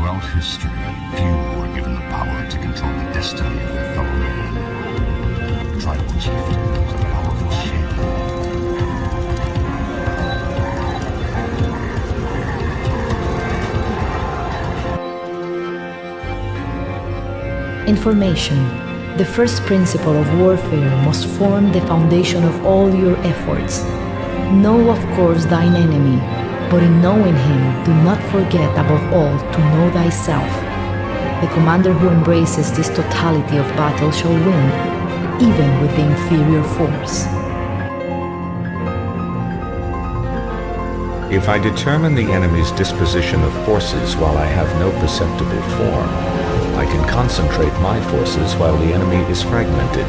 Throughout history, few were given the power to control the destiny of their fellow man. Tribal chieftains are powerful shapers. Information, the first principle of warfare, must form the foundation of all your efforts. Know, of course, thine enemy, but in knowing him, do not forget above all to know thyself. The commander who embraces this totality of battle shall win, even with the inferior force. If I determine the enemy's disposition of forces while I have no perceptible form, I can concentrate my forces while the enemy is fragmented.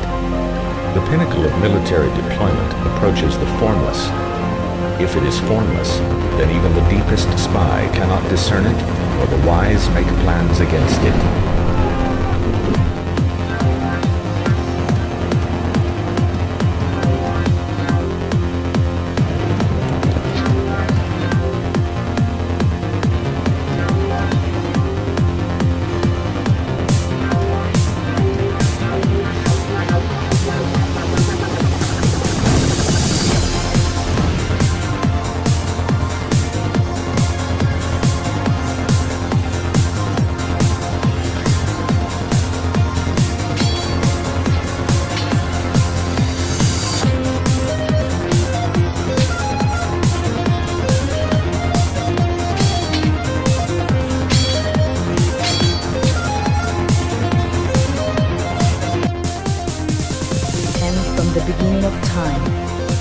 The pinnacle of military deployment approaches the formless. If it is formless, then even the deepest spy cannot discern it, or the wise make plans against it.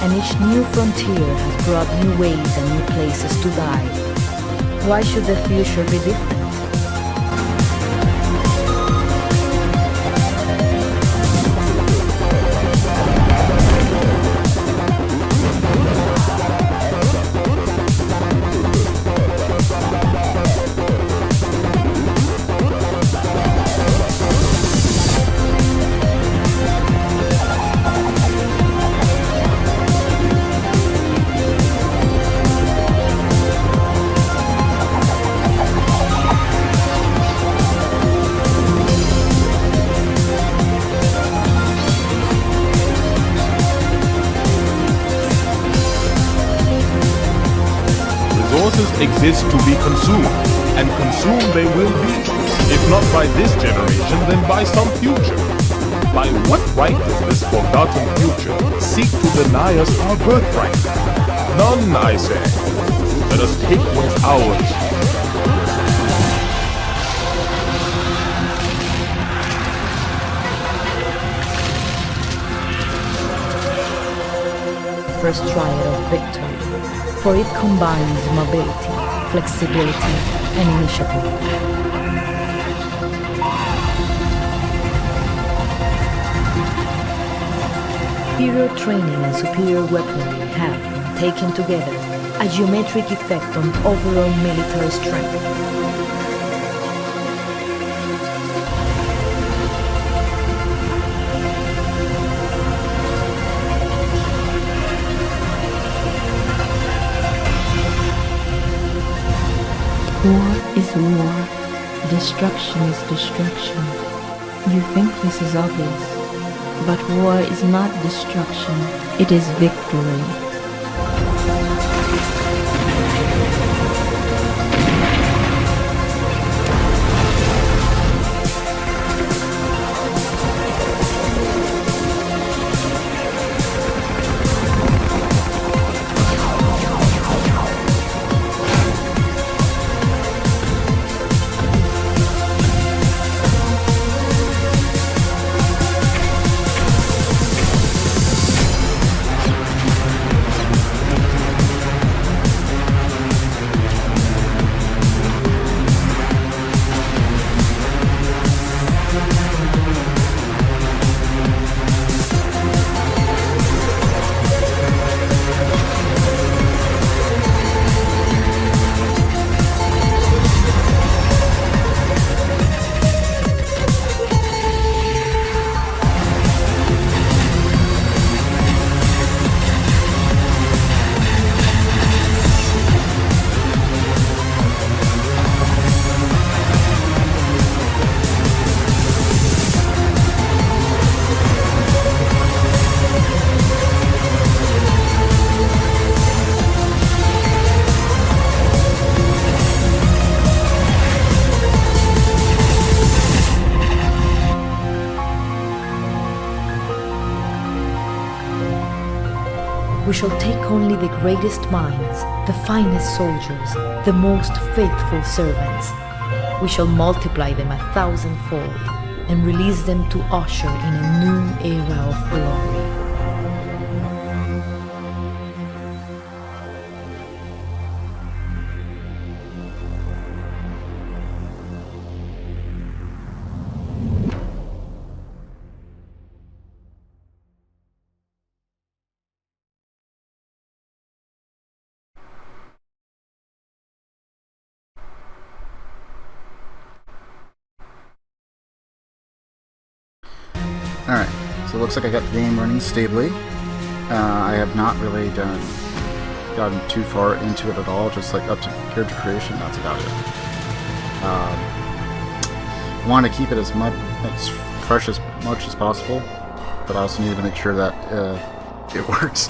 And each new frontier has brought new ways and new places to die. Why should the future be different? Resources exist to be consumed, and consumed they will be, if not by this generation, then by some future. By what right does this forgotten future seek to deny us our birthright? None, I say. Let us take what's ours. First triad of victory, for it combines mobility, flexibility, and initiative. Superior training and superior weaponry have, taken together, a geometric effect on overall military strength. War is war. Destruction is destruction. You think this is obvious, but war is not destruction, it is victory. We shall take only the greatest minds, the finest soldiers, the most faithful servants. We shall multiply them 1,000-fold and release them to usher in a new era of glory. Alright, so it looks like I got the game running stably. I have not really gotten too far into it at all, just like up to character creation, that's about it. Want to keep it as fresh as much as possible, but I also need to make sure that it works.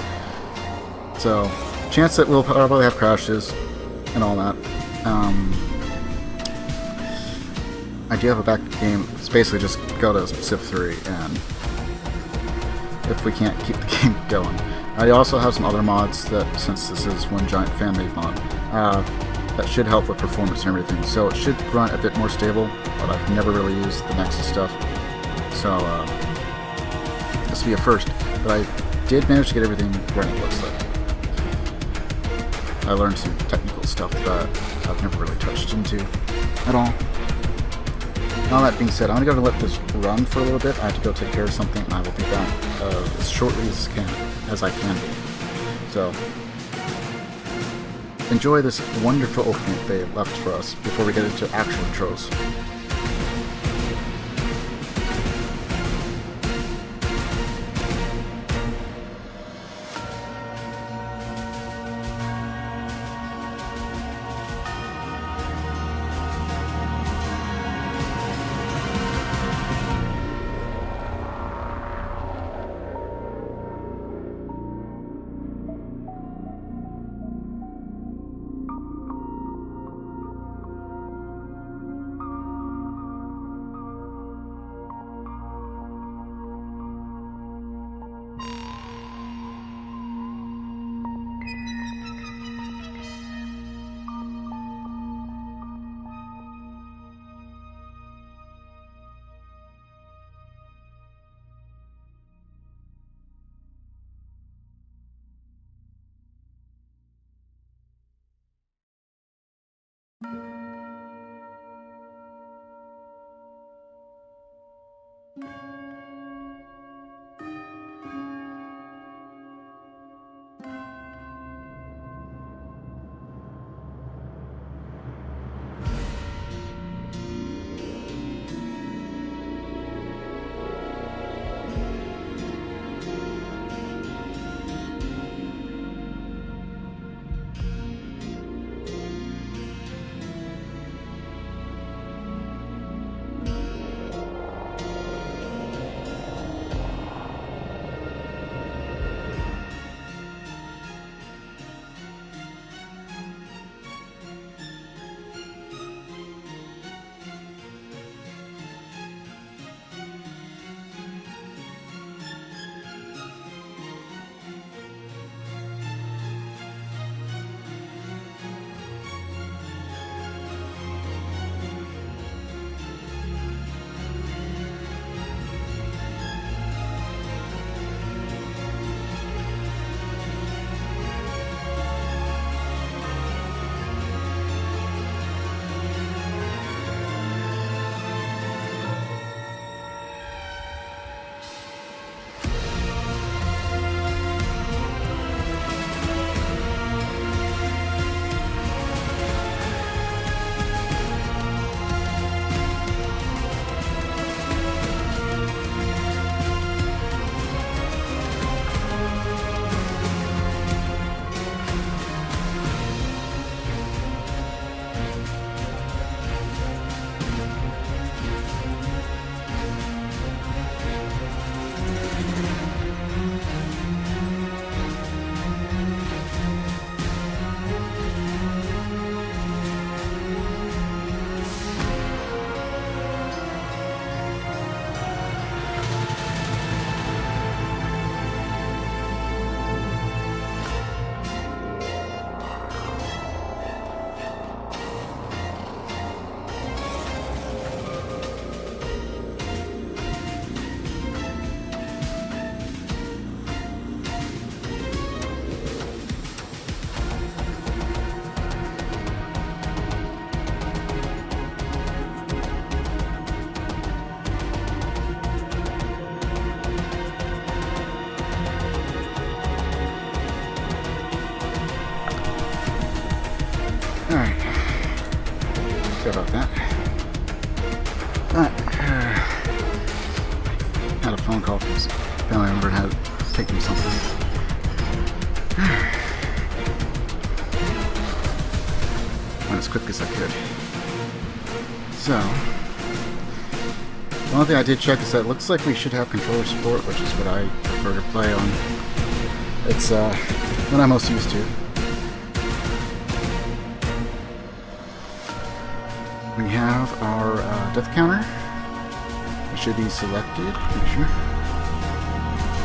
So, chance that we'll probably have crashes and all that. I do have a backup game. It's basically just go to Civ 3, and if we can't keep the game going. I also have some other mods that, since this is one giant fan-made mod, that should help with performance and everything. So it should run a bit more stable, but I've never really used the Nexus stuff. So this will be a first. But I did manage to get everything running, it looks like. I learned some technical stuff that I've never really touched into at all. All that being said, I'm going to go and let this run for a little bit. I have to go take care of something, and I will be back as shortly as I can be. So, enjoy this wonderful opening they left for us before we get into actual intros. Had a phone call from some family member and had to take them something. Went as quick as I could. So, one thing I did check is that it looks like we should have controller support, which is what I prefer to play on. It's what I'm most used to. We have our death counter. It should be selected. Make sure.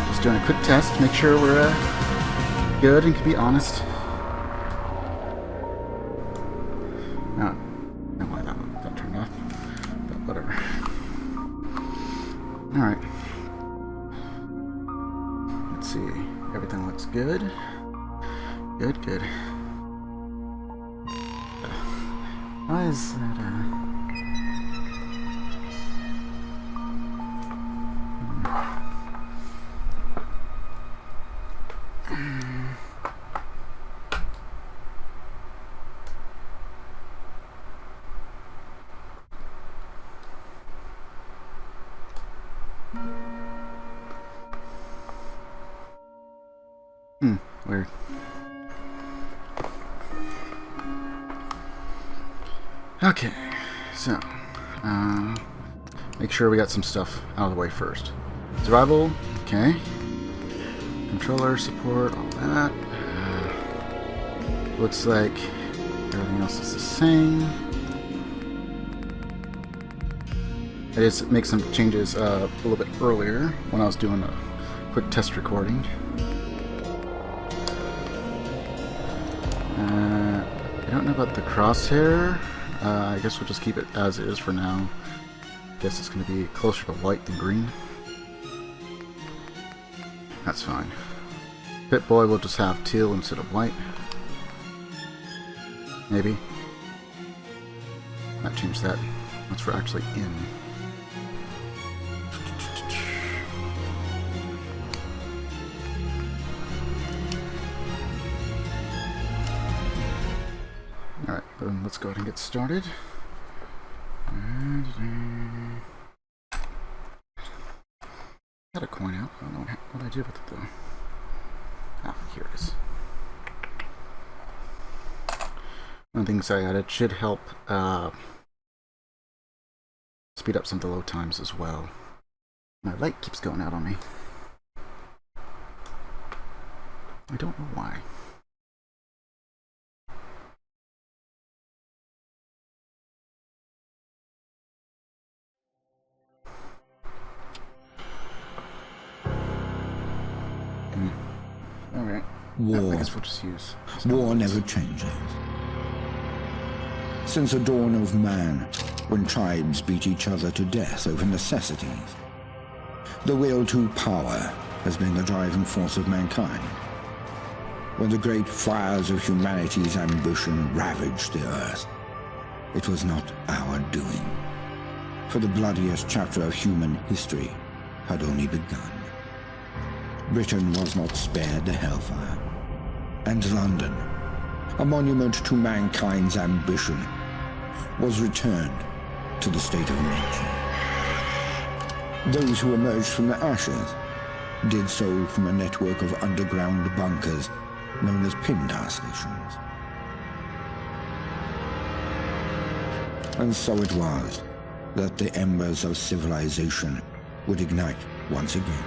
Just doing a quick test to make sure we're good and can be honest. No, I don't want that one. Got turned off. But whatever. Alright. Let's see. Everything looks good. Good, good. Why is that, weird. Okay, so, make sure we got some stuff out of the way first. Survival, okay. Controller support, all that. Looks like everything else is the same. I just make some changes a little bit earlier when I was doing a quick test recording. I don't know about the crosshair. I guess we'll just keep it as is for now. Guess it's going to be closer to white than green. That's fine. Pip-Boy will just have teal instead of white. Maybe. Not change that once we're actually in. Alright, then let's go ahead and get started. Got a coin out. I don't know what I did with it though. Ah, here it is. One of the things I added should help speed up some of the load times as well. My light keeps going out on me. I don't know why. Alright. War. I guess we'll just use... War never changes. Since the dawn of man, when tribes beat each other to death over necessities, the will to power has been the driving force of mankind. When the great fires of humanity's ambition ravaged the earth, it was not our doing, for the bloodiest chapter of human history had only begun. Britain was not spared the hellfire, and London, a monument to mankind's ambition, was returned to the state of nature. Those who emerged from the ashes did so from a network of underground bunkers known as Pindar stations. And so it was that the embers of civilization would ignite once again.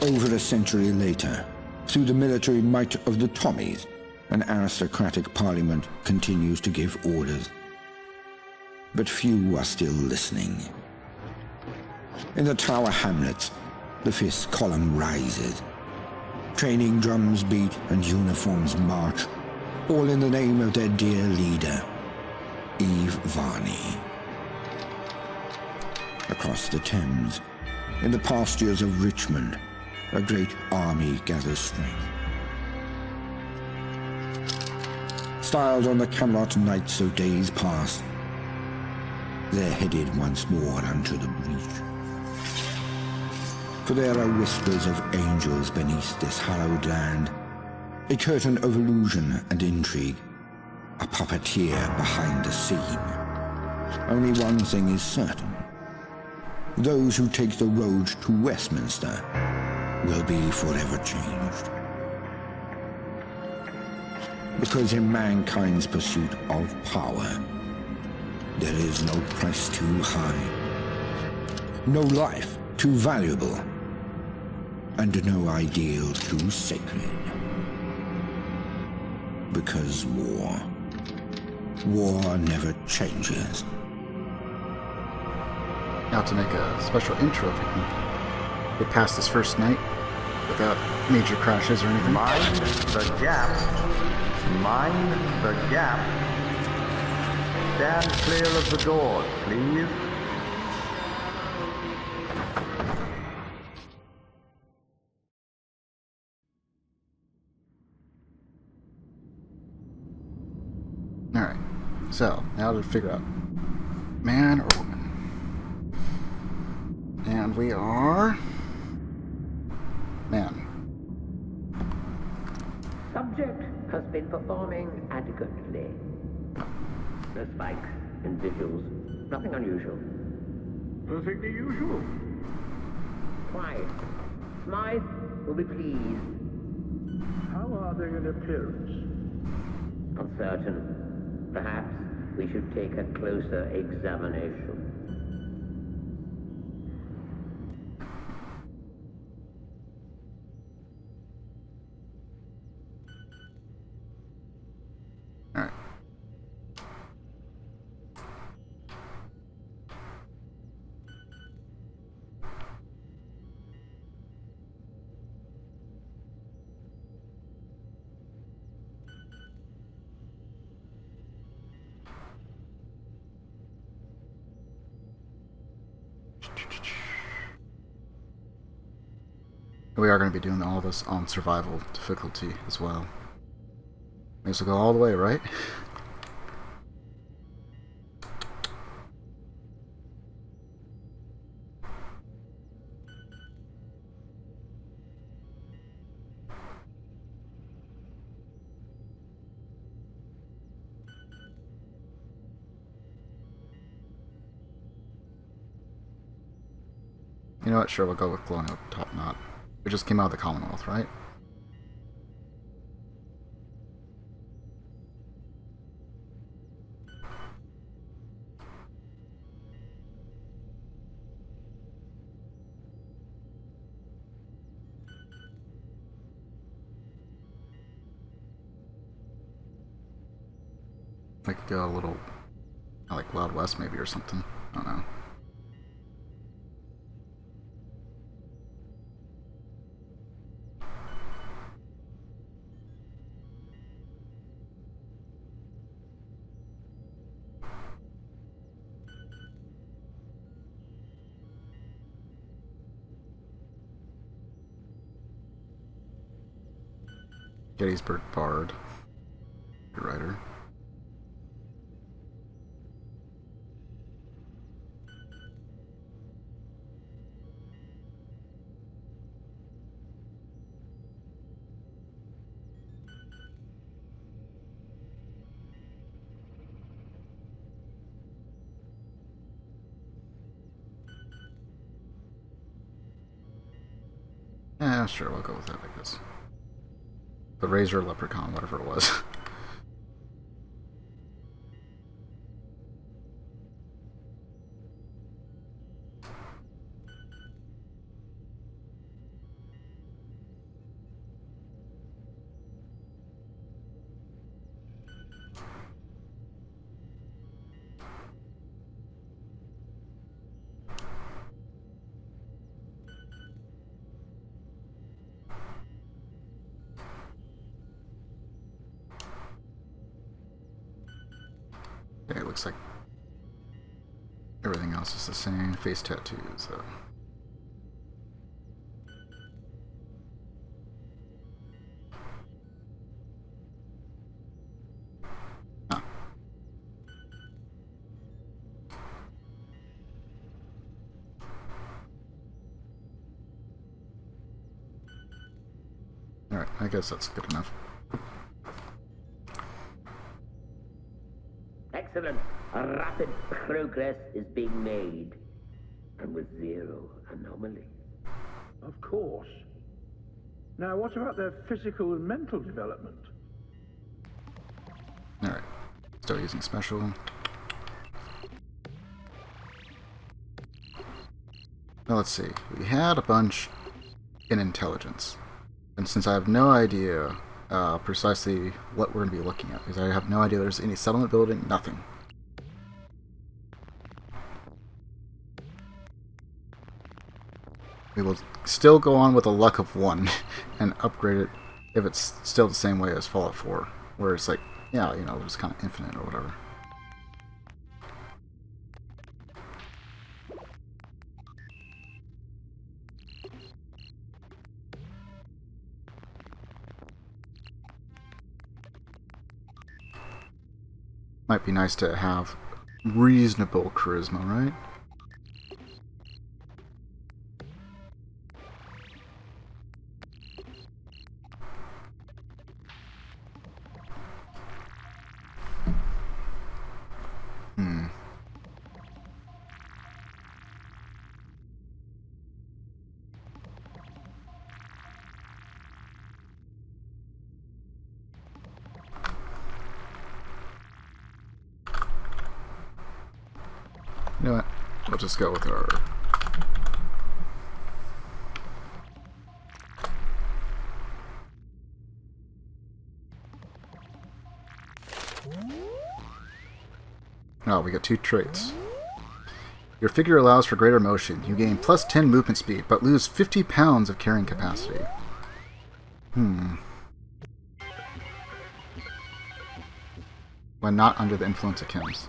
Over a century later, through the military might of the Tommies, an aristocratic parliament continues to give orders. But few are still listening. In the Tower Hamlets, the fifth column rises. Training drums beat and uniforms march, all in the name of their dear leader, Eve Varney. Across the Thames, in the pastures of Richmond, a great army gathers strength. Styled on the Camelot knights of days past, they're headed once more unto the breach. For there are whispers of angels beneath this hallowed land, a curtain of illusion and intrigue, a puppeteer behind the scene. only one thing is certain. Those who take the road to Westminster will be forever changed. Because in mankind's pursuit of power, there is no price too high, no life too valuable, and no ideal too sacred. Because war never changes. Now to make a special intro if we can get past this first night without major crashes or anything. Mind the gap. Mind the gap. Stand clear of the doors, please. Alright, so now to figure out man or woman. And we are man. Subject has been performing adequately. No spikes and vigils. Nothing unusual. Perfectly usual. Quiet. Smythe will be pleased. How are they in appearance? Uncertain. Perhaps we should take a closer examination. Alright. We are going to be doing all this on survival difficulty as well. May as well go all the way, right? You know what? Sure, we'll go with glowing up top knot. It just came out of the Commonwealth, right? Like a little, like Wild West maybe or something. I don't know. Gettysburg Bard. Your writer. Yeah, sure, we'll go with that, I guess. The Razor Leprechaun, whatever it was. Okay, it looks like everything else is the same. Face tattoos, so. Huh. Alright, I guess that's good enough. Excellent. A rapid progress is being made, and with zero anomaly. Of course. Now, what about their physical and mental development? Alright. Still using special. Now let's see. We had a bunch in intelligence. And since I have no idea precisely what we're going to be looking at, because I have no idea there's any settlement building, nothing. We will still go on with a luck of 1 and upgrade it if it's still the same way as Fallout 4, where it's like, yeah, you know, it's kind of infinite or whatever. Might be nice to have reasonable charisma, right? You know what? We'll just go with our... Oh, we got 2 traits. Your figure allows for greater motion. You gain plus 10 movement speed, but lose 50 pounds of carrying capacity. When not under the influence of chems.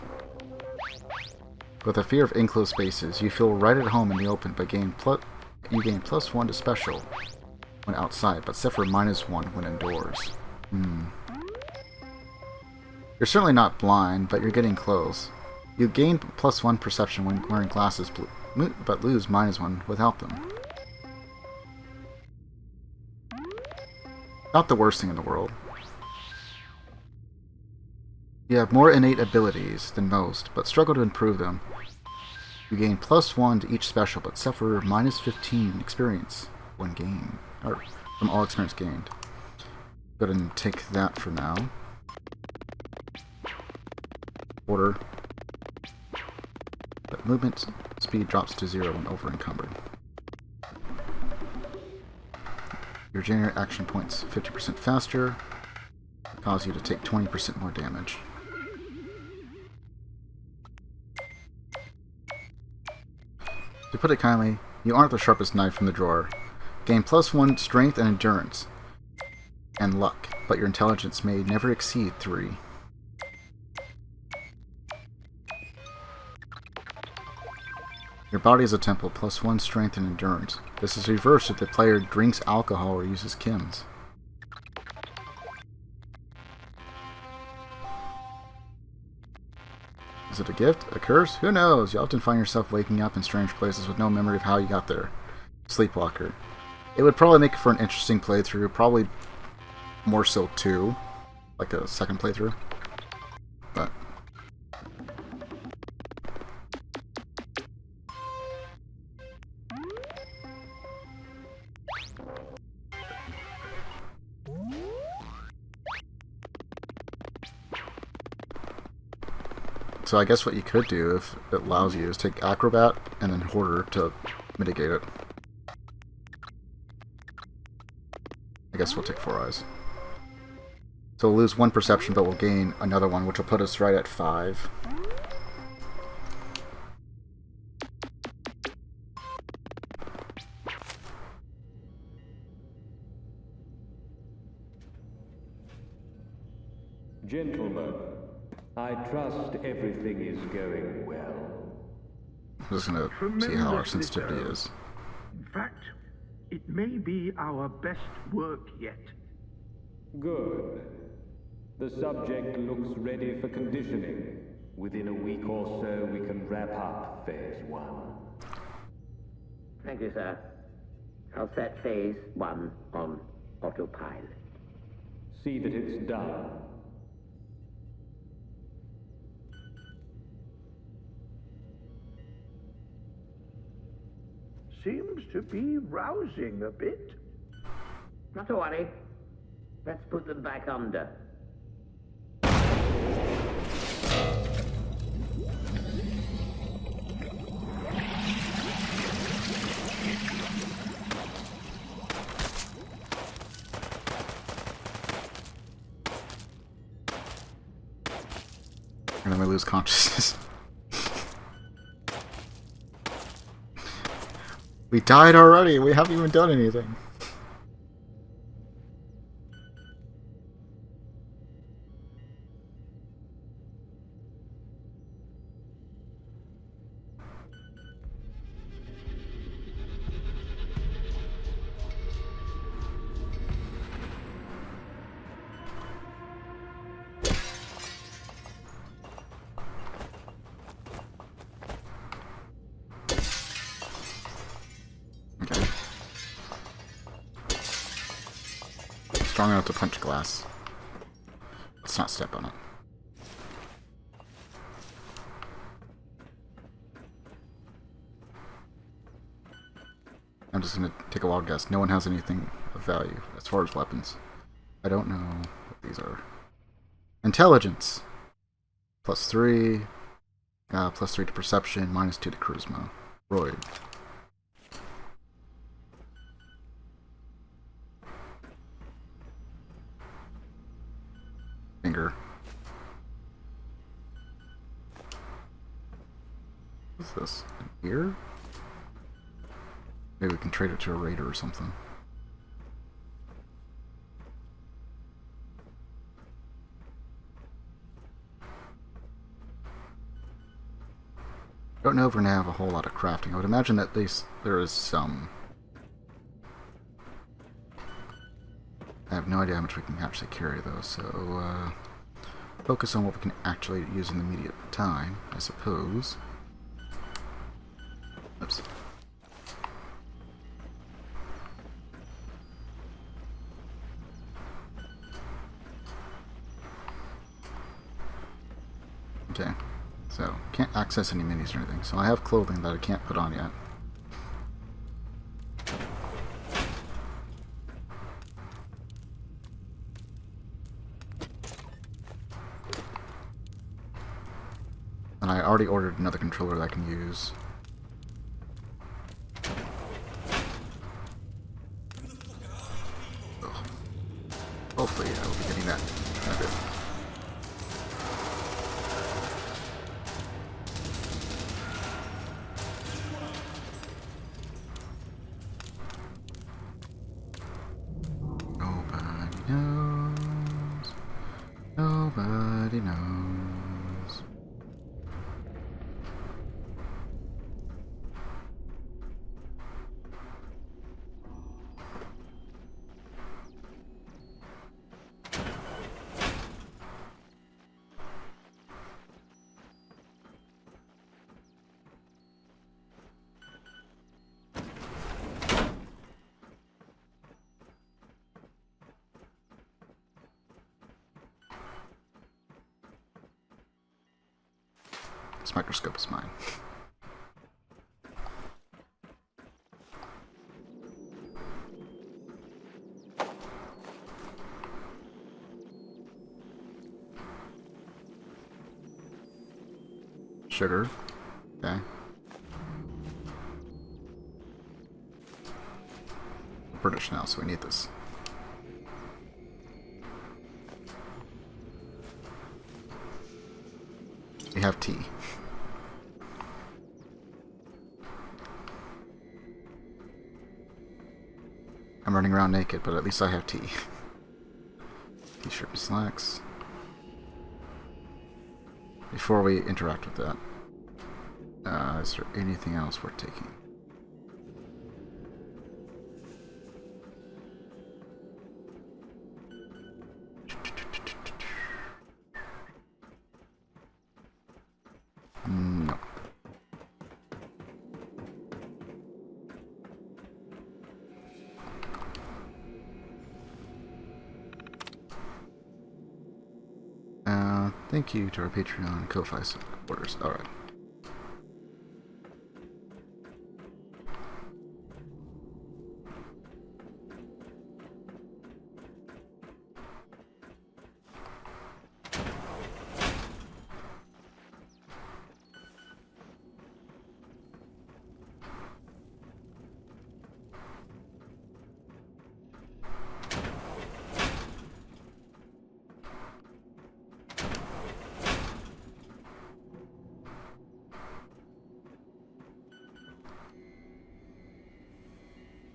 With a fear of enclosed spaces, you feel right at home in the open, but you gain plus 1 to special when outside, but suffer -1 when indoors. You're certainly not blind, but you're getting close. You gain plus 1 perception when wearing glasses, but lose -1 without them. Not the worst thing in the world. You have more innate abilities than most, but struggle to improve them. You gain plus 1 to each special, but suffer -15 experience when gained, or from all experience gained. Go ahead and take that for now. Order. But movement speed drops to 0 when over encumbered. Your regenerate action points 50% faster, cause you to take 20% more damage. To put it kindly, you aren't the sharpest knife from the drawer. Gain plus 1 strength and endurance, and luck, but your intelligence may never exceed 3. Your body is a temple, plus 1 strength and endurance. This is reversed if the player drinks alcohol or uses chems. Is it a gift? A curse? Who knows? You often find yourself waking up in strange places with no memory of how you got there. Sleepwalker. It would probably make for an interesting playthrough, probably more so 2, like a second playthrough. But so I guess what you could do, if it allows you, is take Acrobat and then Hoarder to mitigate it. I guess we'll take 4 eyes. So we'll lose 1 perception, but we'll gain another one, which will put us right at 5. Gentlemen, I trust everything is going well. I'm just going to see how our sensitivity is. In fact, it may be our best work yet. Good. The subject looks ready for conditioning. Within a week or so, we can wrap up Phase 1. Thank you, sir. I'll set Phase 1 on autopilot. See that it's done. seems to be rousing a bit. Not to worry. Let's put them back under. And then we lose consciousness. We died already. We haven't even done anything. Okay. Strong enough to punch glass. Let's not step on it. I'm just gonna take a wild guess. No one has anything of value as far as weapons. I don't know what these are. Intelligence! +3. +3 to perception, -2 to charisma. Royd. Finger. What's this? An ear? Maybe we can trade it to a raider or something. Don't know if we're gonna have a whole lot of crafting. I would imagine that there is some. I have no idea how much we can actually carry though, so focus on what we can actually use in the immediate time, I suppose. Oops. Okay, so can't access any minis or anything, so I have clothing that I can't put on yet. And I already ordered another controller that I can use. Ugh. Hopefully I will be getting that in a bit. Nobody knows. Nobody knows. This microscope is mine. Sugar. Okay. We're British now, so we need this. We have tea. I'm running around naked, but at least I have tea. T-shirt and slacks. Before we interact with that, is there anything else worth taking? No. Thank you to our Patreon Ko-Fi supporters. Alright.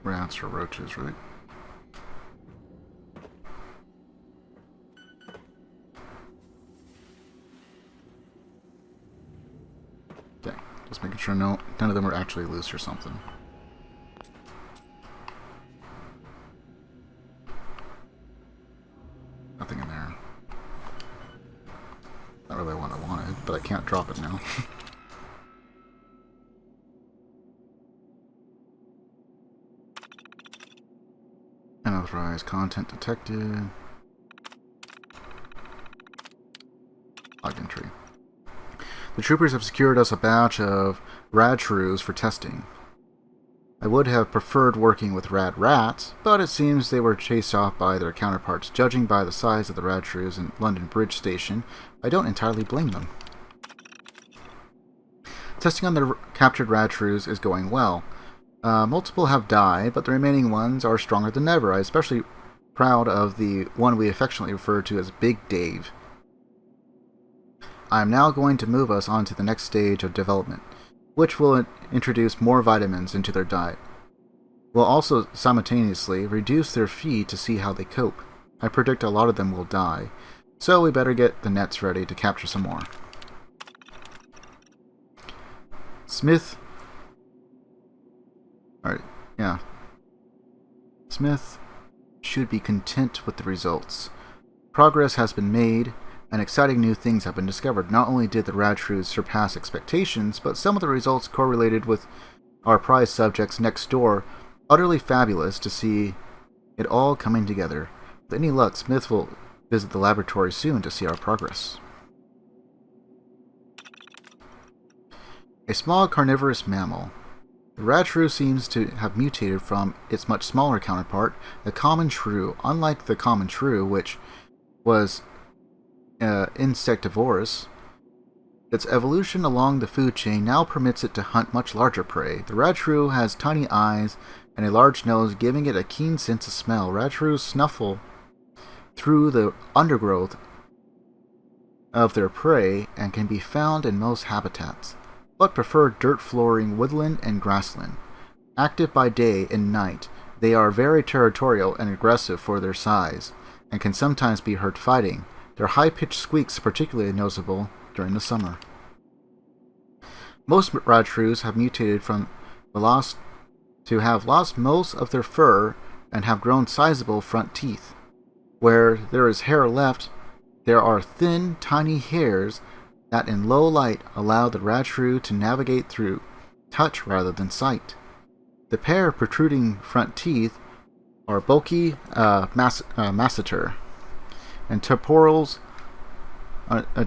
rats or roaches, right? Okay, just making sure none of them are actually loose or something. Nothing in there. Not really what I wanted, but I can't drop it now. Unauthorized content detected. Log entry. The troopers have secured us a batch of rad shrews for testing. I would have preferred working with rad rats, but it seems they were chased off by their counterparts. Judging by the size of the rad shrews in London Bridge Station, I don't entirely blame them. Testing on the captured rad shrews is going well. Multiple have died, but the remaining ones are stronger than ever. I'm especially proud of the one we affectionately refer to as Big Dave. I am now going to move us on to the next stage of development, which will introduce more vitamins into their diet. We'll also simultaneously reduce their feed to see how they cope. I predict a lot of them will die, so we better get the nets ready to capture some more. Smith... Alright, yeah. Smith should be content with the results. Progress has been made, and exciting new things have been discovered. Not only did the rad shrews surpass expectations, but some of the results correlated with our prize subjects next door. Utterly fabulous to see it all coming together. With any luck, Smith will visit the laboratory soon to see our progress. A small carnivorous mammal. The rad shrew seems to have mutated from its much smaller counterpart, the common shrew. Unlike the common shrew, which was insectivorous, its evolution along the food chain now permits it to hunt much larger prey. The rad shrew has tiny eyes and a large nose, giving it a keen sense of smell. Rad shrews snuffle through the undergrowth of their prey and can be found in most habitats, but prefer dirt-flooring woodland and grassland. Active by day and night, they are very territorial and aggressive for their size, and can sometimes be heard fighting. Their high-pitched squeaks are particularly noticeable during the summer. Most rad shrews have mutated to have lost most of their fur and have grown sizable front teeth. Where there is hair left, there are thin, tiny hairs that in low light allow the rad shrew to navigate through touch rather than sight. The pair of protruding front teeth are bulky masseter and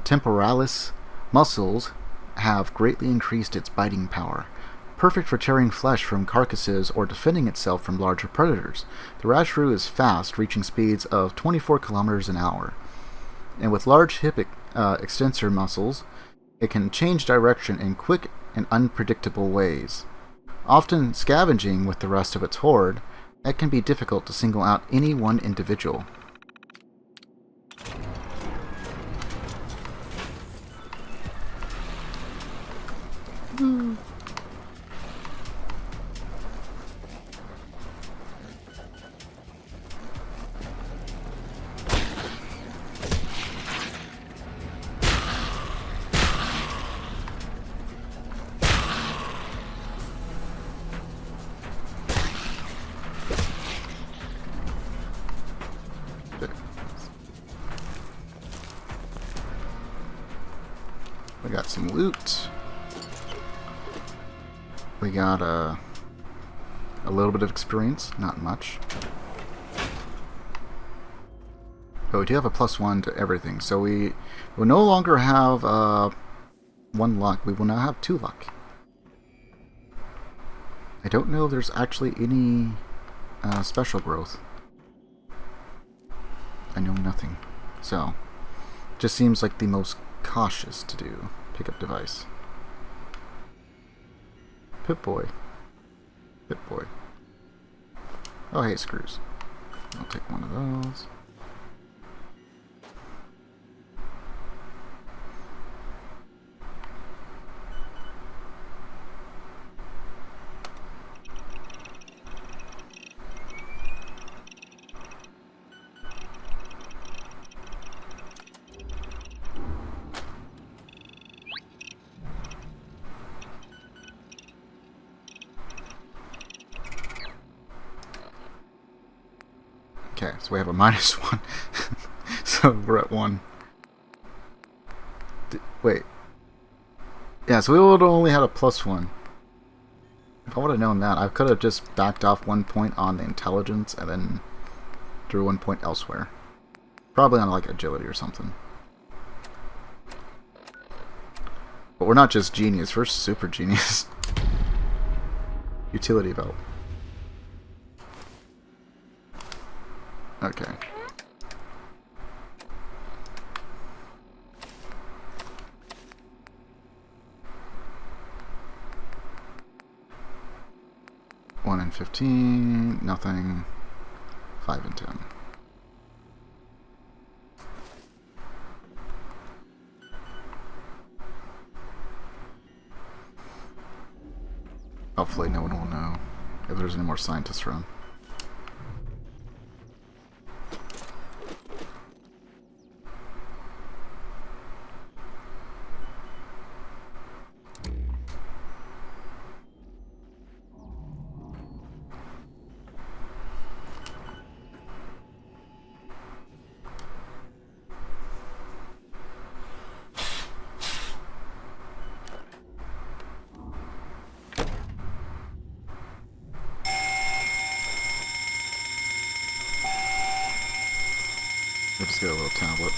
temporalis muscles have greatly increased its biting power, perfect for tearing flesh from carcasses or defending itself from larger predators. The rad shrew is fast, reaching speeds of 24 kilometers an hour, and with large hip extensor muscles, it can change direction in quick and unpredictable ways. Often scavenging with the rest of its horde, it can be difficult to single out any one individual. We got some loot. We got a little bit of experience, not much. But we do have a +1 to everything, so we will no longer have 1 luck. We will now have 2 luck. I don't know if there's actually any special growth. I know nothing. So, just seems like the most cautious to do. Pickup device. Pip-Boy. Pip-Boy. Oh, hey, screws. I'll take one of those. Okay, so we have a -1. So we're at 1. Wait. Yeah, so we would have only had a +1. If I would have known that, I could have just backed off 1 point on the intelligence and then drew 1 point elsewhere. Probably on like agility or something. But we're not just genius, we're super genius. Utility belt. Okay. One and 15, nothing. 5 and 10. Hopefully no one will know if there's any more scientists around. We'll just get a little tablet.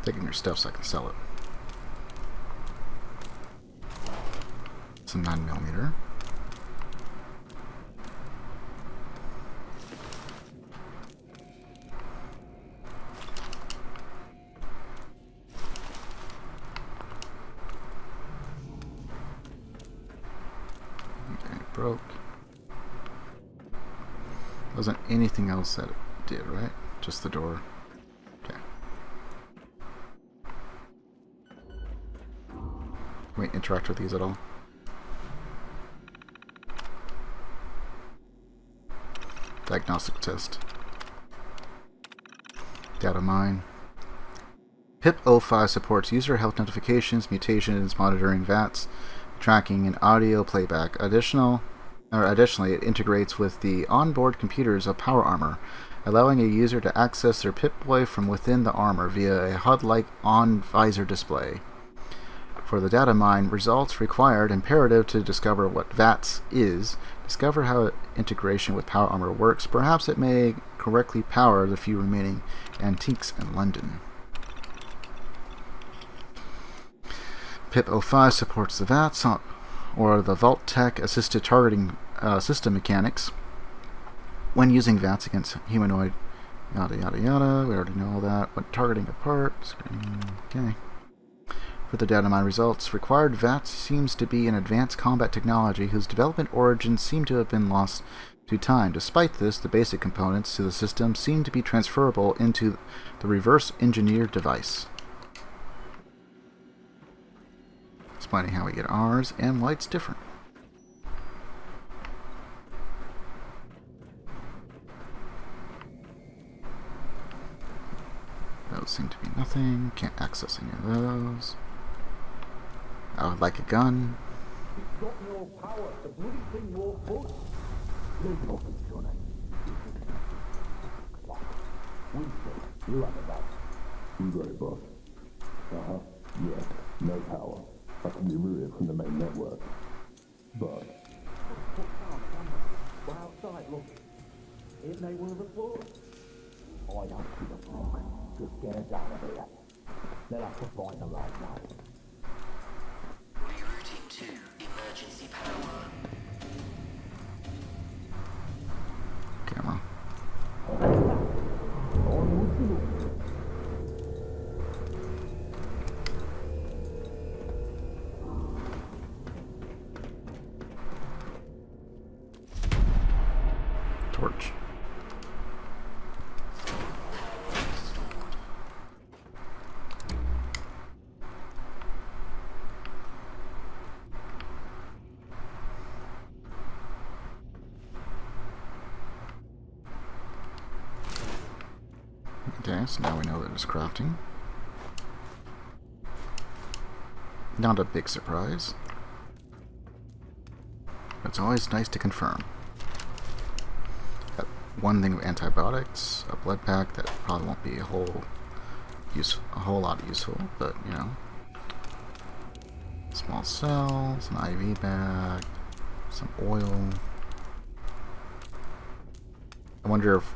Taking your stuff so I can sell it. Some 9mm. Broke. Wasn't anything else that it did, right? Just the door. Okay. Can we interact with these at all? Diagnostic test. Data mine. PIP-05 supports user health notifications, mutations, monitoring VATs, tracking, and audio playback. Additionally, it integrates with the onboard computers of Power Armor, allowing a user to access their Pip-Boy from within the armor via a HUD-like on-visor display. For the data mine, results required imperative to discover what VATS is, discover how integration with Power Armor works. Perhaps it may correctly power the few remaining antiques in London. PIP-05 supports the VATS, or the Vault Tech Assisted Targeting System Mechanics. When using VATS against humanoid, yada yada yada, we already know all that. When targeting a part, okay. For the data mine results, required VATS seems to be an advanced combat technology whose development origins seem to have been lost to time. Despite this, the basic components to the system seem to be transferable into the reverse engineered device. Explaining how we get ours and why it's different. Those seem to be nothing. Can't access any of those. I would like a gun. It's got no power. The bloody thing won't budge. You have a bag. You got it, boss. Yeah. No power. I can be routed from the main network. But... We're outside, look. Isn't they one of the floors? I don't give a fuck. Just get us out of here. They'll have to find the right way. Rerouting to emergency power. Camera. Torch. Okay, so now we know that there's crafting. Not a big surprise. It's always nice to confirm. Got one thing of antibiotics, a blood pack that probably won't be a whole lot useful, but you know. Small cells, an IV bag, some oil. I wonder if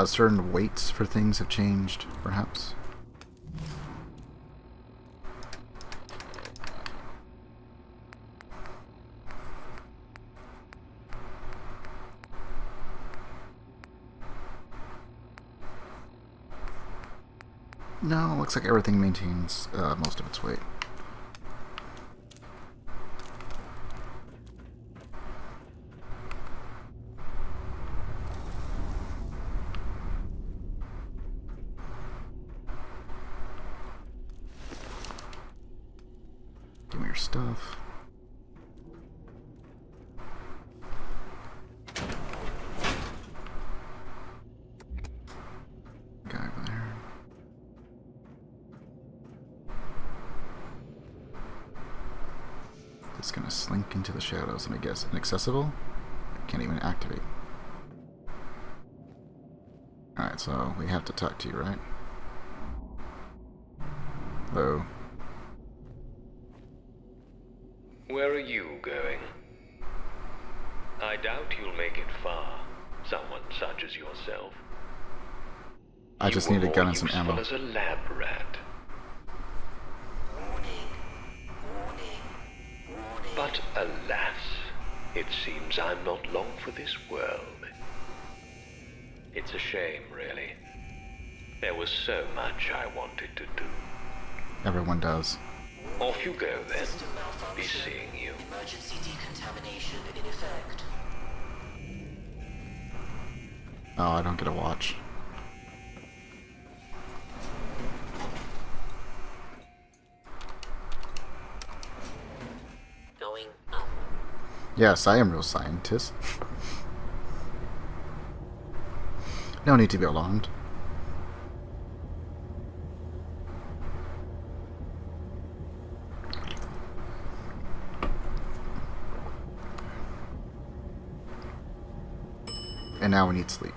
certain weights for things have changed, perhaps. No, looks like everything maintains most of its weight. Give me your stuff. Guy over there. Just gonna slink into the shadows and I guess inaccessible. Can't even activate. Alright, so we have to talk to you, right? Hello. Where are you going? I doubt you'll make it far, someone such as yourself. I just need a gun and some ammo. As a lab rat. But alas, it seems I'm not long for this world. It's a shame, really. There was so much I wanted to do. Everyone does. Off you go, then. Be seeing you. Emergency decontamination in effect. Oh, I don't get a watch. Going up. Yes, I am a real scientist. No need to be alarmed. And now we need sleep.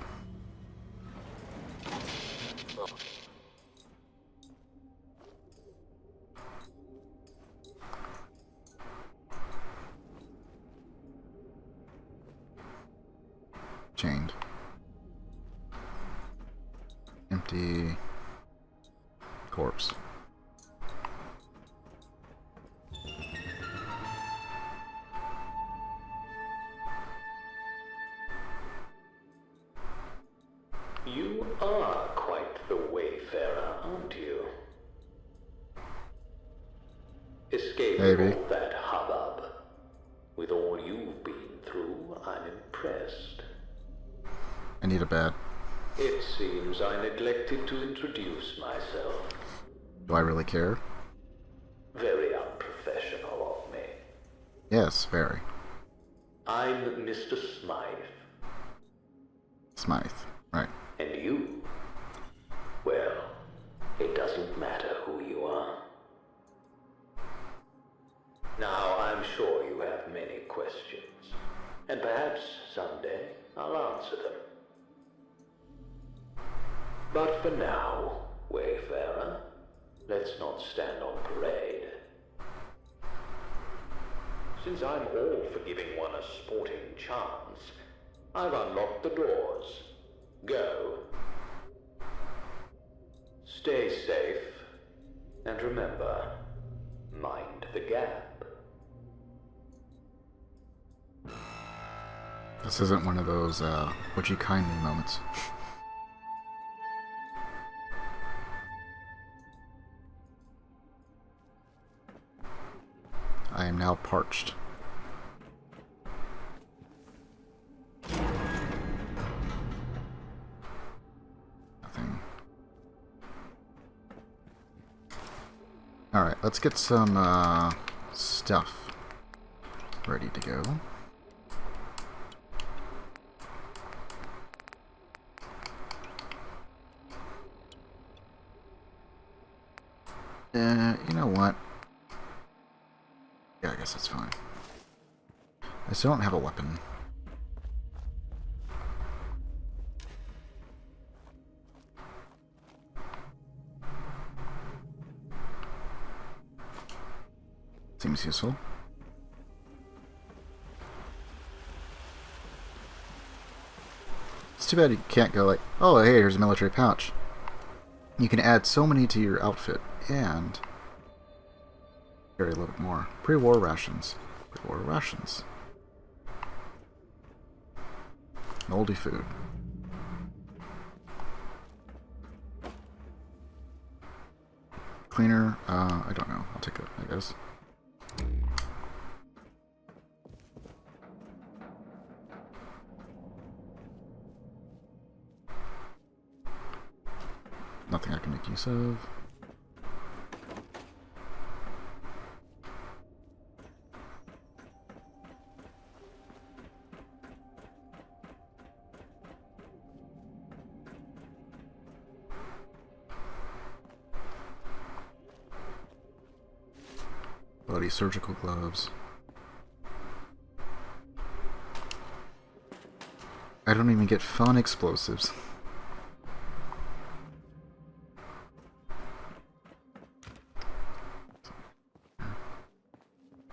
Chained. Empty. Corpse. You are quite the wayfarer, aren't you? Escaping Maybe. all that hubbub. With all you've been through, I'm impressed. I need a bed. It seems I neglected to introduce myself. Do I really care? Very unprofessional of me. Yes, very. I'm Mr. Smythe. Smythe, right. And you? Well, it doesn't matter who you are. Now, I'm sure you have many questions, and perhaps someday I'll answer them. But for now, wayfarer, let's not stand on parade. Since I'm all for giving one a sporting chance, I've unlocked the doors. Go. Stay safe, and remember, mind the gap. This isn't one of those, would you kindly moments. I am now parched. Nothing. Alright, let's get some, stuff ready to go. You know what? Yeah, I guess that's fine. I still don't have a weapon. Seems useful. It's too bad you can't go like, oh, hey, here's a military pouch. You can add so many to your outfit and carry a little bit more. Pre-war rations. Pre-war rations. Moldy food. Cleaner, I don't know. I'll take it, I guess. Nothing I can make use of. Bloody surgical gloves. I don't even get fun explosives.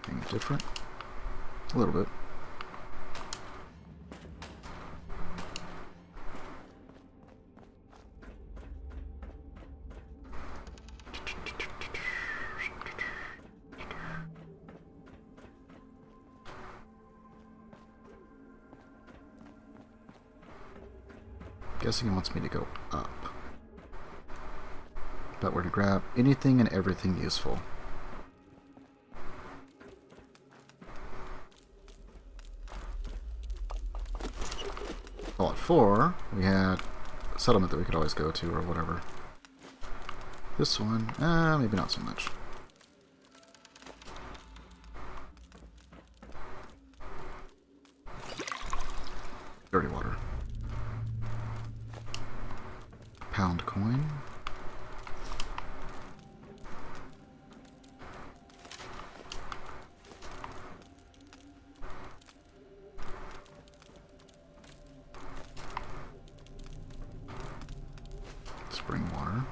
Anything different? A little bit. Guessing he wants me to go up. But we're to grab anything and everything useful. Well, at 4, we had a settlement that we could always go to or whatever. This one, maybe not so much. Dirty water. Pound coin. Spring water.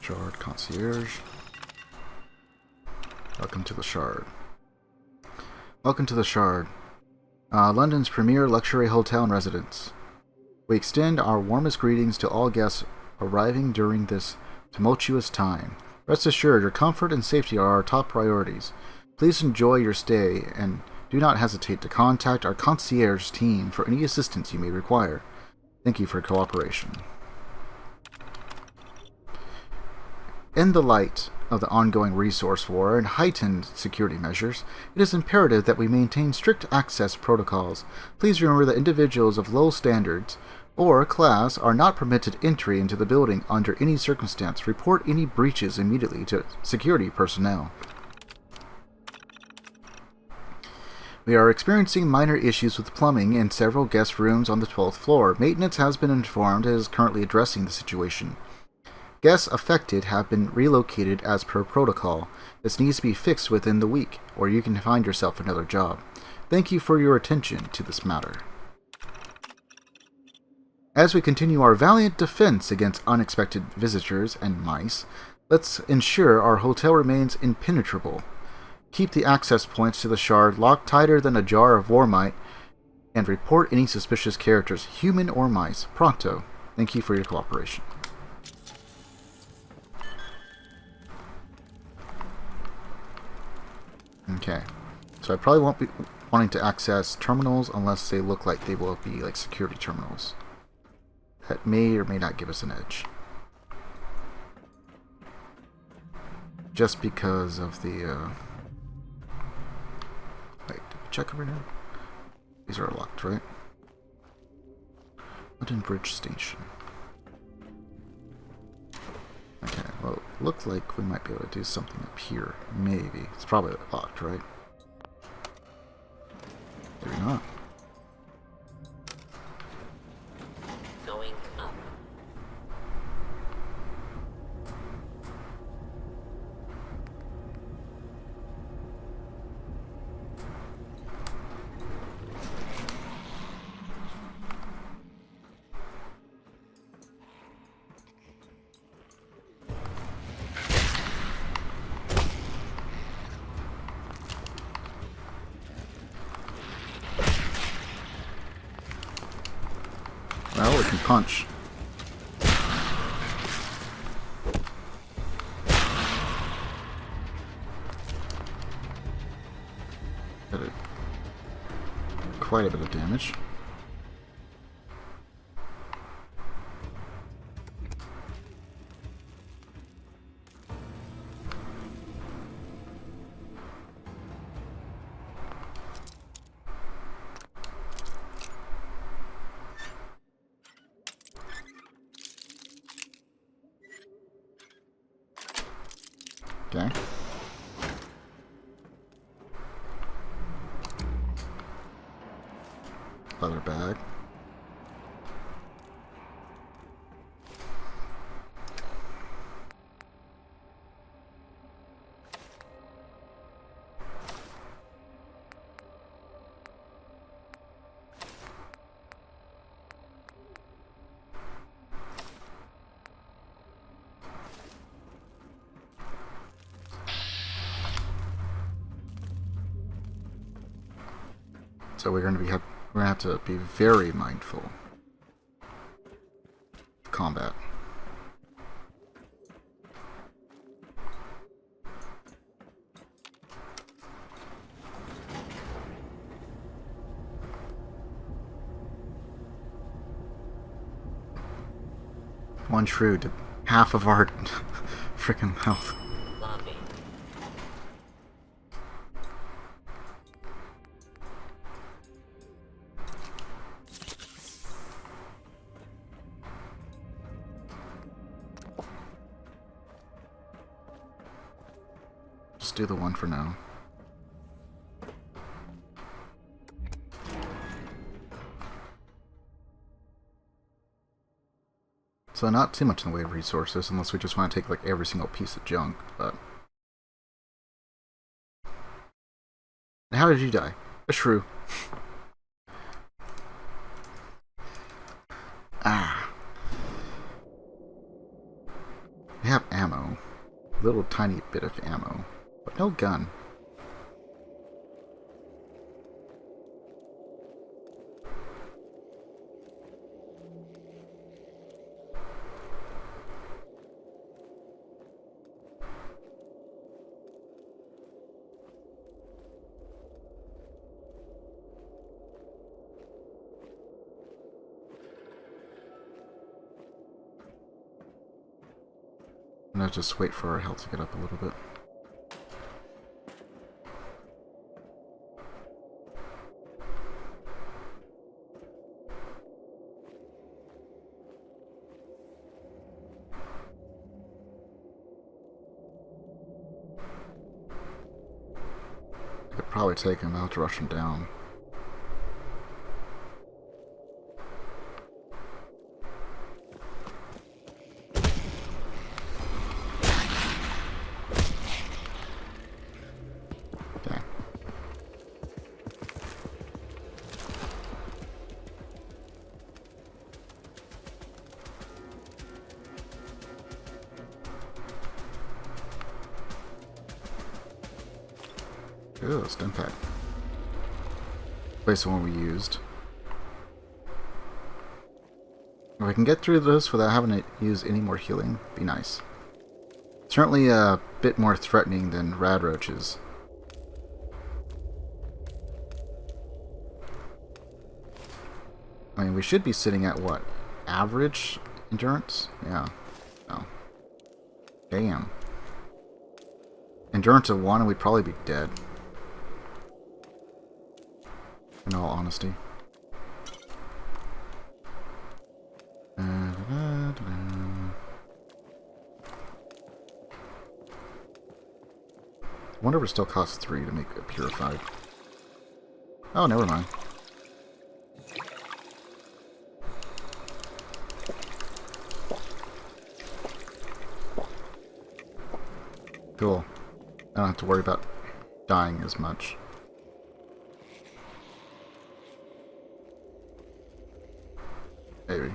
Shard concierge. Welcome to the Shard. Welcome to the Shard, London's premier luxury hotel and residence. We extend our warmest greetings to all guests arriving during this tumultuous time. Rest assured, your comfort and safety are our top priorities. Please enjoy your stay and do not hesitate to contact our concierge team for any assistance you may require. Thank you for your cooperation. In the light of the ongoing resource war and heightened security measures, it is imperative that we maintain strict access protocols. Please remember that individuals of low standards or class are not permitted entry into the building under any circumstance. Report any breaches immediately to security personnel. We are experiencing minor issues with plumbing in several guest rooms on the 12th floor. Maintenance has been informed and is currently addressing the situation. Guests affected have been relocated as per protocol. This needs to be fixed within the week, or you can find yourself another job. Thank you for your attention to this matter. As we continue our valiant defense against unexpected visitors and mice, let's ensure our hotel remains impenetrable. Keep the access points to the Shard locked tighter than a jar of Warmite, and report any suspicious characters, human or mice, pronto. Thank you for your cooperation. Okay, so I probably won't be wanting to access terminals unless they look like they will be like security terminals. That may or may not give us an edge. Just because of the, wait, did we check over now? These are locked, right? London Bridge Station. Okay, well, it looked like we might be able to do something up here. Maybe. It's probably locked, right? Maybe not. punch. Did quite a bit of damage. Okay. Leather bag. So we're gonna have to be very mindful of combat. One shrew did half of our freaking health. Just do the one for now. So not too much in the way of resources, unless we just want to take like every single piece of junk, but... How did you die? A shrew. Ah. We have ammo. A little tiny bit of ammo. But no gun. I'm gonna just wait for our health to get up a little bit. I could probably take him out to rush him down. Ew, stim pack. Place the one we used. If I can get through this without having to use any more healing, be nice. Certainly a bit more threatening than rad roaches. I mean, we should be sitting at what? Average endurance? Yeah. Oh. Damn. Endurance of 1 and we'd probably be dead. In all honesty. I wonder if it still costs 3 to make it purified. Oh, never mind. Cool. I don't have to worry about dying as much. Maybe.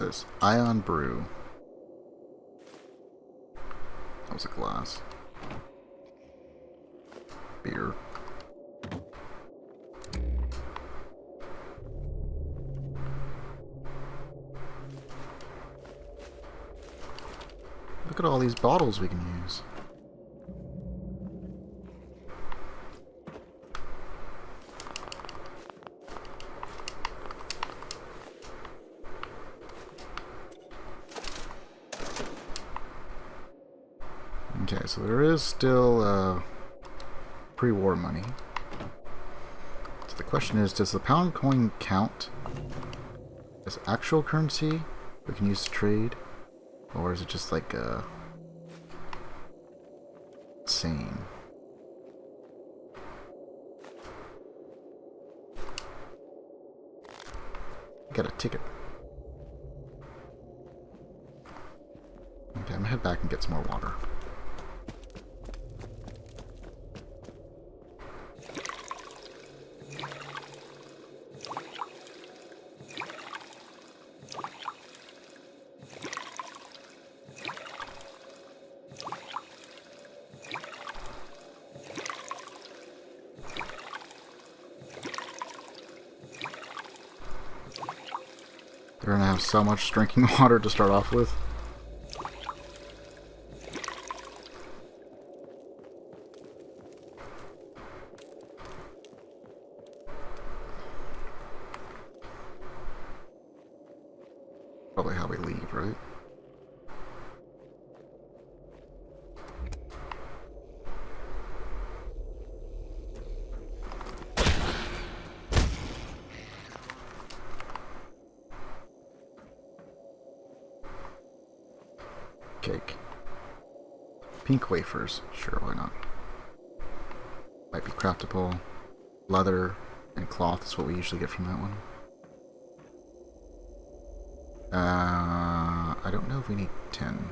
this? Ion brew. That was a glass. Beer. Look at all these bottles we can use. Okay, so there is still pre-war money. So the question is, does the pound coin count as actual currency we can use to trade? Or is it just like insane? Got a ticket. Okay, I'm gonna head back and get some more water. They're gonna have so much drinking water to start off with. Probably how we leave, right? Cake. Pink wafers. Sure, why not? Might be craftable. Leather and cloth is what we usually get from that one. I don't know if we need 10.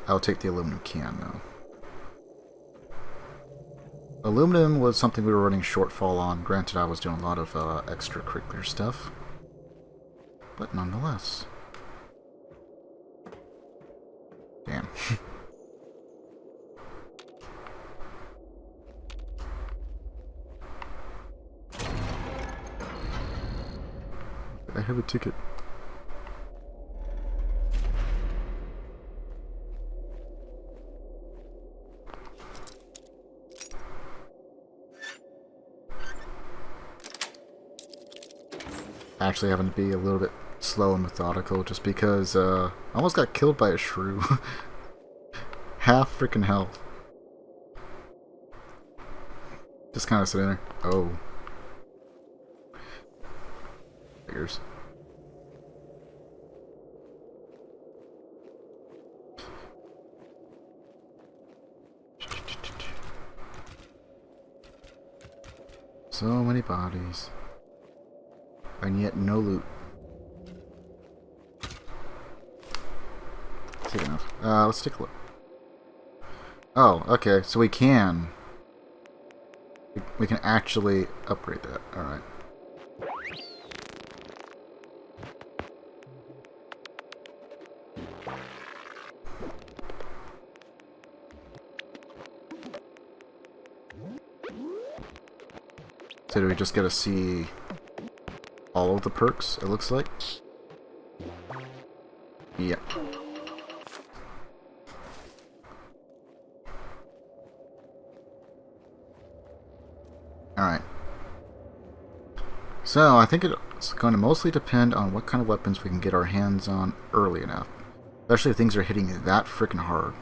I'll take the aluminum can, though. Aluminum was something we were running shortfall on. Granted, I was doing a lot of extracurricular stuff. But nonetheless. Damn. I have a ticket. Actually having to be a little bit slow and methodical just because I almost got killed by a shrew. Half freaking health. Just kind of sitting there. Oh. Figures. So many bodies. And yet no loot. That's enough. Let's take a look. Oh, okay, so we can actually upgrade that. Alright. So do we just get to see all of the perks, it looks like? Yep. Alright. So, I think it's going to mostly depend on what kind of weapons we can get our hands on early enough. Especially if things are hitting that freaking hard.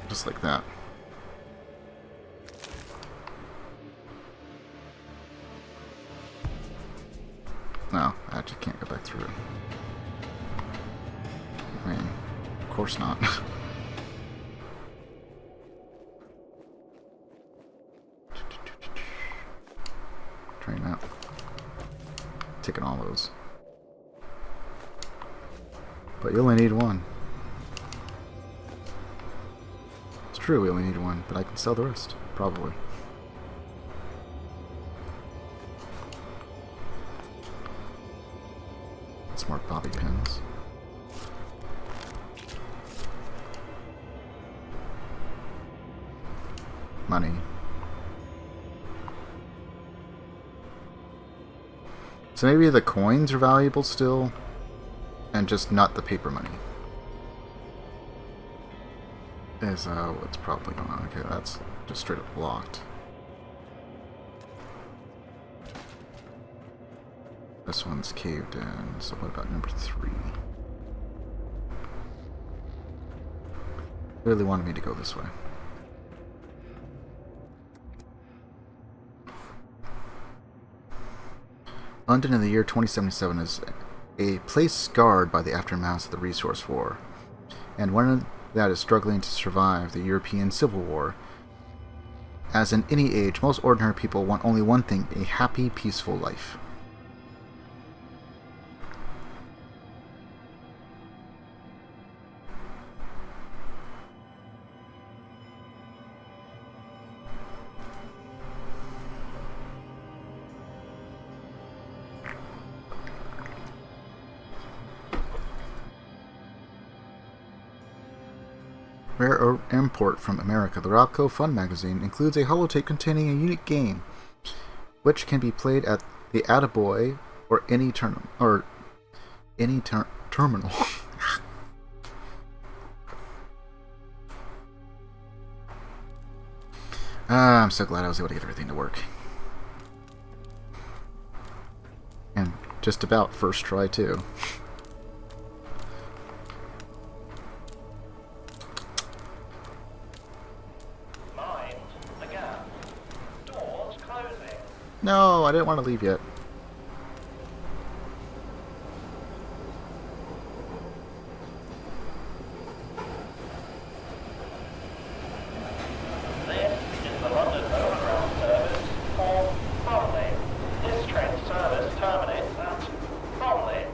Just like that. No, I actually can't go back through. I mean, of course not. Train out. Taking all those. But you only need one. It's true, we only need one, but I can sell the rest, probably. more bobby pins. Money. So maybe the coins are valuable still, and just not the paper money. Is what's probably going on. Okay, that's just straight up locked. This one's caved in, so what about number 3? Really wanted me to go this way. London in the year 2077 is a place scarred by the aftermath of the Resource War, and one that is struggling to survive the European Civil War. As in any age, most ordinary people want only one thing: a happy, peaceful life. Rare import from America, the Rocco Fun magazine includes a holotape containing a unique game, which can be played at the Attaboy or any terminal. I'm so glad I was able to get everything to work, and just about first try too. No, I didn't want to leave yet. This is the London Overground service for Bromley. This train service terminates at Bromley.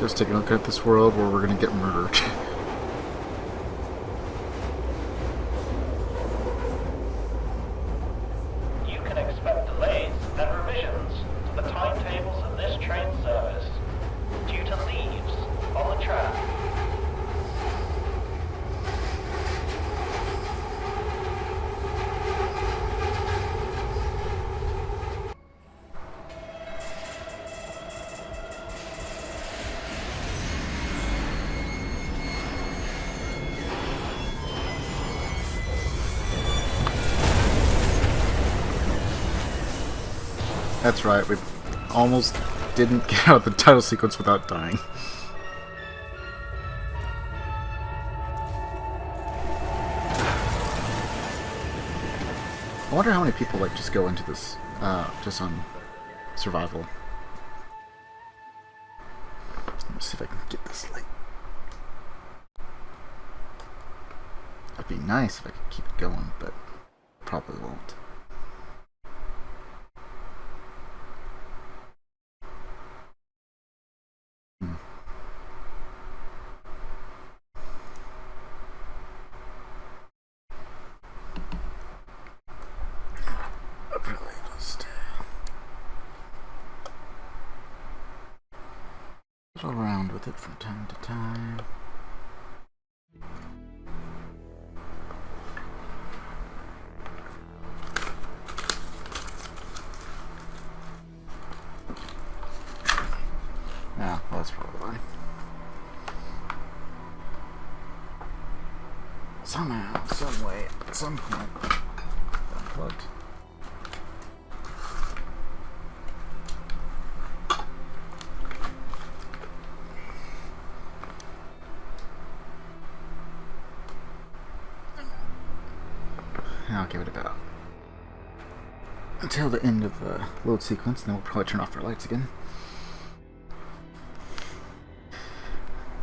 Just taking a look at this world where we're going to get murdered. That's right, we almost didn't get out of the title sequence without dying. I wonder how many people like just go into this just on survival. Let me see if I can get this light. It'd be nice if I could keep it going, but probably won't. Around with it from time to time. Yeah, well, that's probably why. Somehow, some way, at some point, unplugged. I'll give it about until the end of the load sequence, and then we'll probably turn off our lights again.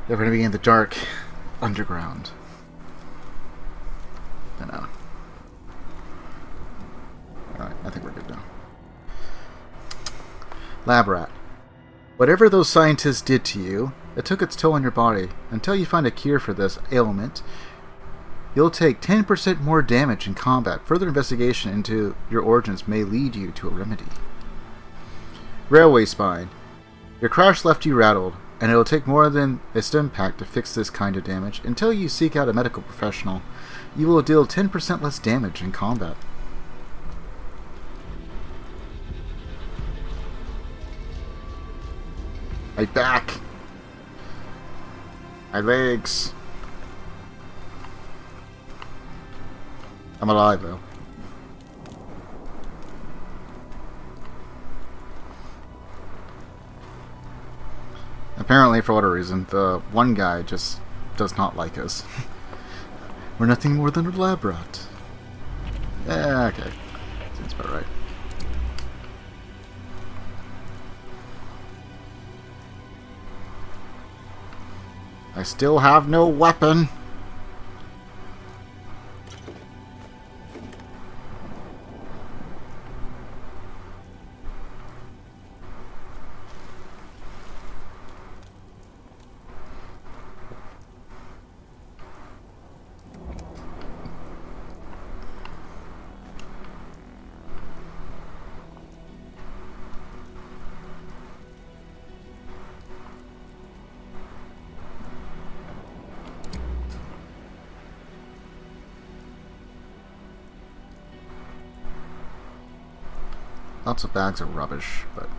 Then we're going to be in the dark underground. I know. Alright, I think we're good now. Lab rat. Whatever those scientists did to you, it took its toll on your body. Until you find a cure for this ailment, You'll take 10% more damage in combat. Further investigation into your origins may lead you to a remedy. Railway spine. Your crash left you rattled, and it'll take more than a stim pack to fix this kind of damage. Until you seek out a medical professional, you will deal 10% less damage in combat. My back. My legs. I'm alive though. Apparently, for whatever reason, the one guy just does not like us. We're nothing more than a lab rat. Yeah, okay. Seems about right. I still have no weapon. Lots of bags of rubbish, but...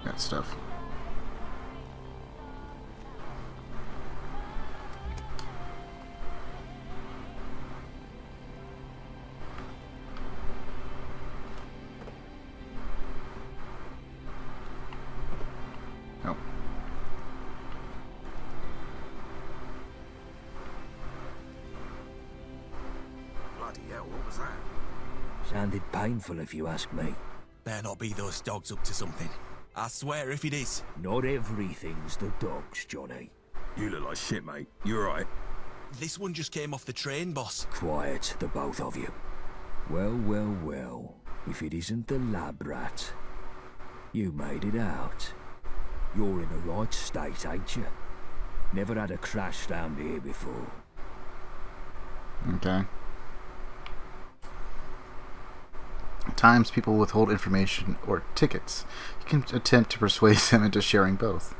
that stuff. Sounded painful if you ask me. Better not be those dogs up to something. I swear if it is. Not everything's the dogs, Johnny. You look like shit, mate. You alright? This one just came off the train, boss. Quiet, the both of you. Well, well, well. If it isn't the lab rat. You made it out. You're in the right state, ain't you? Never had a crash round here before. Okay. At times people withhold information or tickets. You can attempt to persuade them into sharing both.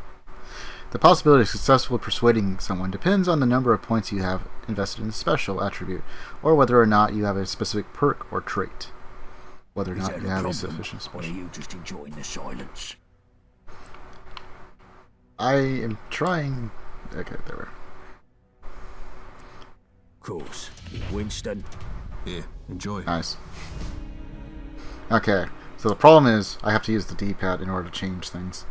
The possibility of successfully persuading someone depends on the number of points you have invested in a special attribute, or whether or not you have a specific perk or trait. Whether or not you have a sufficient special. Or are you just enjoying the silence? I am trying... Okay, there we are. Course. Winston. Yeah, enjoy. Nice. Okay, so the problem is I have to use the D-pad in order to change things.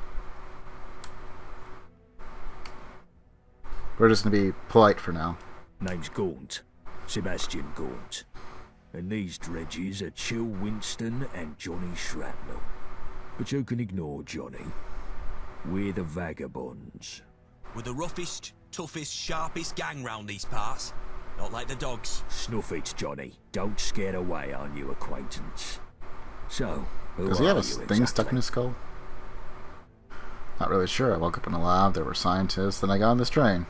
We're just going to be polite for now. Name's Gaunt. Sebastian Gaunt. And these dredges are Chill Winston and Johnny Shrapnel. But you can ignore Johnny. We're the vagabonds. We're the roughest, toughest, sharpest gang round these parts. Not like the dogs. Snuff it, Johnny. Don't scare away our new acquaintance. So, who Does he have are a you thing stuck in exactly? his skull? Not really sure. I woke up in a lab, there were scientists, then I got on this train.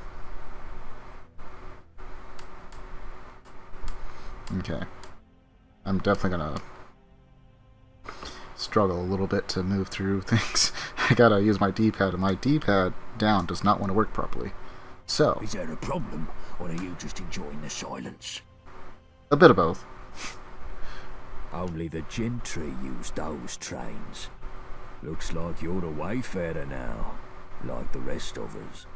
Okay. I'm definitely gonna struggle a little bit to move through things. I gotta use my D-pad, and my D-pad down does not want to work properly. So... Is there a problem, or are you just enjoying the silence? A bit of both. Only the gentry use those trains. Looks like you're a wayfarer now, like the rest of us.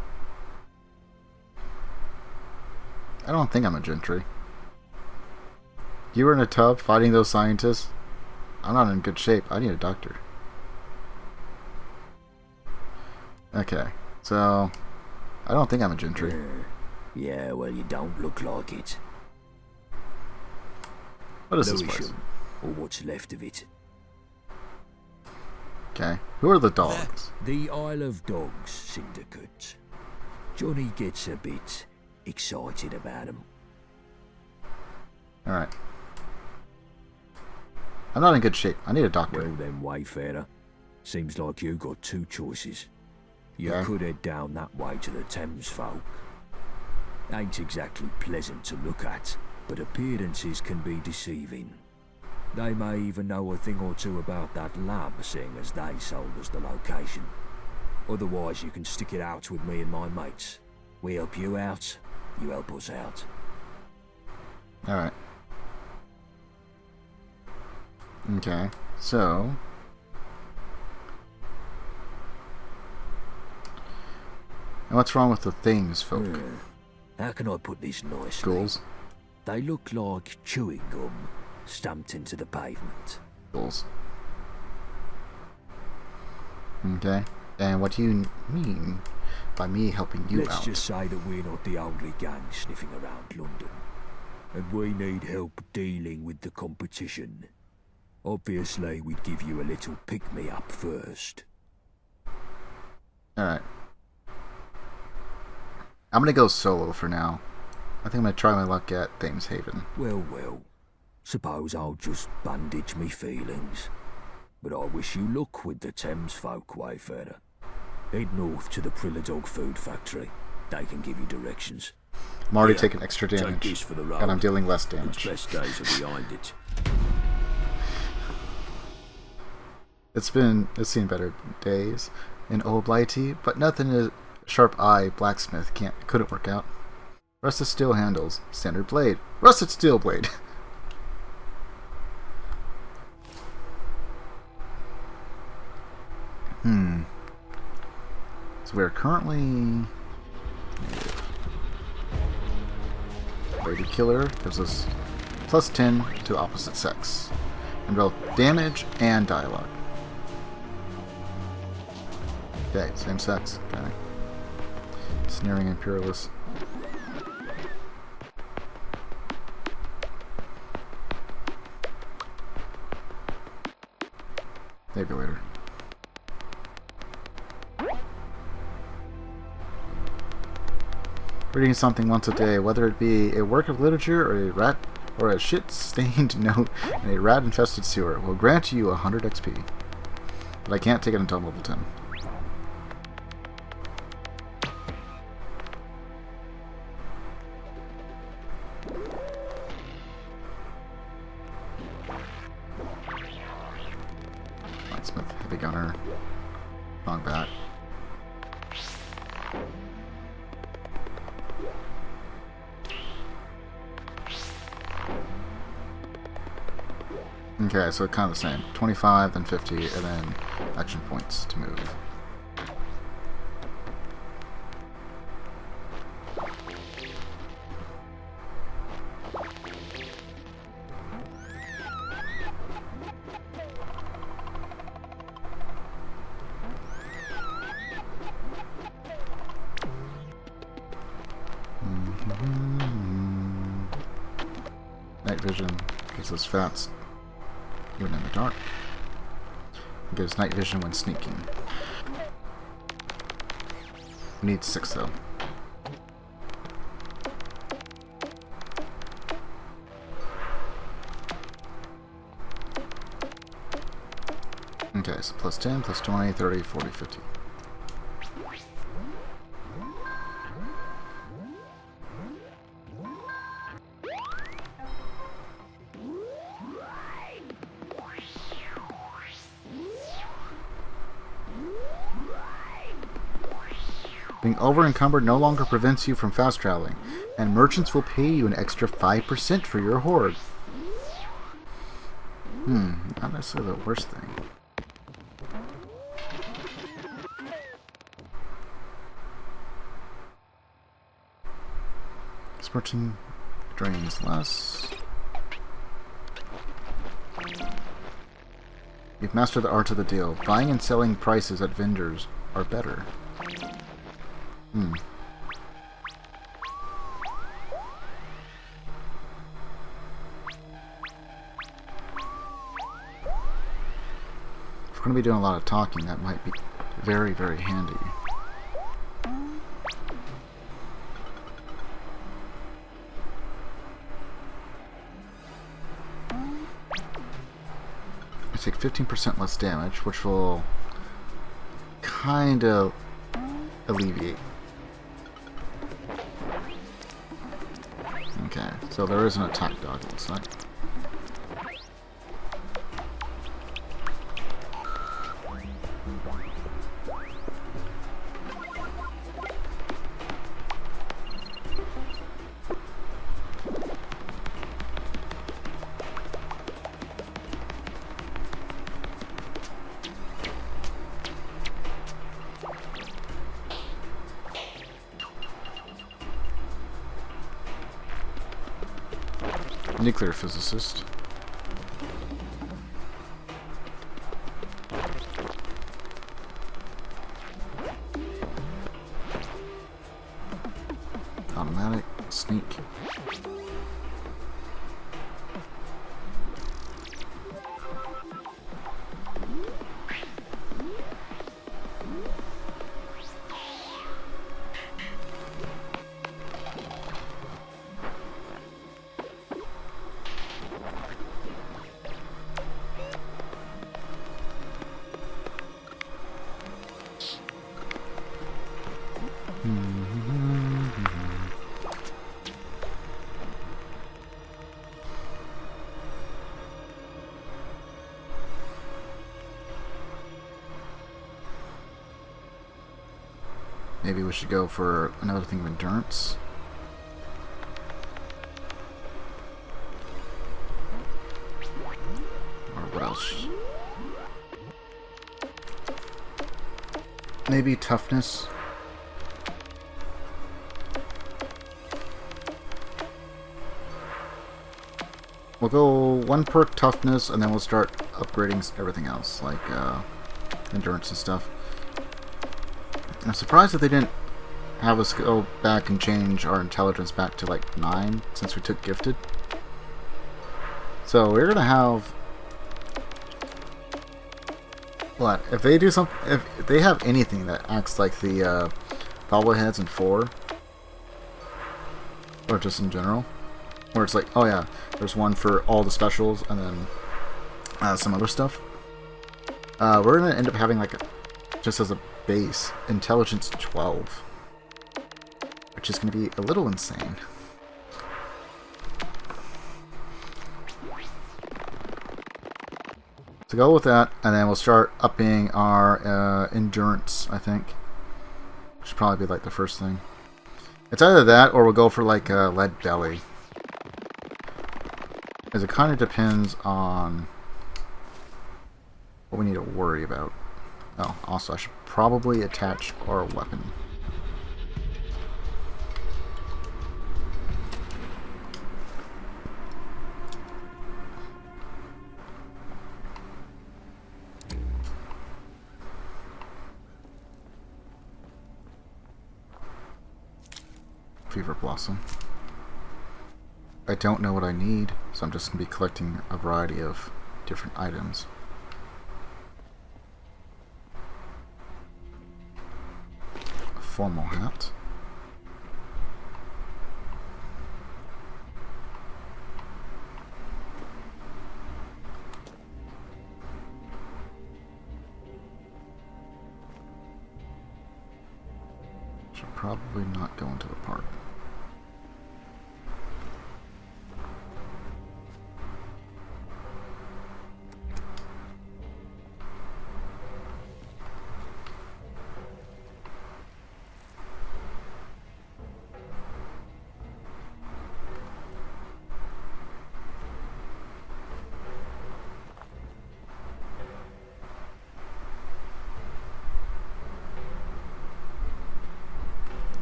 I don't think I'm a gentry. You were in a tub fighting those scientists? I'm not in good shape. I need a doctor. Okay, so... I don't think I'm a gentry. Yeah, well, you don't look like it. What is this place? Lewisham, or what's left of it. Okay, who are the dogs? The Isle of Dogs Syndicate. Johnny gets a bit excited about them. Alright. I'm not in good shape. I need a doctor. Well then, Wayfarer. Seems like you got two choices. You Yeah. could head down that way to the Thames folk. Ain't exactly pleasant to look at, but appearances can be deceiving. They may even know a thing or two about that lab, seeing as they sold us the location. Otherwise, you can stick it out with me and my mates. We help you out, you help us out. Alright. Okay, so... And what's wrong with the things, folk? How can I put this nicely? Ghouls? They look like chewing gum stamped into the pavement. Ghouls. Okay. And what do you mean by me helping you out? Let's just say that we're not the only gang sniffing around London. And we need help dealing with the competition. Obviously, we'd give you a little pick-me-up first. Alright. I'm gonna go solo for now. I think I'm gonna try my luck at Thames Haven. Well, well. Suppose I'll just bandage me feelings. But I wish you luck with the Thames folk, Wayfarer. Head north to the Prilladog Food Factory. They can give you directions. I'm already Here, taking extra take damage, this for the road. and I'm dealing less damage. Its best days are behind it. It's seen better days in Old Blighty, but nothing a sharp eye blacksmith couldn't work out. Rusted steel handles, standard blade, rusted steel blade. So we're currently Lady Killer gives us plus 10 to opposite sex in both damage and dialogue. Okay, same sex. Okay. Sneering Imperialist. Maybe later. Reading something once a day, whether it be a work of literature or a shit-stained note in a rat-infested sewer, will grant you 100 XP. But I can't take it until level 10. Blacksmith, heavy gunner, long bat. Okay, so kind of the same. 25, then 50, and then action points to move. Night vision gives us fast even in the dark. It gives night vision when sneaking. We need 6 though. Okay, so plus 10, plus 20, 30, 40, 50. Being over-encumbered no longer prevents you from fast traveling, and merchants will pay you an extra 5% for your hoard. Not necessarily the worst thing. This merchant drains less. You've mastered the art of the deal. Buying and selling prices at vendors are better. If we're going to be doing a lot of talking, that might be very, very handy. I take 15% less damage, which will kind of alleviate. Okay, so there is an attack dog, it looks like. Nuclear physicist. Automatic, sneak. Maybe we should go for another thing of endurance. Or what else? Maybe toughness. We'll go 1 perk toughness, and then we'll start upgrading everything else, like endurance and stuff. I'm surprised that they didn't have us go back and change our intelligence back to like 9 since we took gifted. So we're gonna have what if they do something? If they have anything that acts like the bobbleheads in 4, or just in general, where it's like, oh yeah, there's one for all the specials and then some other stuff. We're gonna end up having like just as a base intelligence 12, which is going to be a little insane. So go with that, and then we'll start upping our endurance, I think. Should probably be like the first thing. It's either that or we'll go for like a lead belly. Because it kind of depends on what we need to worry about. Oh, also I should probably attach our weapon. Fever Blossom. I don't know what I need, so I'm just going to be collecting a variety of different items. Formal hat. Should probably not go into the park.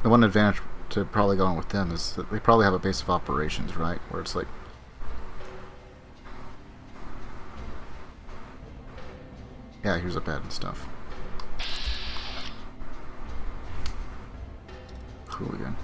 The one advantage to probably going with them is that they probably have a base of operations, right? Where it's like, yeah, here's a bed and stuff. Hooligan.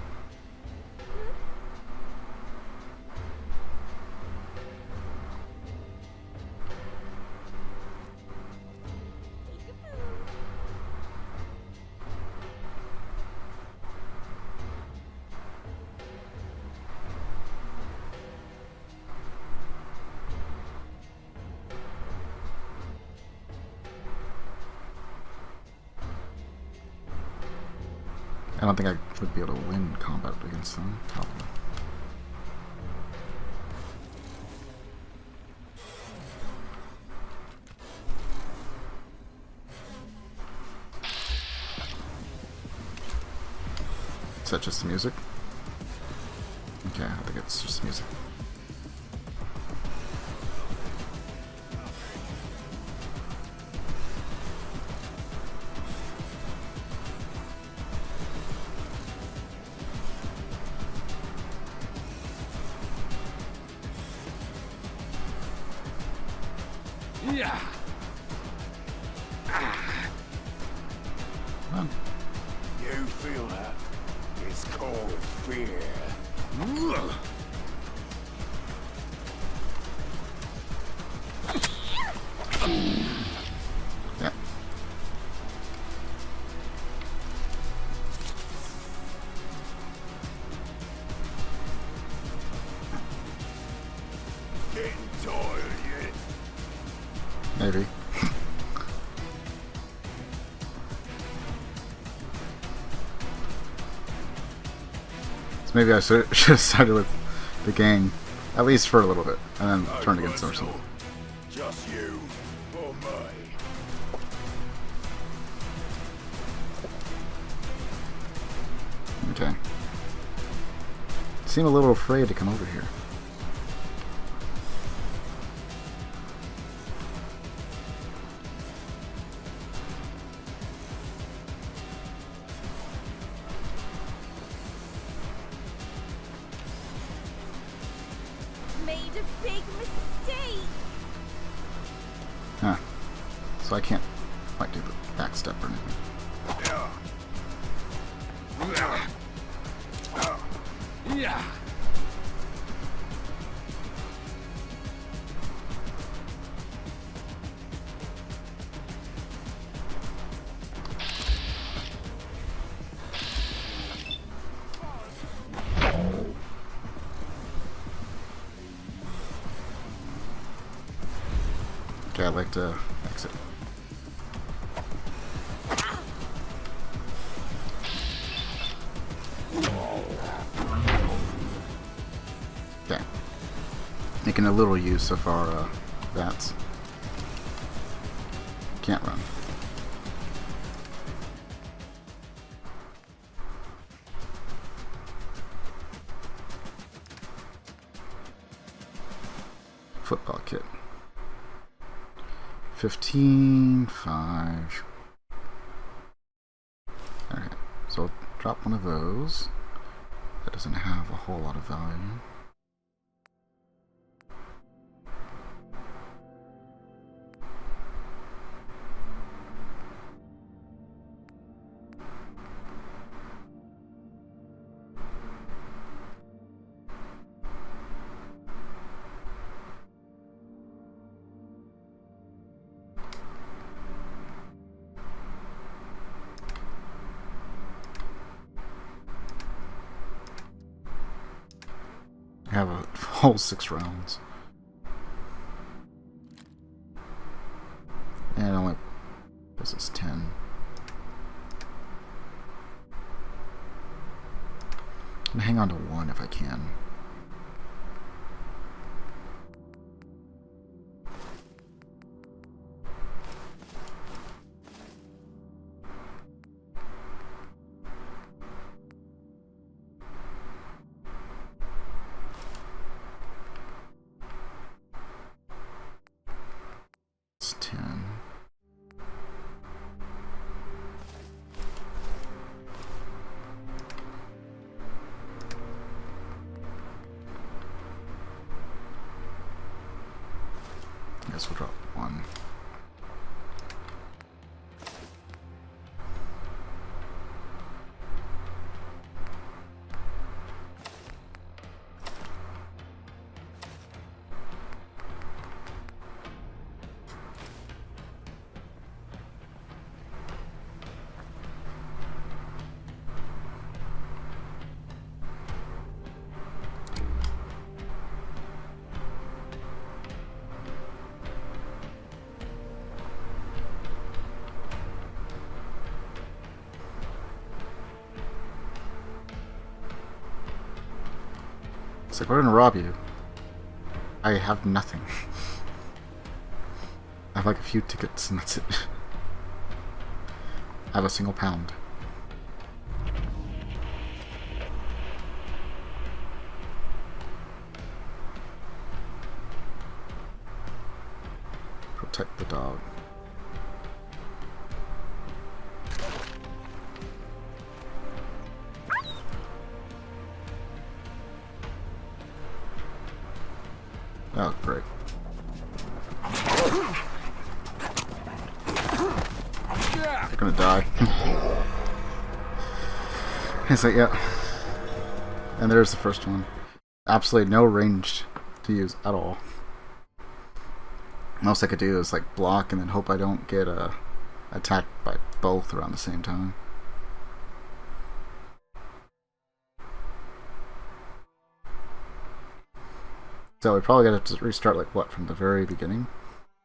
I don't think I would be able to win combat against them, probably. Is that just the music? Okay, I think it's just music. Yeah. Come on. You feel that? It's called fear. Yeah. Getting tired yet? Maybe. So maybe I should have started with the gang, at least for a little bit, and then turned against them or something. Just you or me? Okay. Seem a little afraid to come over here. Made a big mistake. Huh. So I can't quite do the back step or anything. Yeah. Okay, I'd like to exit. Okay. Making a little use of our bats. Can't run. Football kit. 15, 5. Okay, so I'll drop one of those. That doesn't have a whole lot of value. I have a whole 6 rounds. And only, this is 10. I'm gonna hang on to 1 if I can. It's 10. I guess we'll drop 1. like, we're gonna rob you. I have nothing. I have like a few tickets and that's it. I have a single pound. Protect the dog. Oh, great. They're gonna die. It's like, yeah. And there's the first one. Absolutely no range to use at all. Most I could do is like block and then hope I don't get attacked by both around the same time. So we probably got to restart like what, from the very beginning,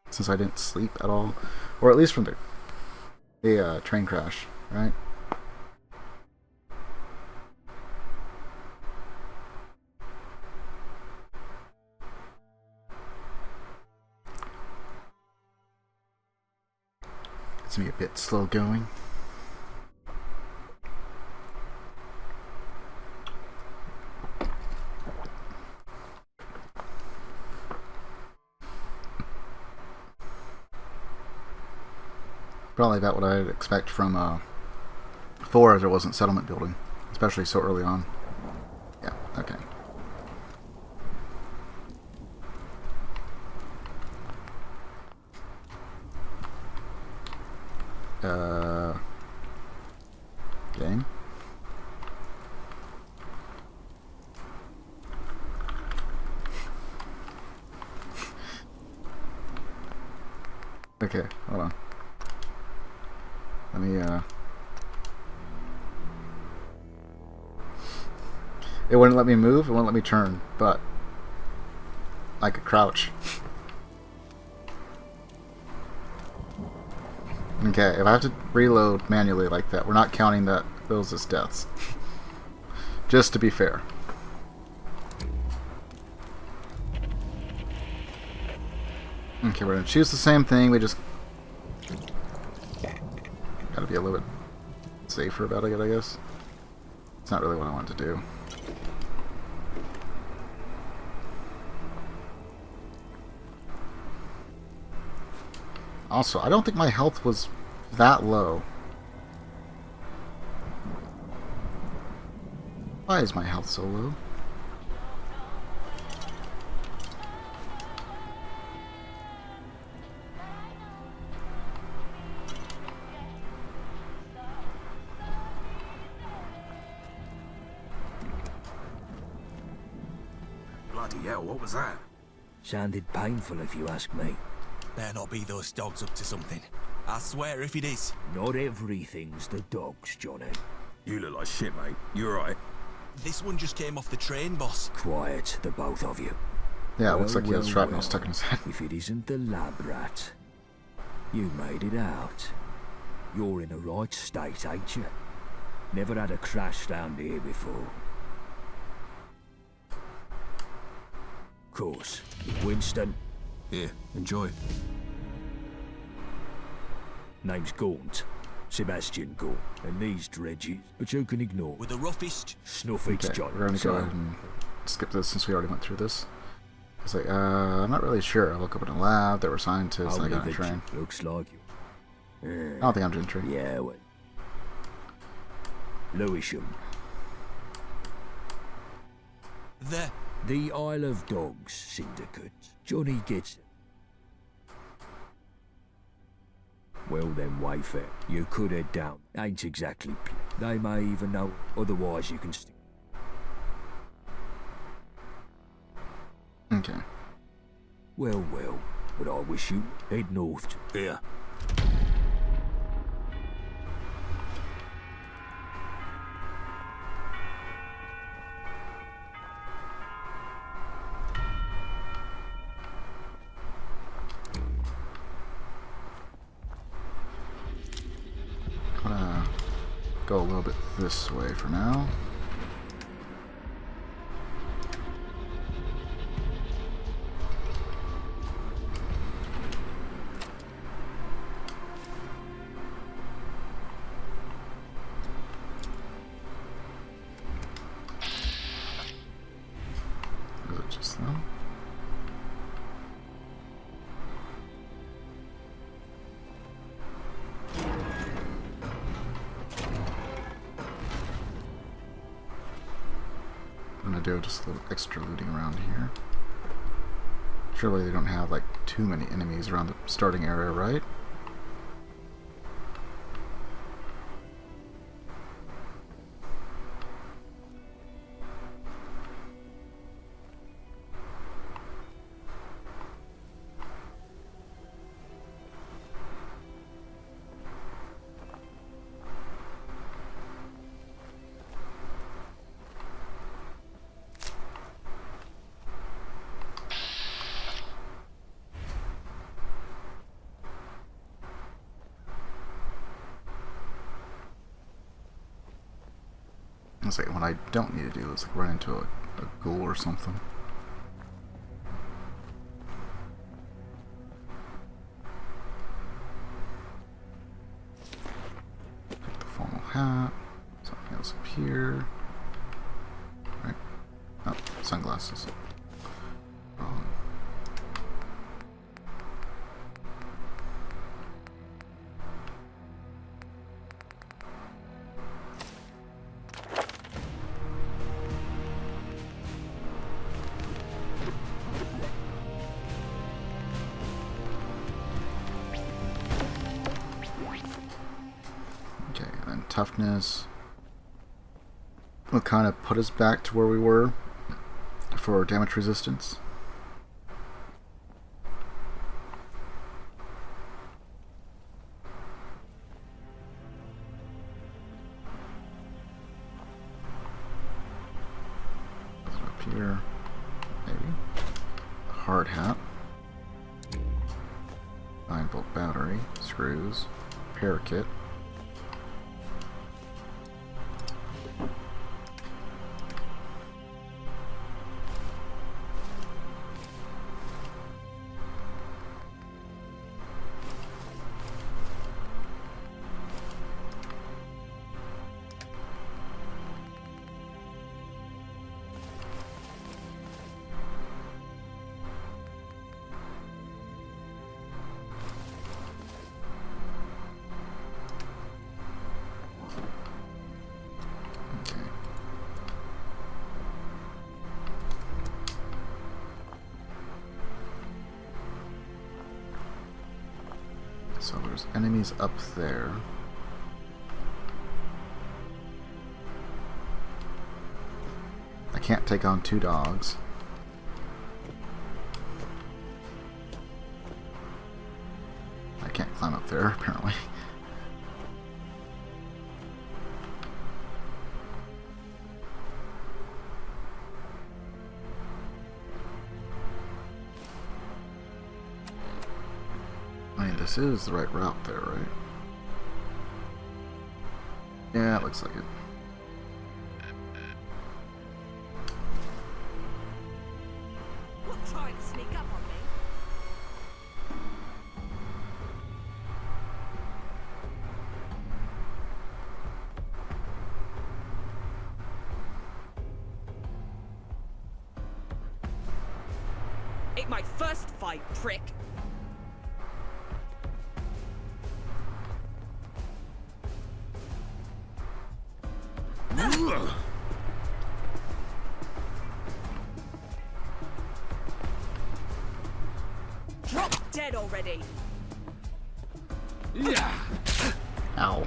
since I didn't sleep at all, or at least from the train crash, right? It's me a bit slow going. Probably about what I'd expect from 4 if there wasn't settlement building, especially so early on. Yeah, okay. Game? Okay, hold on. Let me, it wouldn't let me move, it wouldn't let me turn, but I could crouch. Okay, if I have to reload manually like that, we're not counting those as deaths. Just to be fair. Okay, we're gonna choose the same thing, we just gotta be a little bit safer about it, I guess. It's not really what I wanted to do. Also, I don't think my health was that low. Why is my health so low? Bloody hell, what was that? Sounded painful if you ask me. Better not be those dogs up to something. I swear if it is. Not everything's the dogs, Johnny. You look like shit, mate. You alright? This one just came off the train, boss. Quiet, the both of you. Yeah, it looks like he has shrapnel stuck in his head. If it isn't the lab rat, you made it out. You're in the right state, ain't you? Never had a crash down here before. Course. Winston. Here, enjoy. Name's Gaunt. Sebastian Gaunt. And these dredges, but you can ignore. With the roughest. Snuff it, Okay, John. we're gonna go ahead and skip this since we already went through this. It's like, I'm not really sure. I look up in a lab, there were scientists, and I got on a train. Looks like you. I don't think I'm gentry. Yeah, well. Lewisham. The Isle of Dogs Syndicate. Johnny gets it. Well then, Wayfair, you could head down. Ain't exactly. They may even know. Otherwise, you can stick. Okay. Well, but I wish you head north. Here. Go a little bit this way for now. do just a little extra looting around here. Surely they don't have like too many enemies around the starting area, right? It's like what I don't need to do is like run into a ghoul or something. Take the formal hat. Something else up here. Right. Oh, sunglasses. Wrong. Toughness will kind of put us back to where we were for damage resistance. Up here, maybe. Hard hat. 9-volt battery, screws, repair kit. So there's enemies up there. I can't take on 2 dogs. I can't climb up there, apparently. This is the right route there, right? Yeah, it looks like it. What, trying to sneak up on me? Ain't my first fight, prick. Drop dead already. Ow.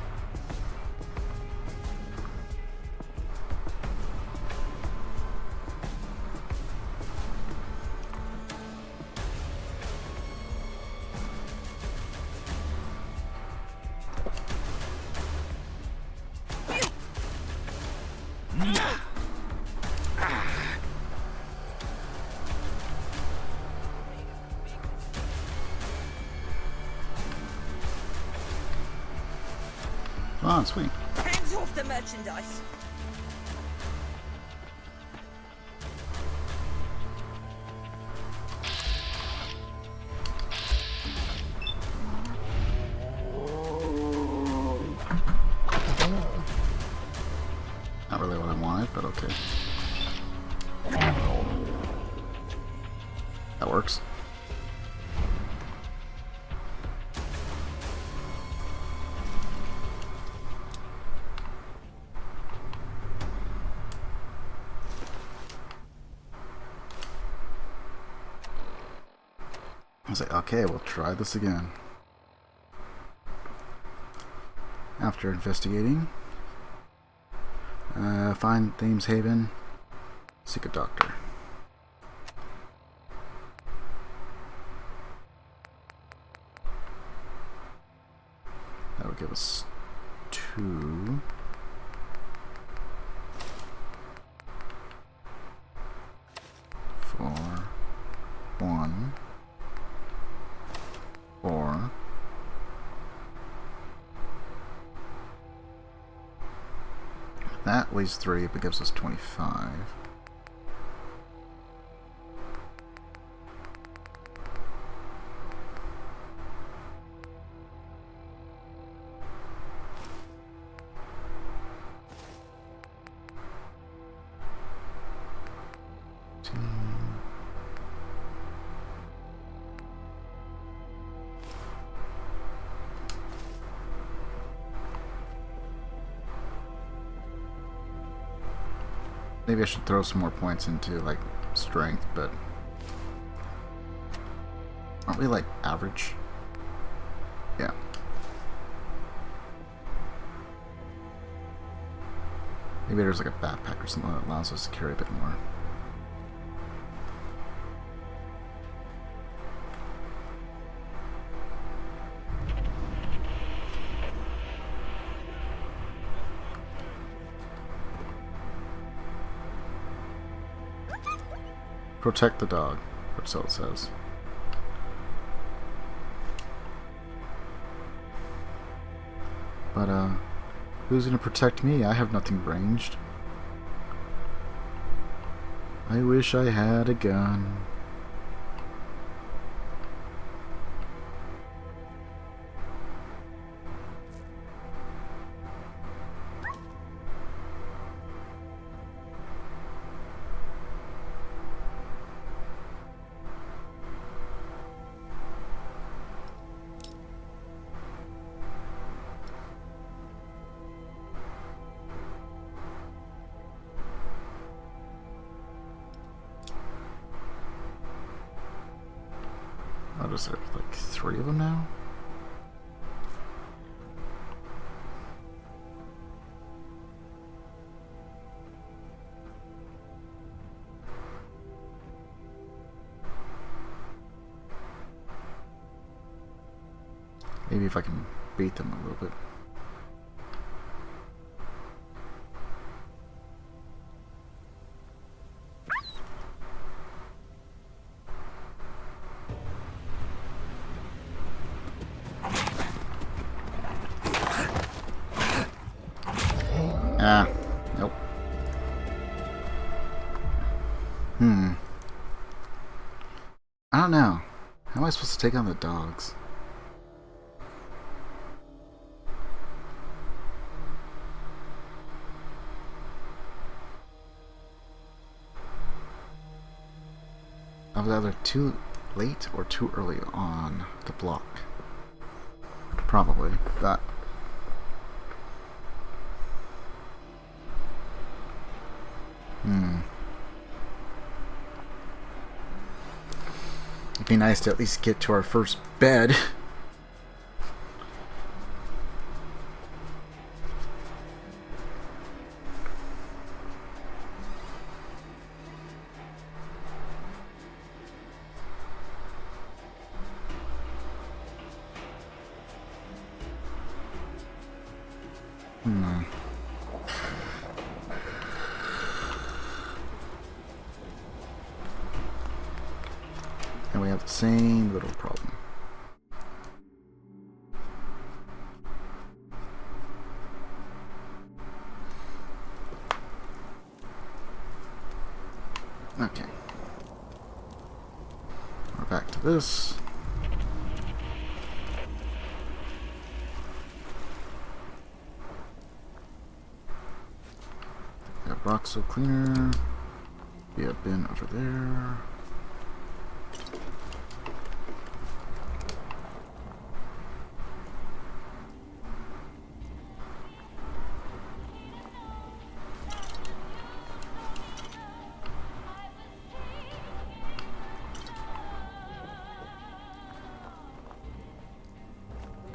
Come on, sweet. Hands off the merchandise. Not really what I wanted, but okay. That works. I was like, okay, we'll try this again. After investigating, find Thames Haven, seek a doctor. That would give us 2. Four, 1, 4. That weighs 3, but gives us 25. Maybe I should throw some more points into, like, strength, but... aren't we, like, average? Yeah. Maybe there's, like, a backpack or something that allows us to carry a bit more. Protect the dog, or so it says. But, who's gonna protect me? I have nothing ranged. I wish I had a gun. What is there, like 3 of them now? Maybe if I can beat them a little bit. Nope. I don't know. How am I supposed to take on the dogs? I was either too late or too early on to block. Probably, but... It'd be nice to at least get to our first bed. And we have the same little problem. Okay. We're back to this. Got Roxo cleaner. Be a bin over there.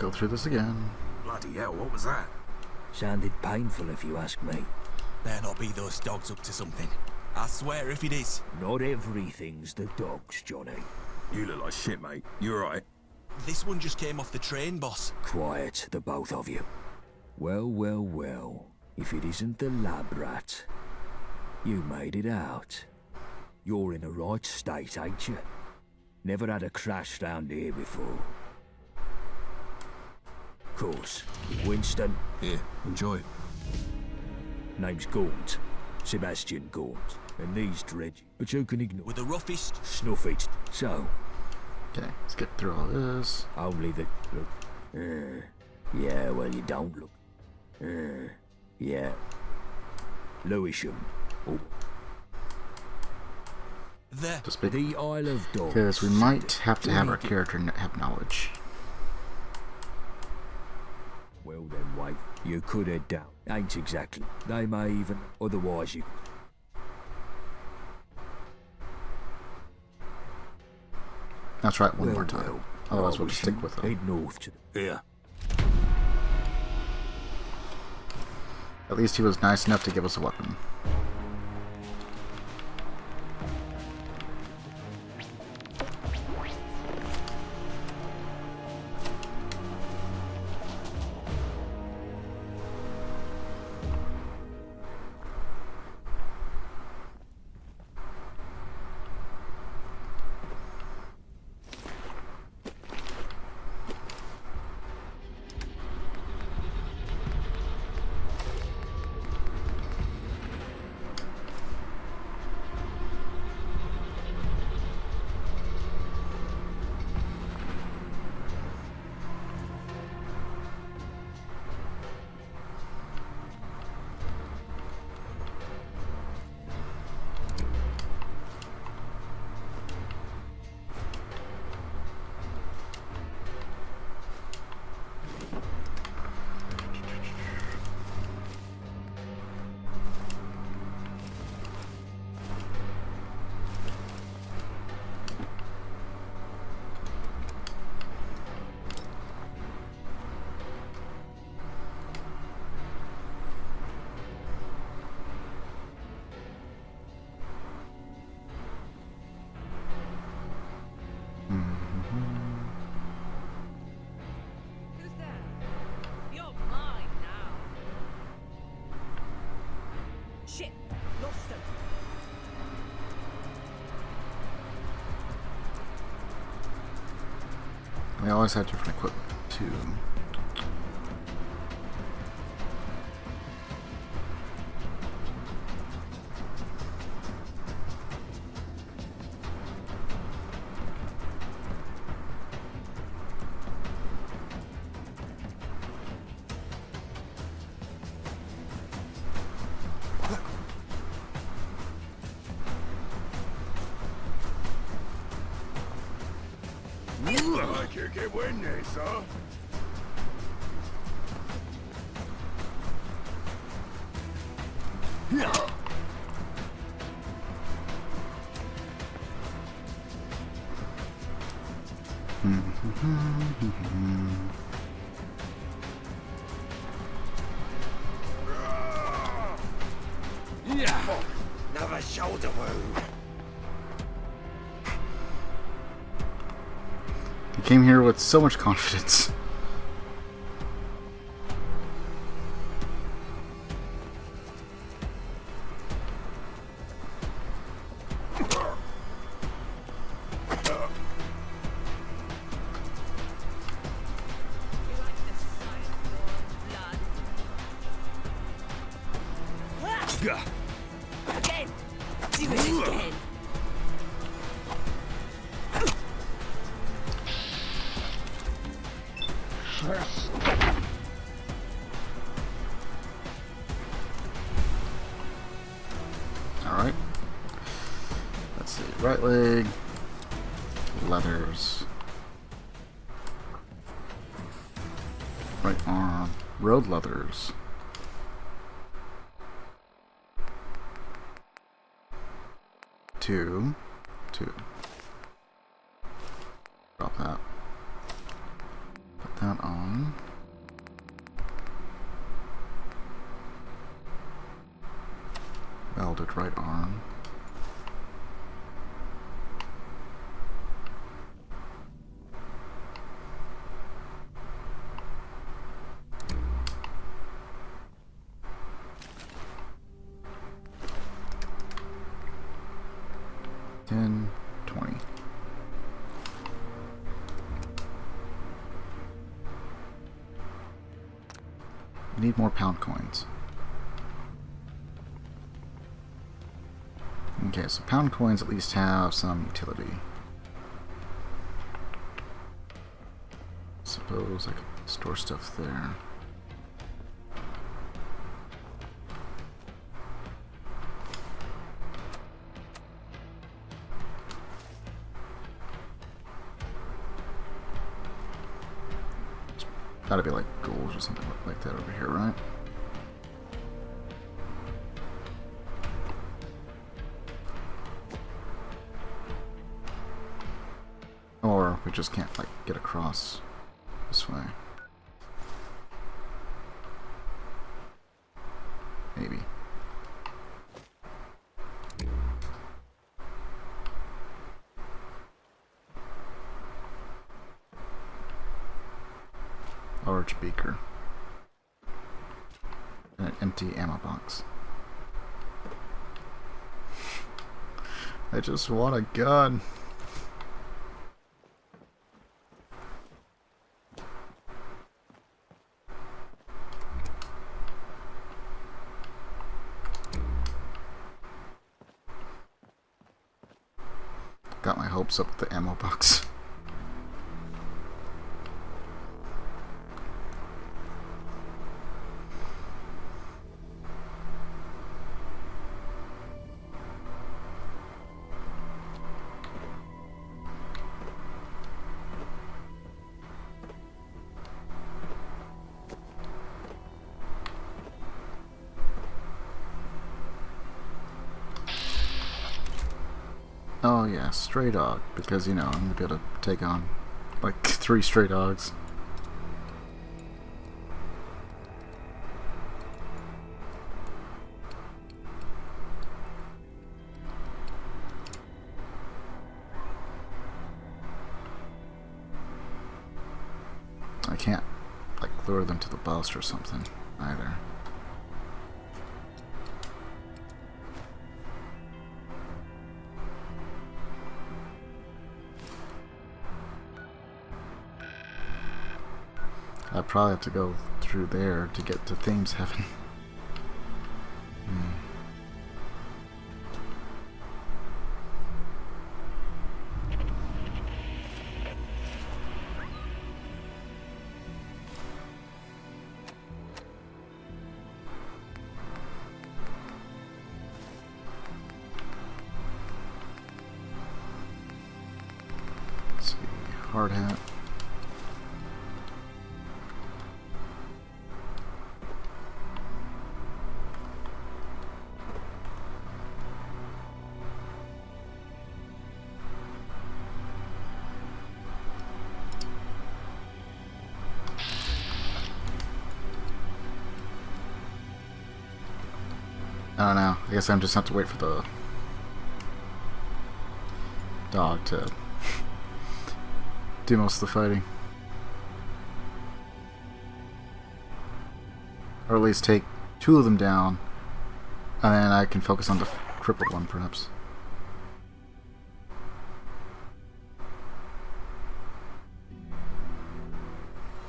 go through this again. Bloody hell, what was that? Sounded painful if you ask me. Better not be those dogs up to something. I swear if it is. Not everything's the dogs, Johnny. You look like shit, mate. You alright? This one just came off the train, boss. Quiet, the both of you. Well, well, well. If it isn't the lab rat. You made it out. You're in a right state, ain't you? Never had a crash round here before. Course. Winston. Here, enjoy. Name's Gaunt. Sebastian Gaunt. And these dredge. But you can ignore. With the roughest. Snuff it. So. Okay, let's get through all this. Only the look. Yeah, well, you don't look. Yeah. Lewisham. Oh. There. The Isle of Dogs. Because we might have to have our character have knowledge. Well then, wife, you could head down. Ain't exactly. They may even. Otherwise, you. That's right, one more time. Otherwise, we'll just stick with them. Head north to the. Yeah. At least he was nice enough to give us a weapon. Who's there? You're mine now. Shit, lost him. We always have different equipment too. Qué buena esa. Another shoulder wound. He came here with so much confidence. Again! Do it again! Alright. Let's see. Right leg. Leathers. Right arm. Road leathers. Two. Drop that. Put that on. Welded right arm. $10, $20. Need more pound coins. Okay, so pound coins at least have some utility. Suppose I could store stuff there. Gotta be like gold or something like that over here, right? Or we just can't like get across this way. Maybe. Large beaker. And an empty ammo box. I just want a gun. Got my hopes up with the ammo box. Oh yeah, stray dog, because you know, I'm gonna be able to take on like 3 stray dogs. I can't like lure them to the bus or something either. I'd probably have to go through there to get to Thames Heaven. Let's see, hard hat. I don't know. I guess I'm just have to wait for the dog to do most of the fighting. Or at least take 2 of them down, and then I can focus on the crippled one, perhaps.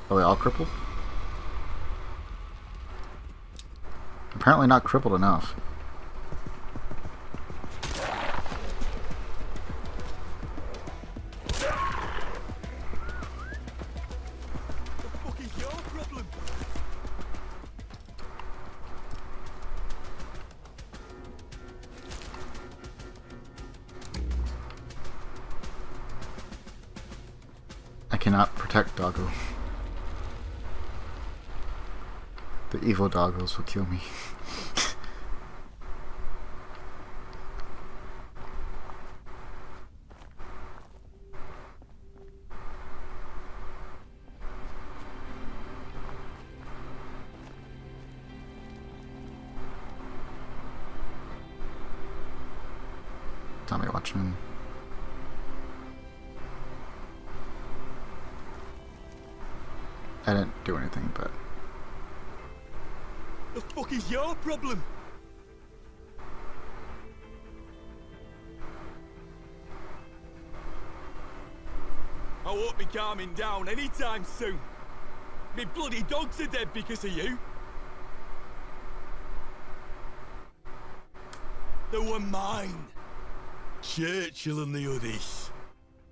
Are they all crippled? Apparently not crippled enough. I cannot protect Doggo. The evil doggos will kill me. Tommy Watchman. I didn't do anything, but... The fuck is your problem? I won't be calming down anytime soon. Me bloody dogs are dead because of you. They were mine. Churchill and the others.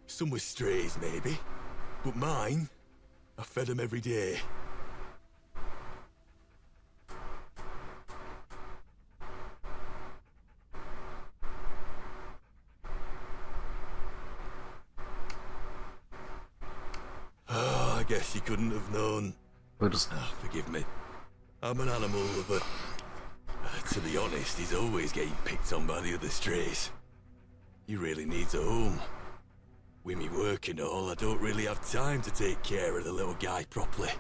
Some were strays, maybe. But mine, I fed them every day. Oh, I guess you couldn't have known. Forgive me. I'm an animal lover. To be honest, he's always getting picked on by the other strays. He really needs a home. With me work and all, I don't really have time to take care of the little guy properly.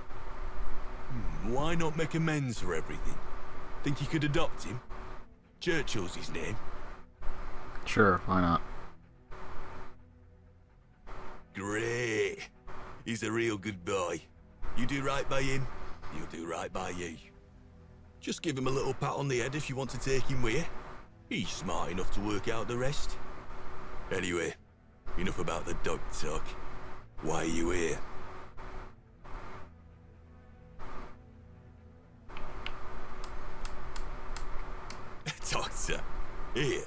Why not make amends for everything? Think you could adopt him? Churchill's his name. Sure, why not? Great. He's a real good boy. You do right by him, he'll do right by you. Just give him a little pat on the head if you want to take him with you. He's smart enough to work out the rest. Anyway, enough about the dog talk. Why are you here? Doctor, here,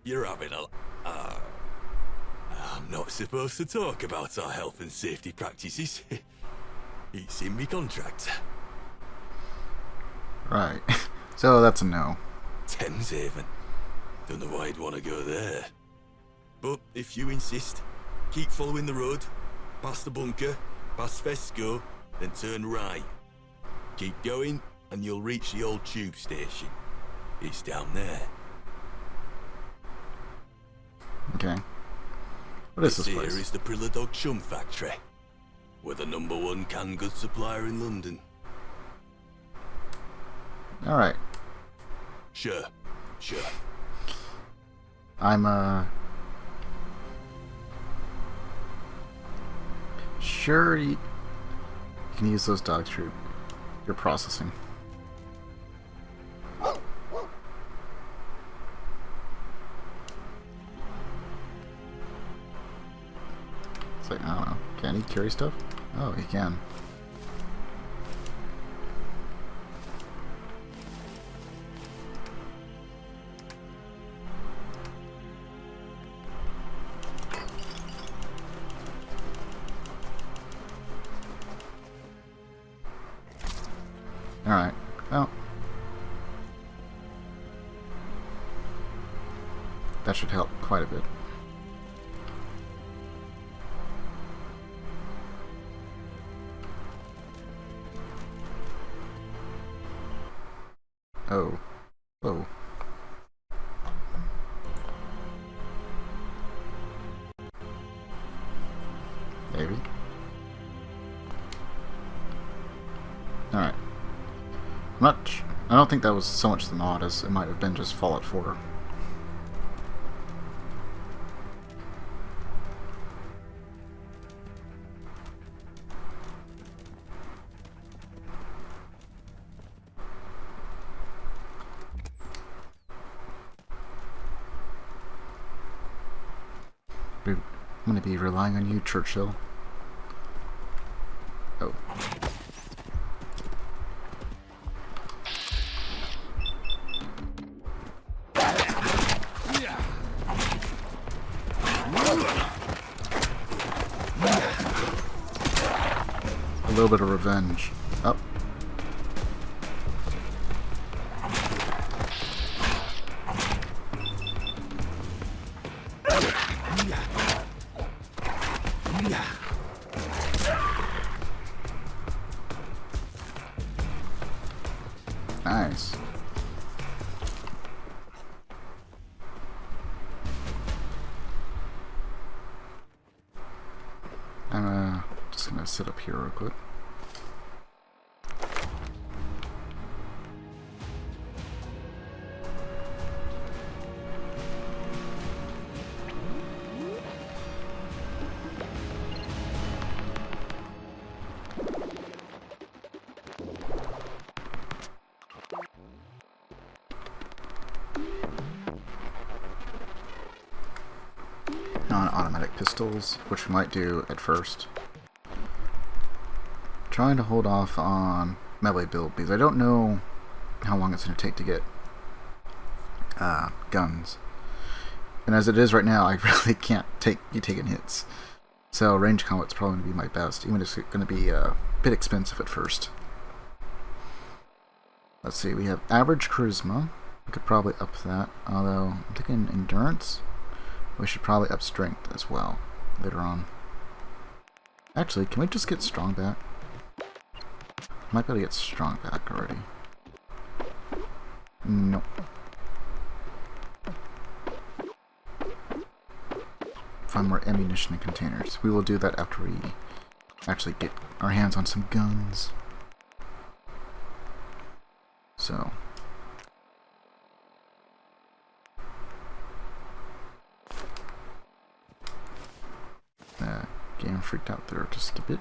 you're having a... I'm not supposed to talk about our health and safety practices. It's in me contract. Right. So that's a no. Thameshaven. Don't know why I'd want to go there. But if you insist, keep following the road, past the bunker, past Fesco, then turn right. Keep going, and you'll reach the old tube station. It's down there. Okay. What is this Here place? is the Prilla Dog Chum Factory. We're the #1 canned goods supplier in London. Alright. Sure. I'm, sure you can use those dogs for your processing. It's like, I don't know. Can he carry stuff? Oh, he can. Alright. Well. That should help quite a bit. Oh. Whoa. Maybe. Alright. I don't think that was so much the mod as it might have been just Fallout 4. I'm gonna be relying on you, Churchill. Oh. A little bit of revenge. Up. Nice. I'm just gonna sit up here real quick. on automatic pistols, which we might do at first. Trying to hold off on melee build because I don't know how long it's going to take to get guns. And as it is right now, I really can't be taking hits. So range combat's probably going to be my best, even if it's going to be a bit expensive at first. Let's see, we have average charisma. We could probably up that, although I'm thinking endurance. We should probably up strength as well later on. Actually, can we just get strong back? Might be able to get strong back already. Nope. Find more ammunition and containers. We will do that after we actually get our hands on some guns. So. Game freaked out there just a bit.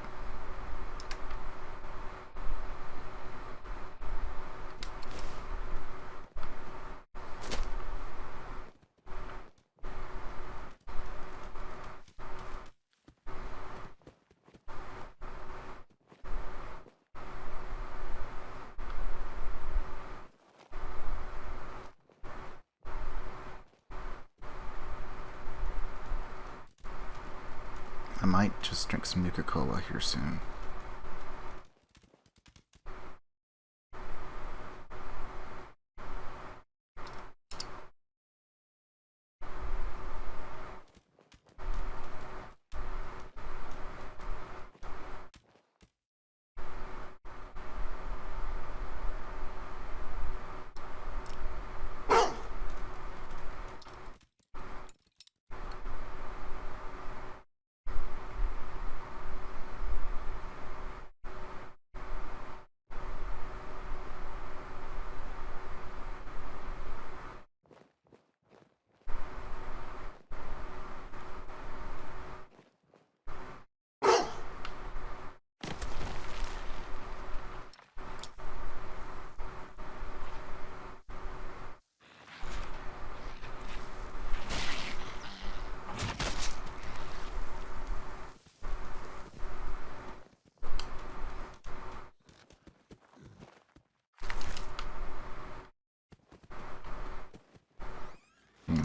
I might just drink some Nuka-Cola here soon.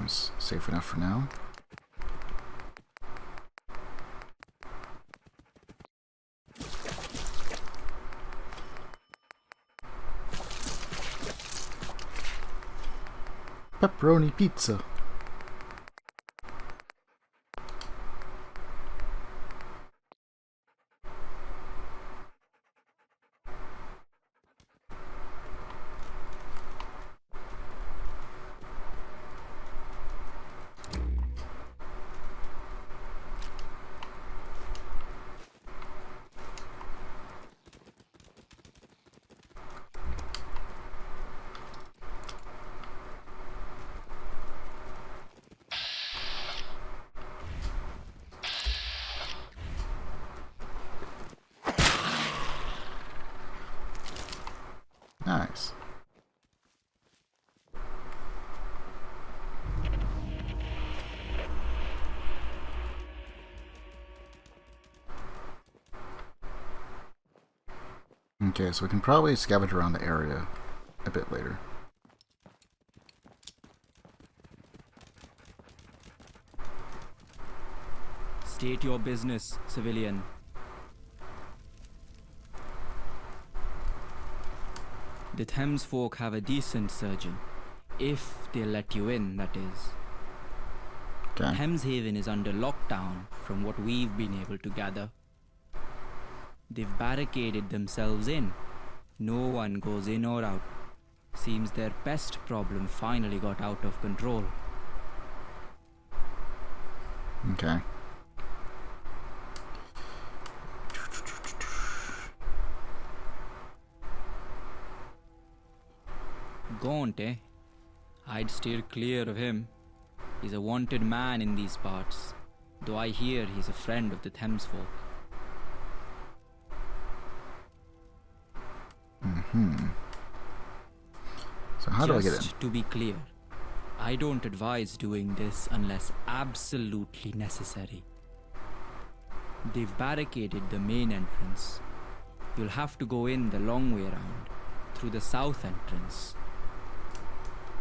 Seems safe enough for now. Pepperoni pizza. Nice. Okay, so we can probably scavenge around the area a bit later. State your business, civilian. The Thames folk have a decent surgeon. If they'll let you in, that is. Okay. Thames Haven is under lockdown, from what we've been able to gather. They've barricaded themselves in. No one goes in or out. Seems their pest problem finally got out of control. Okay. Gaunt, eh? I'd steer clear of him. He's a wanted man in these parts, though I hear he's a friend of the Thames folk. So how do I get in? Just to be clear, I don't advise doing this unless absolutely necessary. They've barricaded the main entrance. You'll have to go in the long way around, through the south entrance.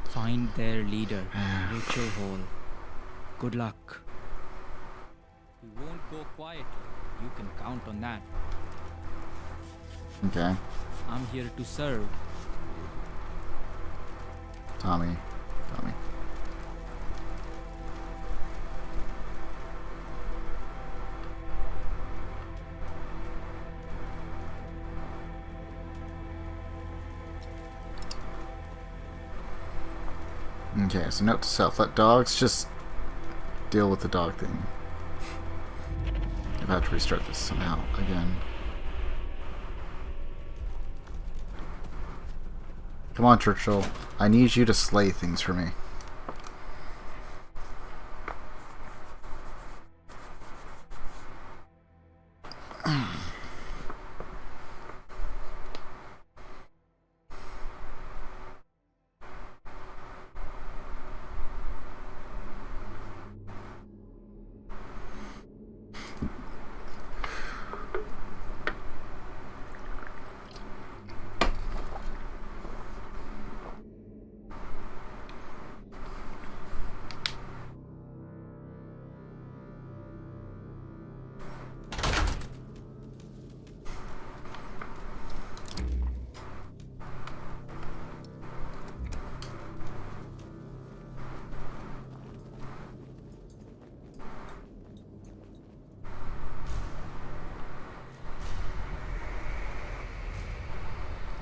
Find their leader, Rachel Hall. Good luck. We won't go quietly. You can count on that. Okay. I'm here to serve. Tommy. Okay, so note to self, let dogs just deal with the dog thing. If I have to restart this somehow again. Come on, Churchill. I need you to slay things for me.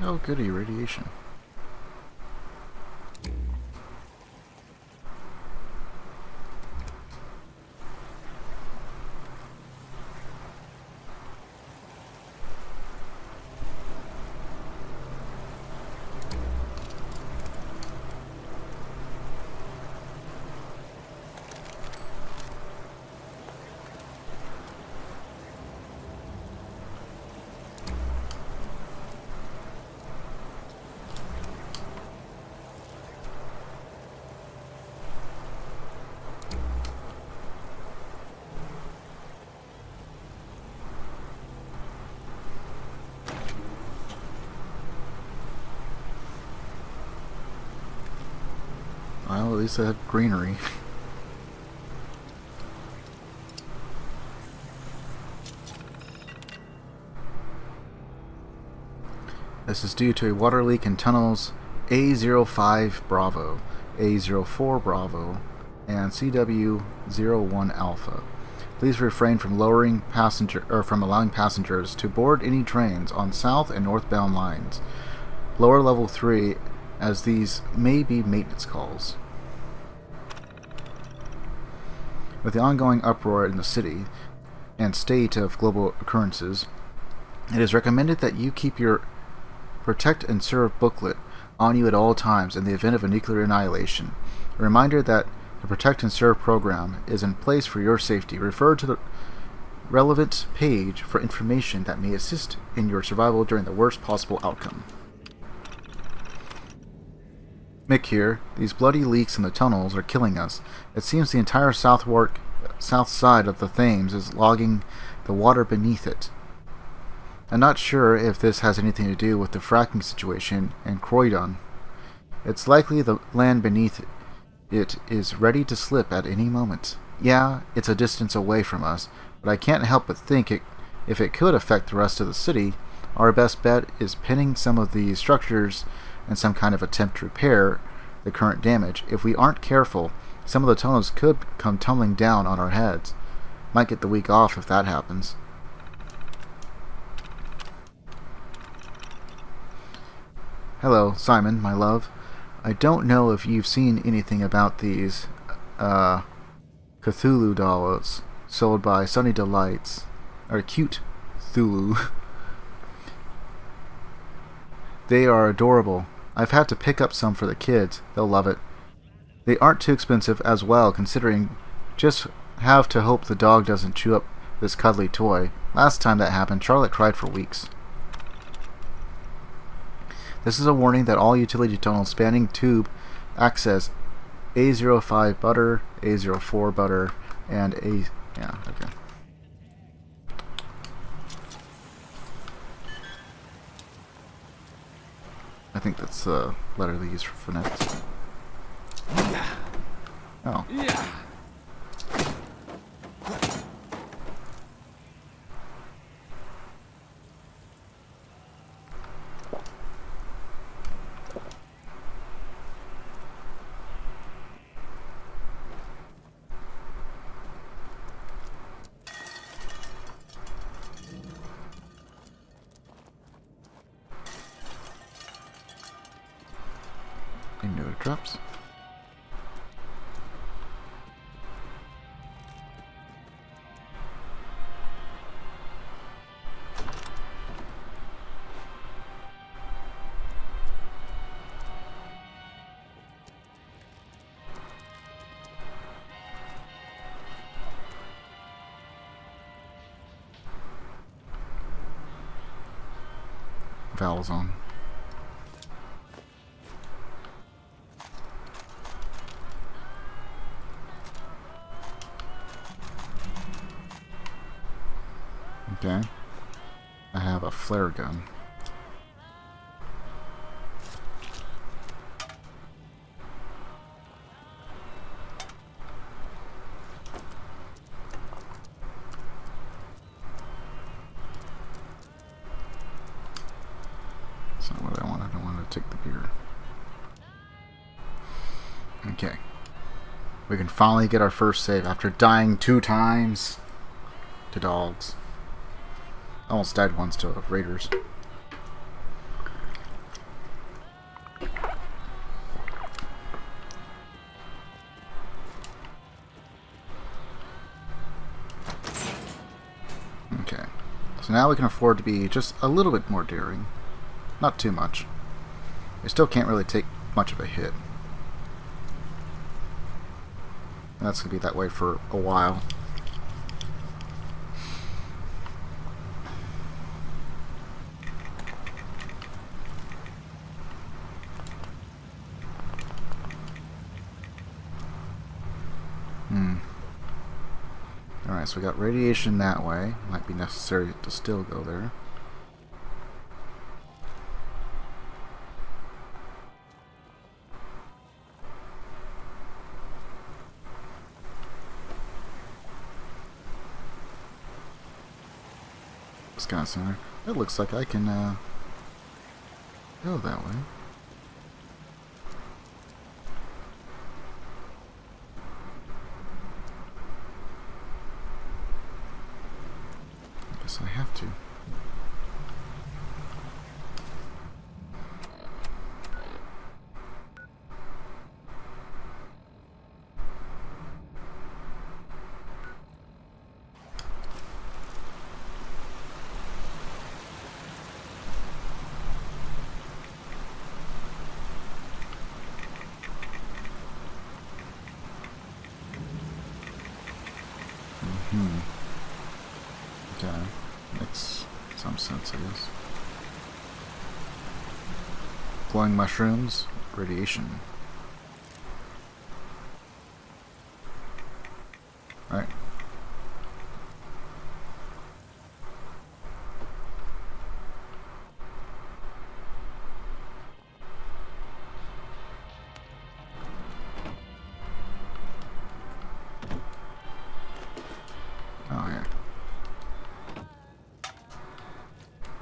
Oh, goody, radiation. Well, at least they had greenery. This is due to a water leak in tunnels A05 Bravo, A04 Bravo, and CW01 Alpha. Please refrain from allowing passengers to board any trains on south and northbound lines. Lower level 3, as these may be maintenance calls. With the ongoing uproar in the city and state of global occurrences, it is recommended that you keep your Protect and Serve booklet on you at all times in the event of a nuclear annihilation. A reminder that the Protect and Serve program is in place for your safety. Refer to the relevant page for information that may assist in your survival during the worst possible outcome. Mick here. These bloody leaks in the tunnels are killing us. It seems the entire south side of the Thames is logging the water beneath it. I'm not sure if this has anything to do with the fracking situation in Croydon. It's likely the land beneath it is ready to slip at any moment. Yeah, it's a distance away from us, but I can't help but think if it could affect the rest of the city, our best bet is pinning some of the structures and some kind of attempt to repair the current damage. If we aren't careful, some of the tunnels could come tumbling down on our heads. Might get the week off if that happens. Hello, Simon, my love. I don't know if you've seen anything about these Cthulhu dolls sold by Sunny Delights, or Cute Cthulhu. They are adorable. I've had to pick up some for the kids. They'll love it. They aren't too expensive as well, considering just have to hope the dog doesn't chew up this cuddly toy. Last time that happened, Charlotte cried for weeks. This is a warning that all utility tunnels spanning tube access A05 butter, A04 butter, and yeah, okay. I think that's the letter they use for phonetics. Oh. I know it drops. Vowels on. Okay. I have a flare gun. That's not what I want. I don't want to take the beer. Okay. We can finally get our first save after dying 2 times to dogs. I almost died once to raiders. Okay. So now we can afford to be just a little bit more daring. Not too much. We still can't really take much of a hit. And that's going to be that way for a while. Alright, so we got radiation that way. Might be necessary to still go there. Sky Center. It looks like I can go that way. I guess I have to. Okay, makes some sense, I guess. Glowing mushrooms, radiation. Alright. Oh, yeah.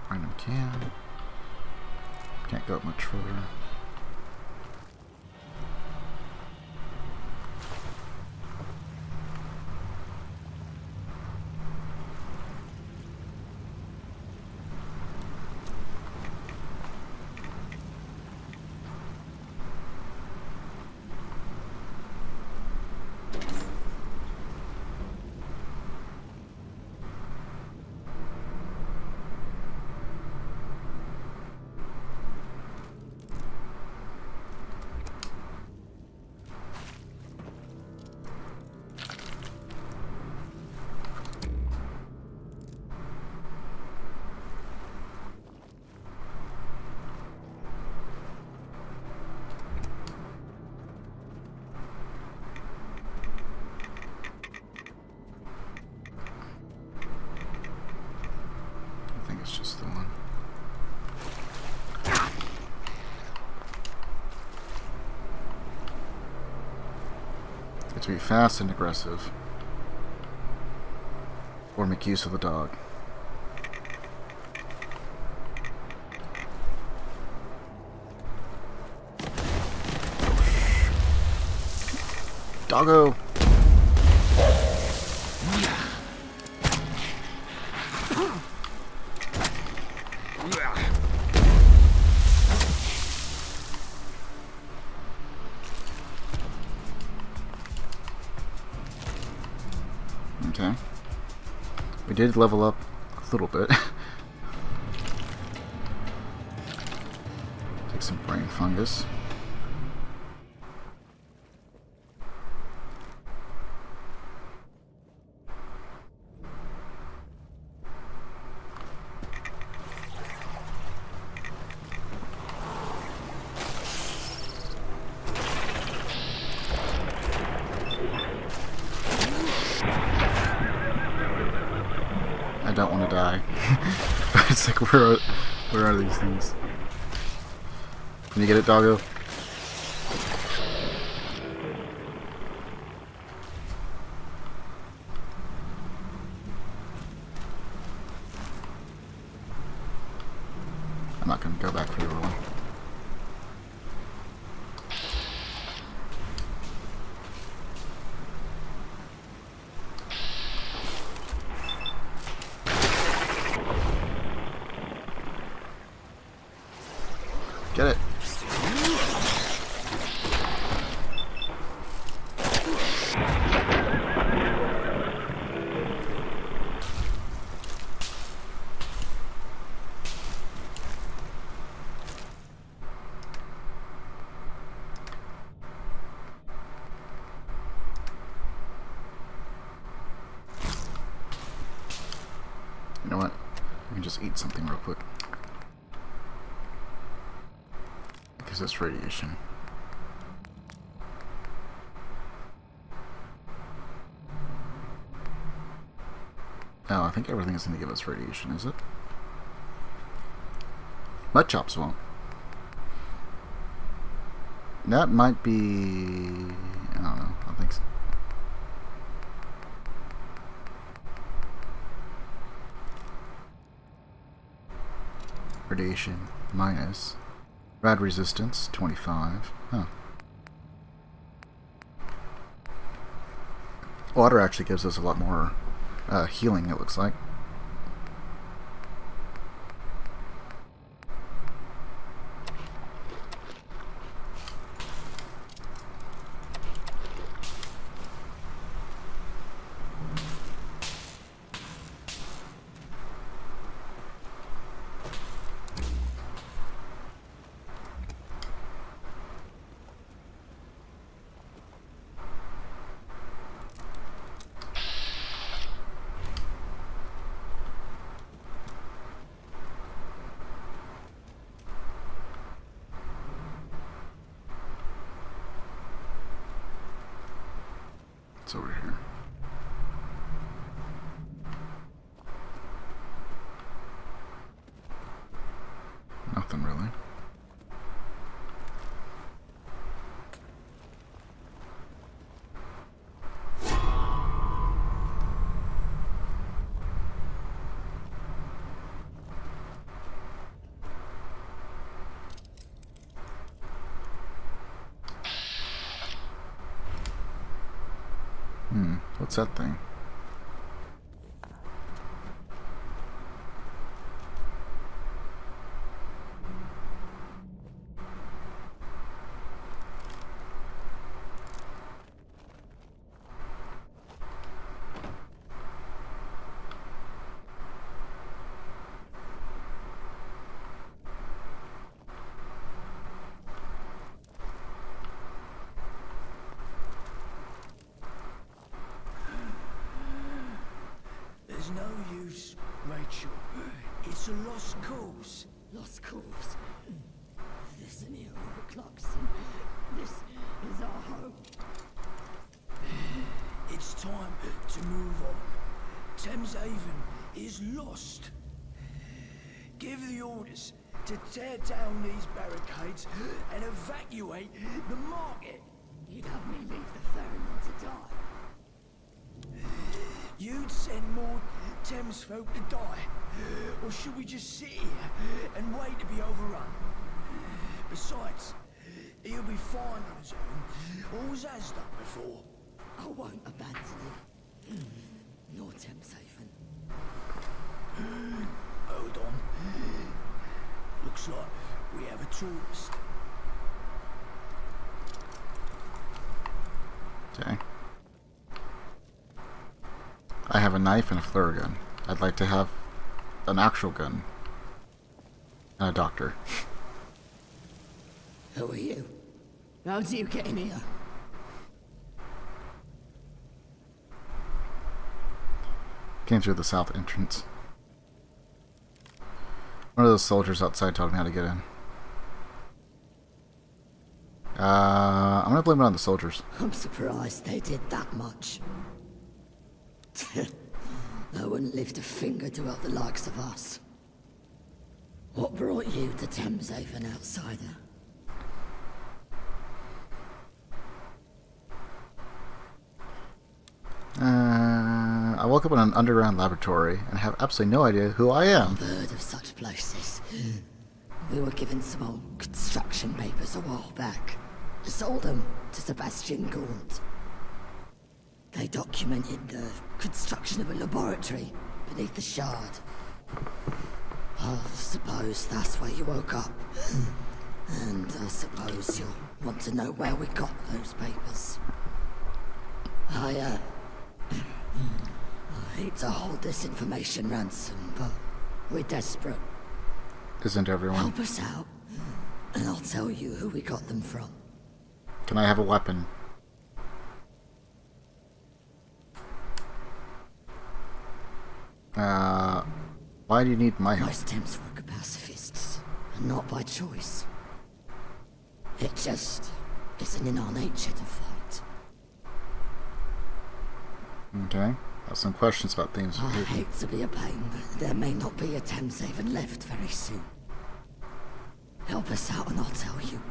Random can. Can't go much further. to be fast and aggressive. Or make use of the dog. Doggo! Okay. We did level up a little bit. Take some brain fungus. I don't want to die. But it's like, where are these things? Can you get it, doggo? I'm not going to go back for the roll. Get it. You know what? We can just eat something real quick. Because it's radiation. Oh, I think everything's going to give us radiation, is it? Mud chops won't. That might be... I don't know. I don't think so. Radiation minus... Rad resistance, 25. Huh. Water actually gives us a lot more healing, it looks like. It's over here. Nothing really. What's that thing? There's no use, Rachel. It's a lost cause. Lost cause. This Neil Clarkson. This is our home. It's time to move on. Thames Haven is lost. Give the orders to tear down these barricades and evacuate the market. You'd have me leave the ferryman to die. You'd send more Thames folk to die? Or should we just sit here and wait to be overrun? Besides, he'll be fine on his own. Always has done before. I won't abandon him. Nor Thameshaven. Hold on. Looks like we have a tourist. Okay. I have a knife and a flare gun. I'd like to have an actual gun. And a doctor. Who are you? How did you get in here? Came through the south entrance. One of those soldiers outside taught me how to get in. I'm gonna blame it on the soldiers. I'm surprised they did that much. I wouldn't lift a finger to help the likes of us. What brought you to Thameshaven, outsider? I woke up in an underground laboratory and have absolutely no idea who I am. I've heard of such places. We were given some old construction papers a while back. Sold them to Sebastian Gaunt. They documented the construction of a laboratory beneath the Shard. I suppose that's where you woke up. And I suppose you'll want to know where we got those papers. I hate to hold this information ransom, but we're desperate. Isn't everyone? Help us out, and I'll tell you who we got them from. Can I have a weapon? Why do you need my help? Most Thames folk are pacifists, and not by choice. It just isn't in our nature to fight. Okay. Got some questions about things. I hate to be a pain, but there may not be a Thameshaven left very soon. Help us out and I'll tell you.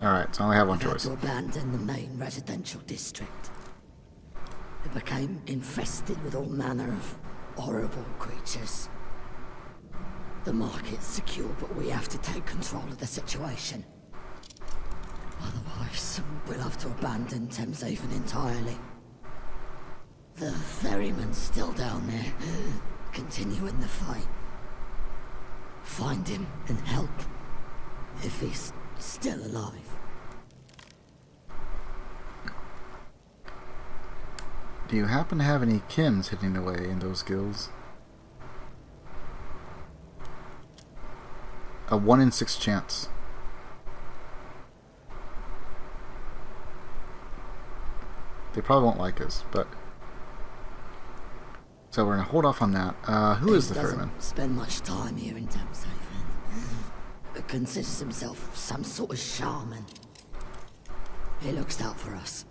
Alright, so I only have one We've had choice. to abandon the main residential district. It became infested with all manner of horrible creatures. The market's secure, but we have to take control of the situation. Otherwise, we'll have to abandon Thameshaven entirely. The ferryman's still down there, continuing the fight. Find him and help, if he's still alive. Do you happen to have any Kims hidden away in those guilds? A 1 in 6 chance. They probably won't like us, but... So we're gonna hold off on that. Who is the ferryman? Spend much time here in Thameshaven. But considers himself some sort of shaman. He looks out for us.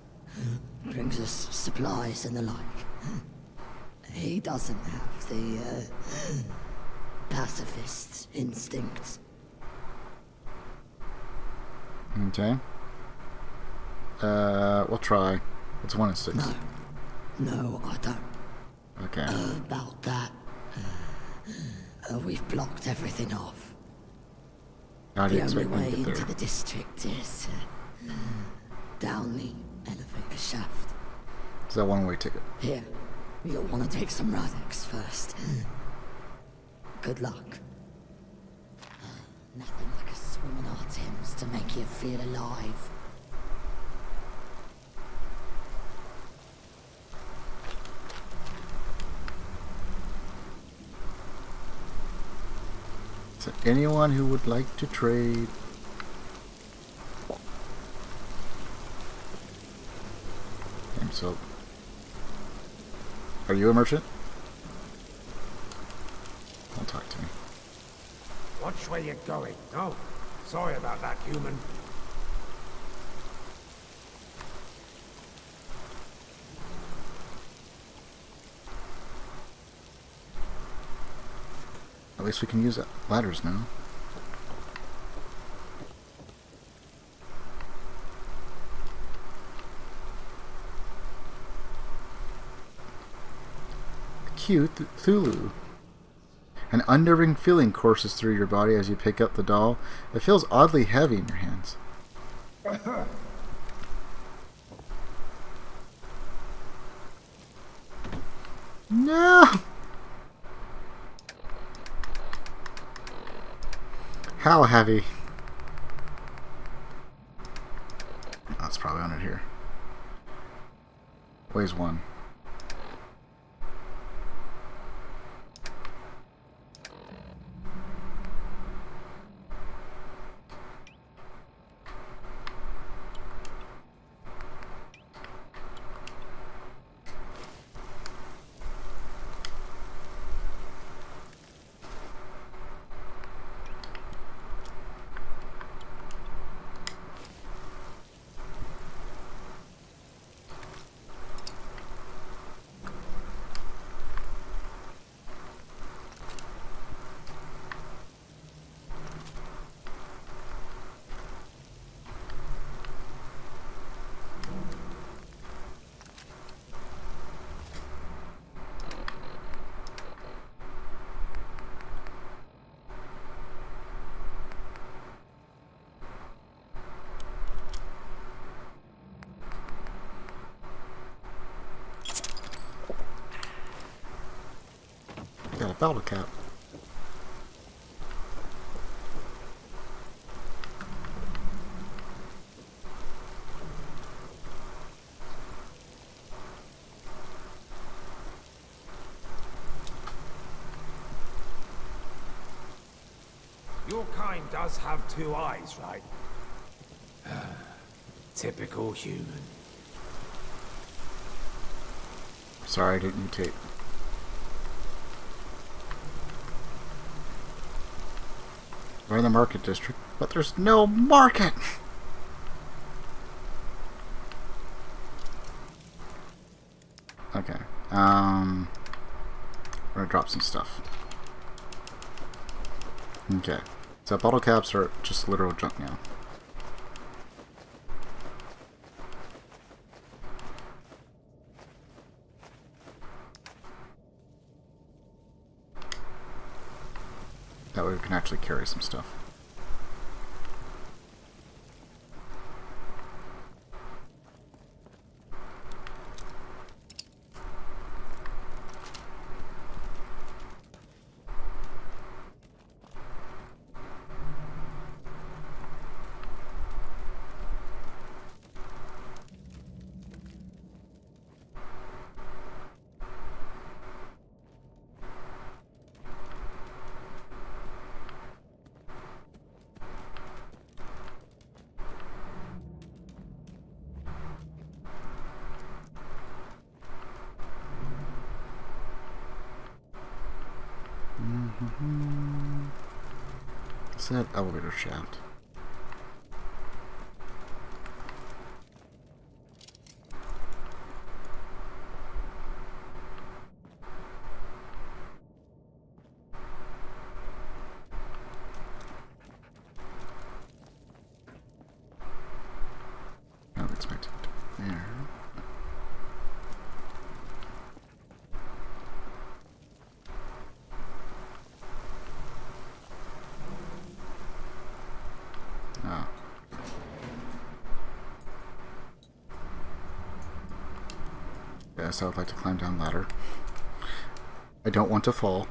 Brings us supplies and the like. He doesn't have the pacifist instincts. Okay. We'll try. It's 1 in 6. No, I don't. Okay. About that, we've blocked everything off. How do you The only expect me way to get into there? the district is down the elevator shaft. It's a one-way ticket. Here, you'll want to take some Radix first. Good luck. Nothing like a swim in our Thames to make you feel alive. Is there anyone who would like to trade? Okay, so, are you a merchant? Don't talk to me. Watch where you're going. Oh, sorry about that, human. At least we can use ladders now. Cthulhu. An unnerving feeling courses through your body as you pick up the doll. It feels oddly heavy in your hands. No! How heavy? That's probably under here. Weighs 1. Got a bottle cap. Your kind does have 2 eyes, right? Typical human. Sorry, I didn't mutate. We're in the market district, but there's no market! Okay, we're gonna drop some stuff. Okay, so bottle caps are just literal junk now. That way we can actually carry some stuff. It's that elevator shaft. I would expect it there. Oh. Yes, I would like to climb down ladder. I don't want to fall.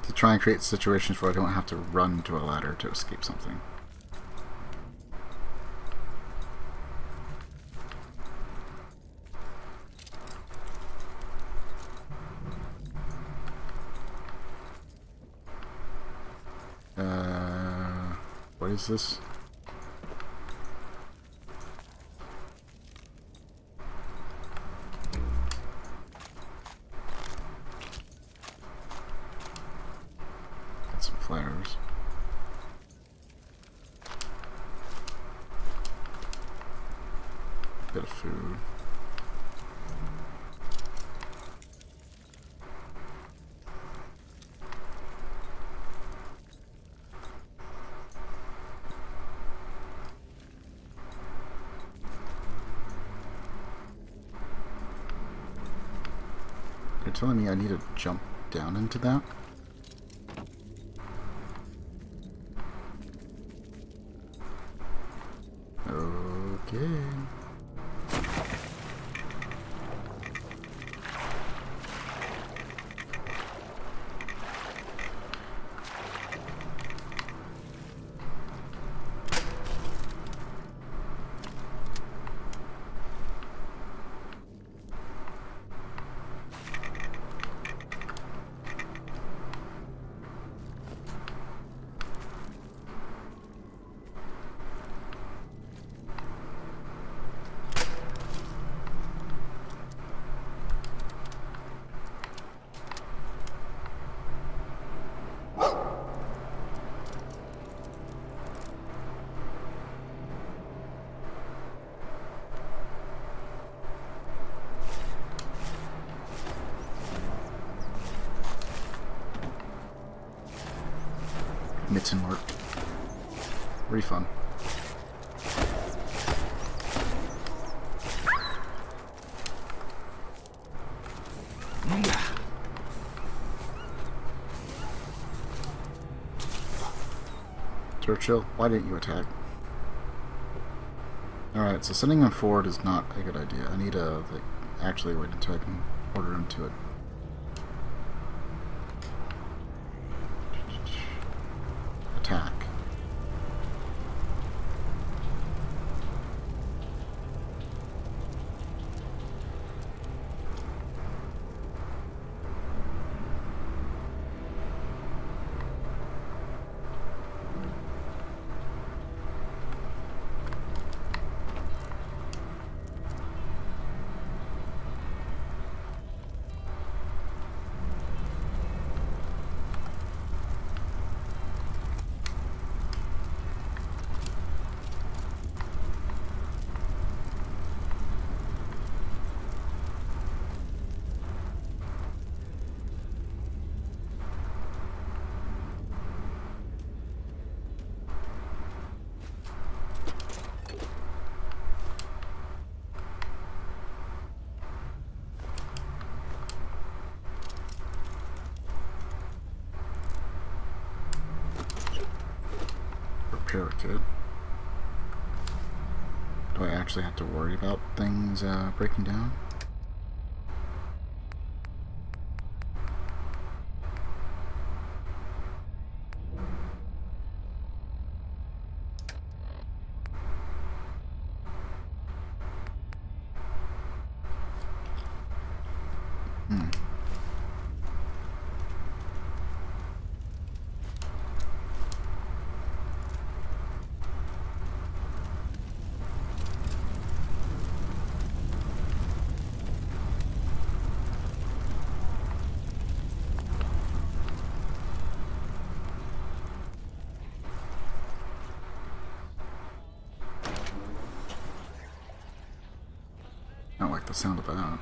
To try and create situations where I don't have to run to a ladder to escape something. What is this? Got some flares. Bit of food. telling me I need to jump down into that? Okay. Mitten work. Refund. Churchill, why didn't you attack? Alright, so sending him forward is not a good idea. I need to actually wait until I can order him to it. Attack. Repair kit. Do I actually have to worry about things breaking down? I don't like the sound of that.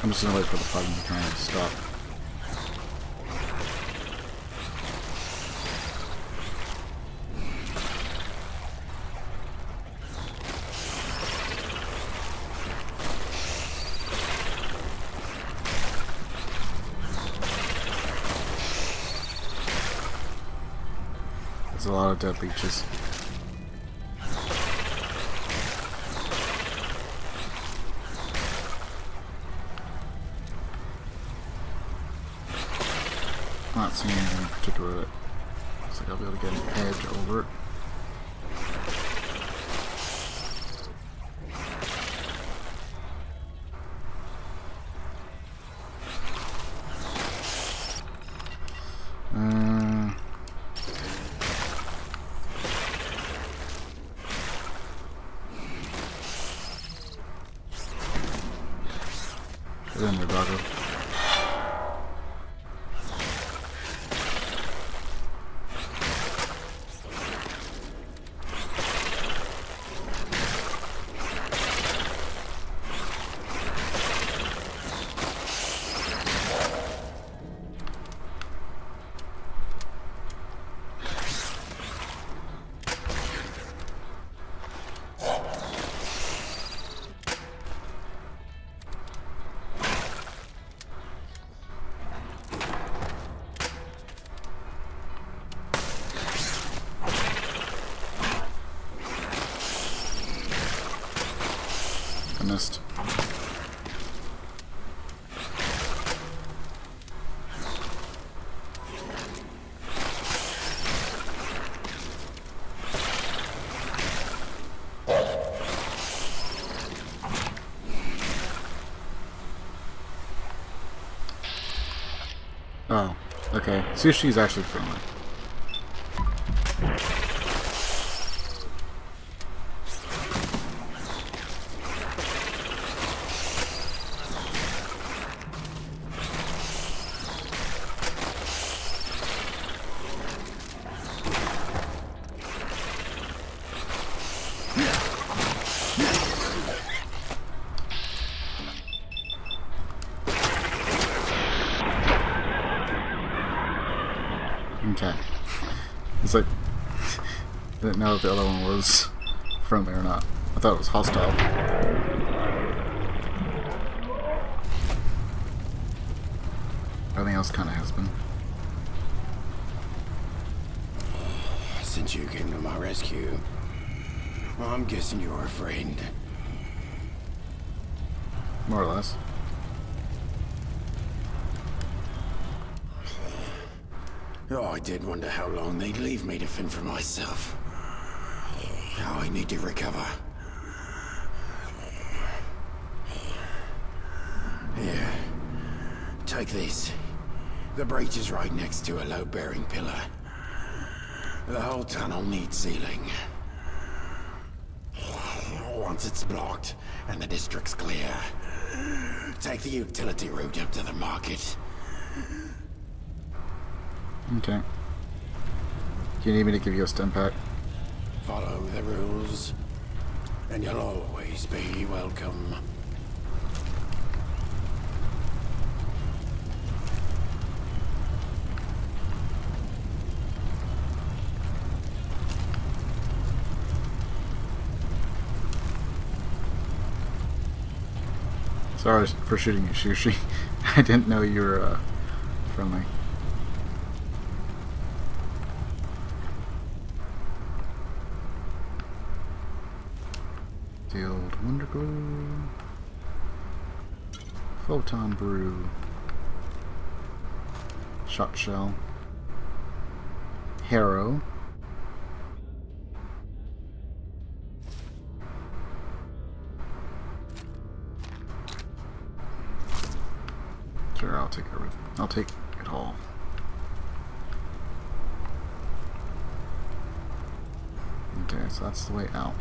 I'm just gonna wait for the fighting to kind of stop. There's a lot of dead leeches. Not seeing anything in particular that looks like I'll be able to get an edge over it. Get in there, doggo. missed. Oh, okay. Sushi's actually friendly. Okay. It's like, didn't know if the other one was friendly or not. I thought it was hostile. Everything else kind of has been. Since you came to my rescue, well, I'm guessing you're a friend. More or less. Oh, I did wonder how long they'd leave me to fend for myself. Now I need to recover. Here. Take this. The breach is right next to a load-bearing pillar. The whole tunnel needs sealing. Once it's blocked and the district's clear, take the utility route up to the market. Okay. Do you need me to give you a stim pack? Follow the rules, and you'll always be welcome. Sorry for shooting you, Sushi. I didn't know you were friendly. Sealed Wonder Glue. Photon Brew. Shot Shell. Harrow. Sure, I'll take it. I'll take it all. Okay, so that's the way out.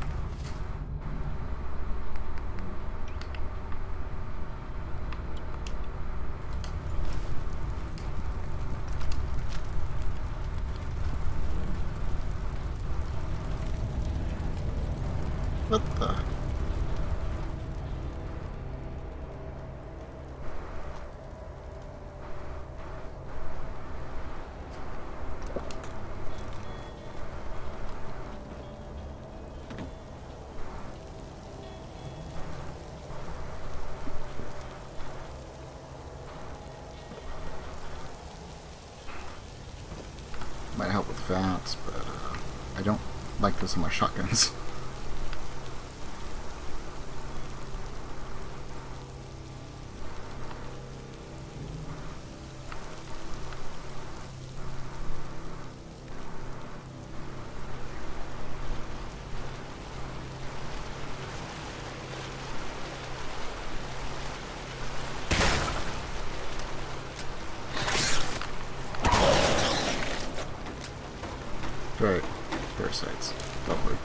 What the? Might help with VATS, but I don't like this on my shotguns. Right, parasites. Lovely.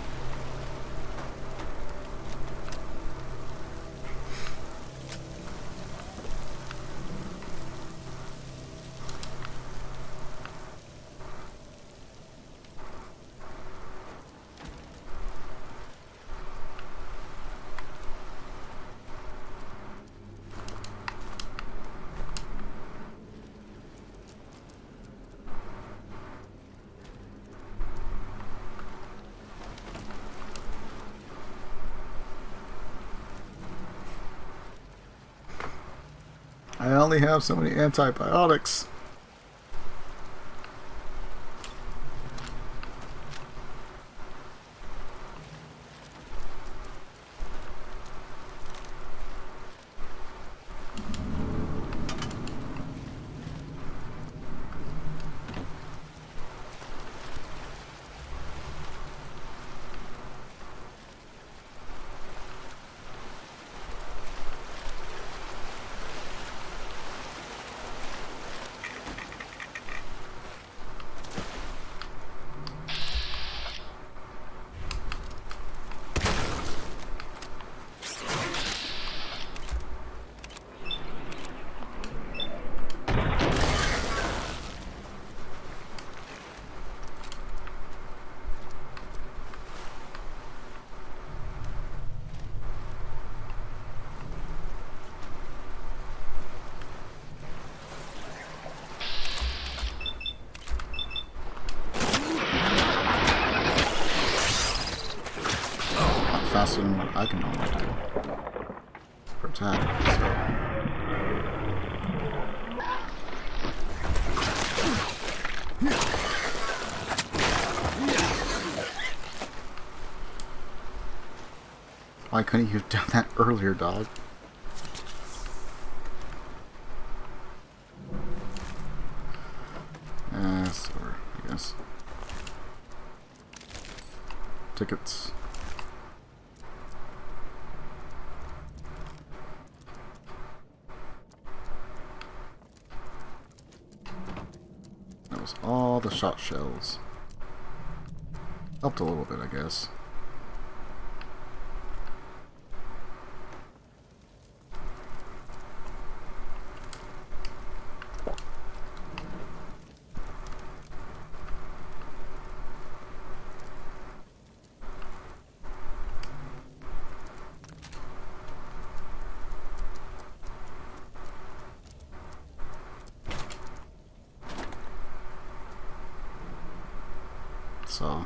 I only have so many antibiotics. faster than what I can normally do for attack, so. Why couldn't you have done that earlier, dog? Or I guess. Tickets. That was all the shot shells. Helped a little bit, I guess. So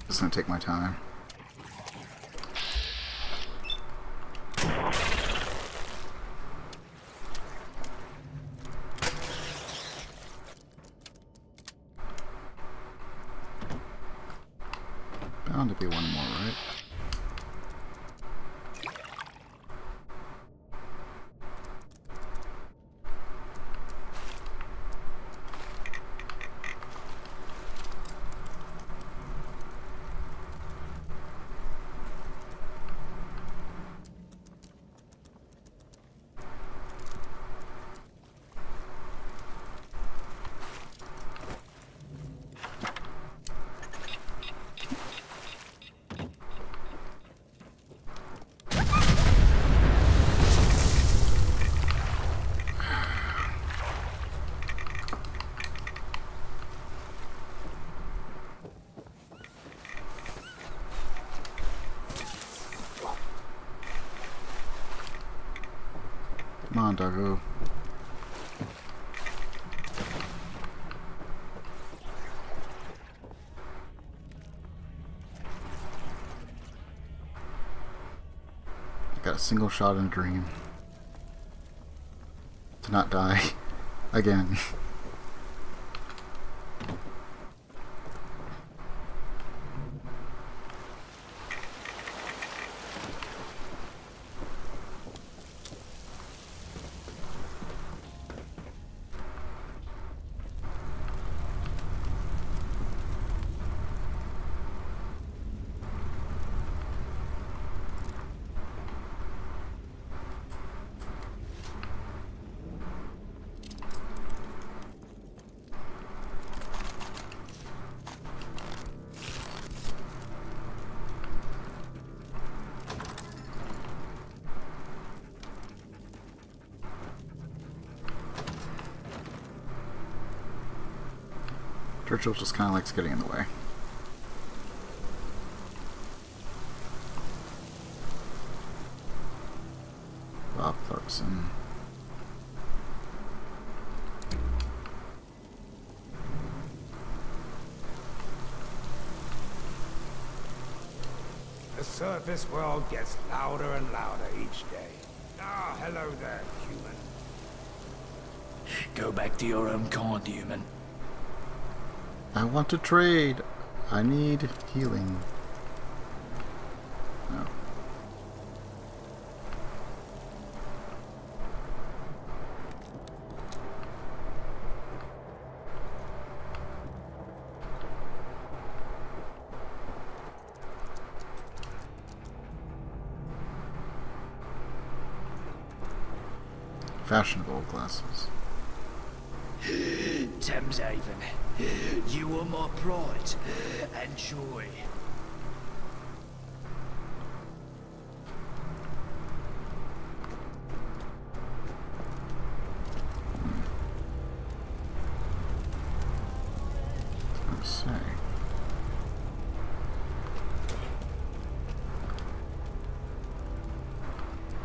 it's gonna take my time. Bound to be one more, right? Come on, doggo. I got a single shot in a dream. To not die. Again. Churchill just kind of likes getting in the way. Bob Clarkson. The surface world gets louder and louder each day. Ah, hello there, human. Go back to your own kind, human. I want to trade. I need healing. No. Fashionable glasses. Thames Haven, you are my pride and joy. Let's see.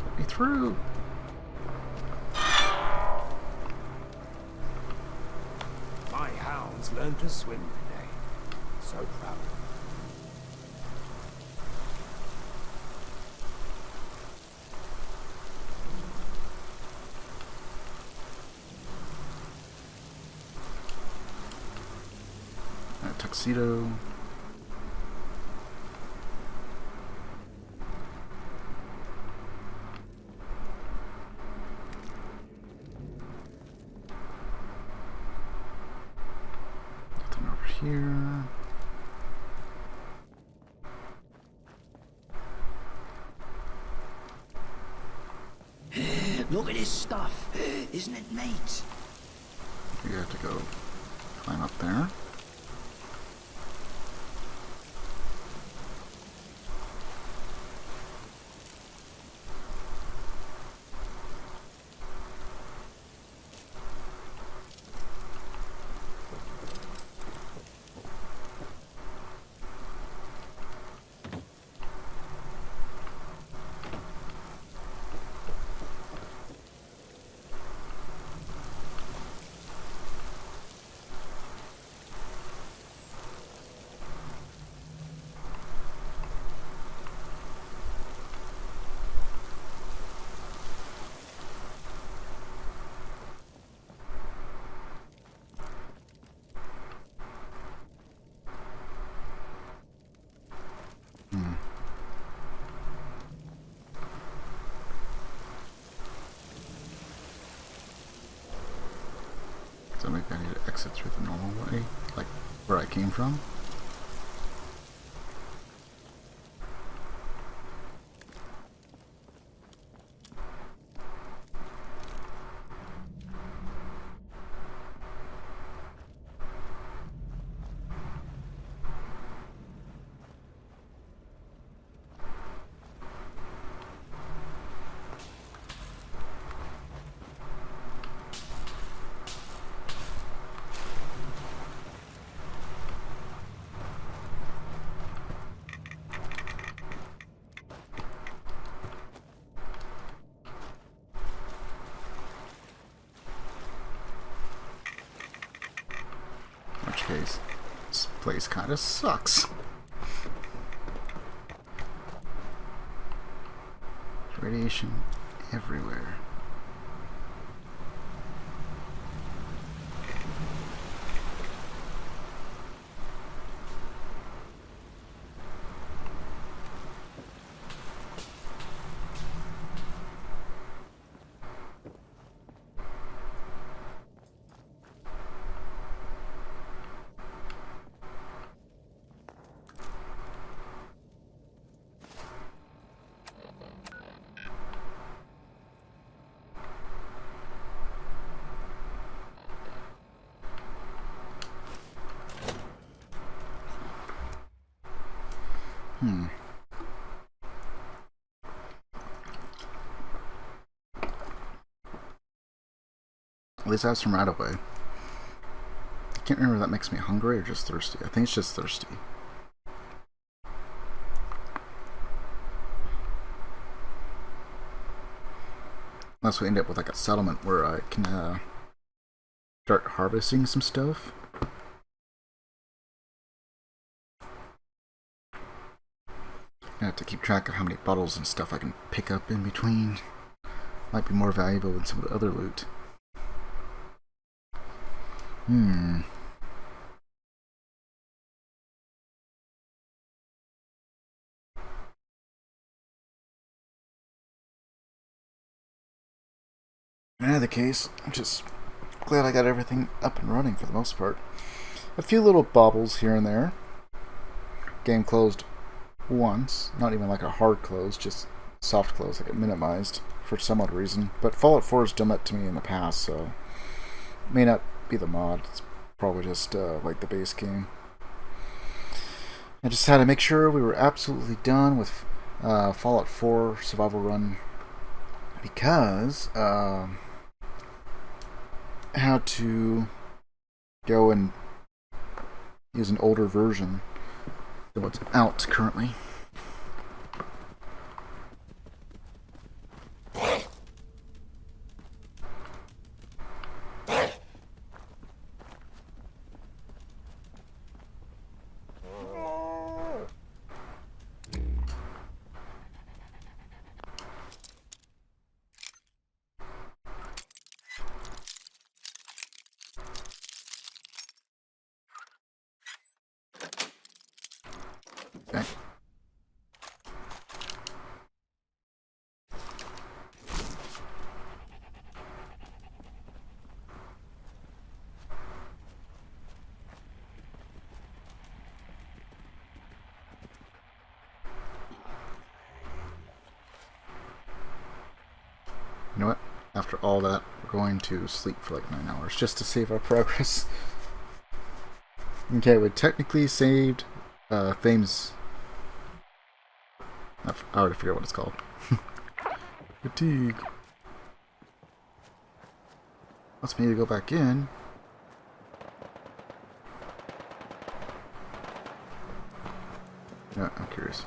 Put me through. My hounds learned to swim today. So proud. Tuxedo. Nothing over here. Look at this stuff. Isn't it neat? We have to go climb up there. So maybe I need to exit through the normal way, like where I came from. In which case, this place kind of sucks. Radiation everywhere. At least I have some right away. I can't remember if that makes me hungry or just thirsty. I think it's just thirsty. Unless we end up with like a settlement where I can start harvesting some stuff. I have to keep track of how many bottles and stuff I can pick up in between. Might be more valuable than some of the other loot. In either case, I'm just glad I got everything up and running for the most part. A few little bobbles here and there. Game closed once. Not even like a hard close, just soft close. I get minimized for some odd reason. But Fallout 4 has done that to me in the past, so it may not be the mod. It's probably just like the base game. I just had to make sure we were absolutely done with Fallout 4 survival run because I had to go and use an older version than what's out currently. Okay. You know what? After all that, we're going to sleep for like 9 hours just to save our progress. Okay, we technically saved Fame's... I already forget what it's called. Fatigue. Wants me to go back in. Yeah, I'm curious.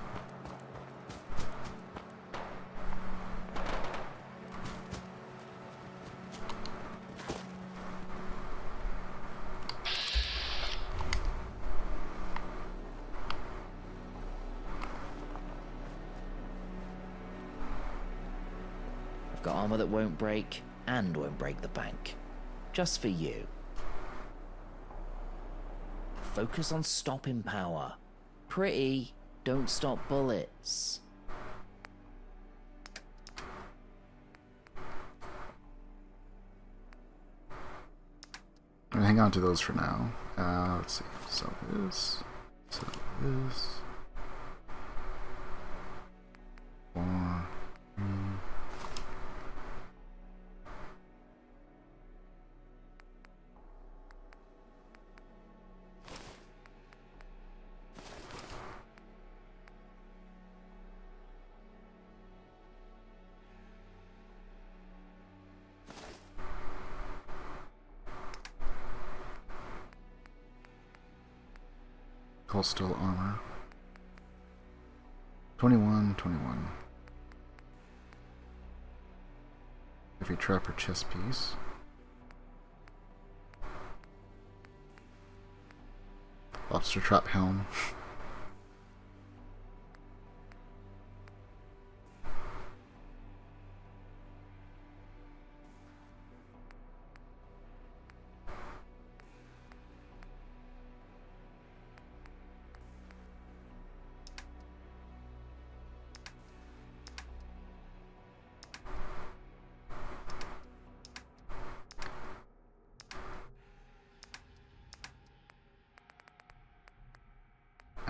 I've got armor that won't break and won't break the bank. Just for you. Focus on stopping power. Pretty, don't stop bullets. I'm gonna hang on to those for now. Let's see. So this. Four. Coastal armor. 21. Heavy trapper chest piece. Lobster trap helm.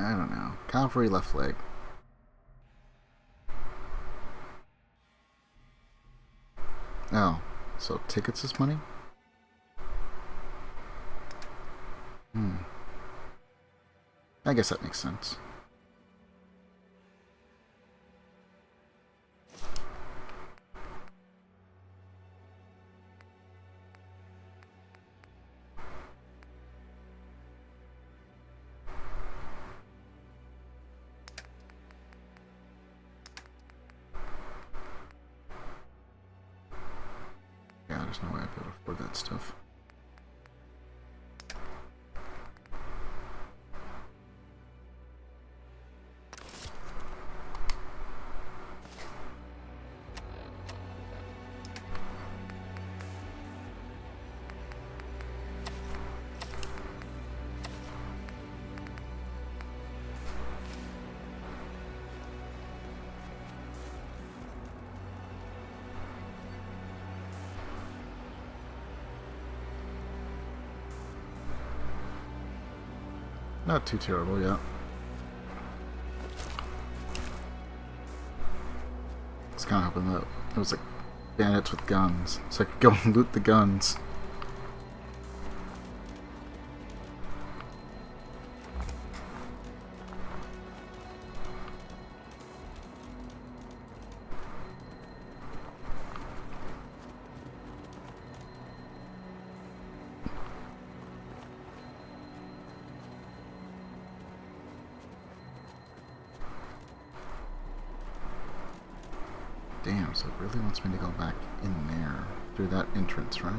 I don't know. Cavalry left leg. Oh, so tickets is money? I guess that makes sense. there's no way I'd be able to afford that stuff. Not too terrible yet. I was kind of hoping that it was like bandits with guns, so I could go and loot the guns. Damn, so it really wants me to go back in there through that entrance, right?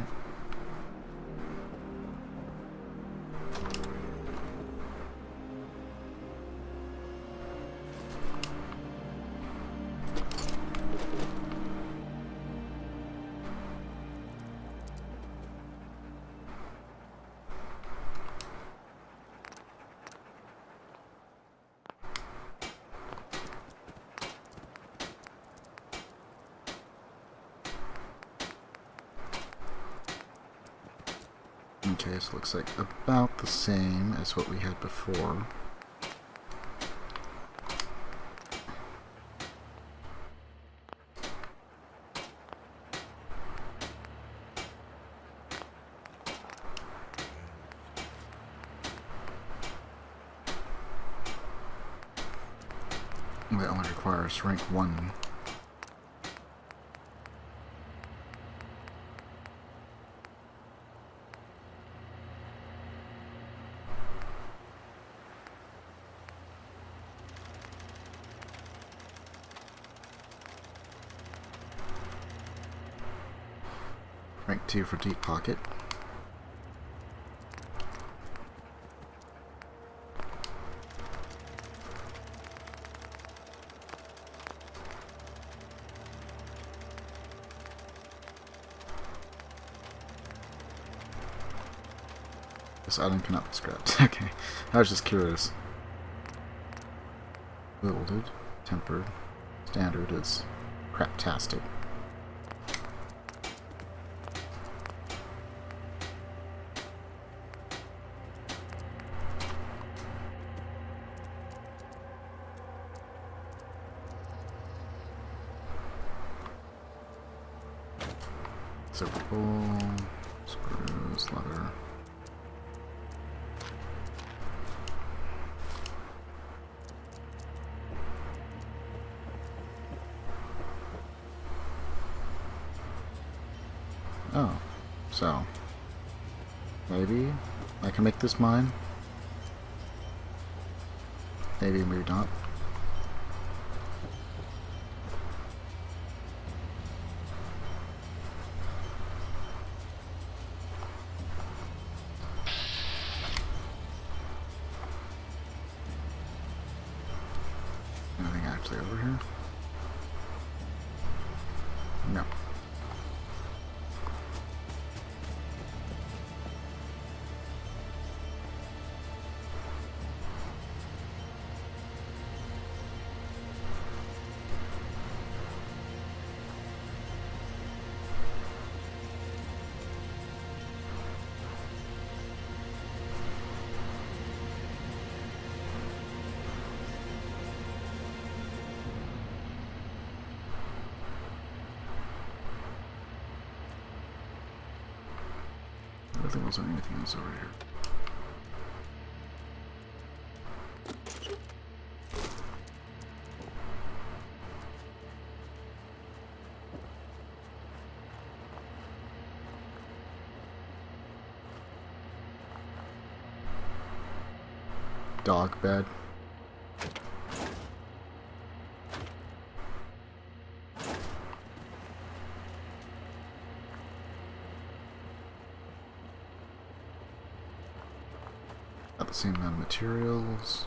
Okay, so it looks like about the same as what we had before. That only requires rank 1. Rank 2 for deep pocket. This item cannot be scrapped. Okay, I was just curious. Wielded, tempered, standard is craptastic. Silver bowl, screws, leather. Oh, so maybe I can make this mine. Maybe, maybe not. Anything actually over here? No. I don't think there's anything else over here. Dog bed. the same amount of materials.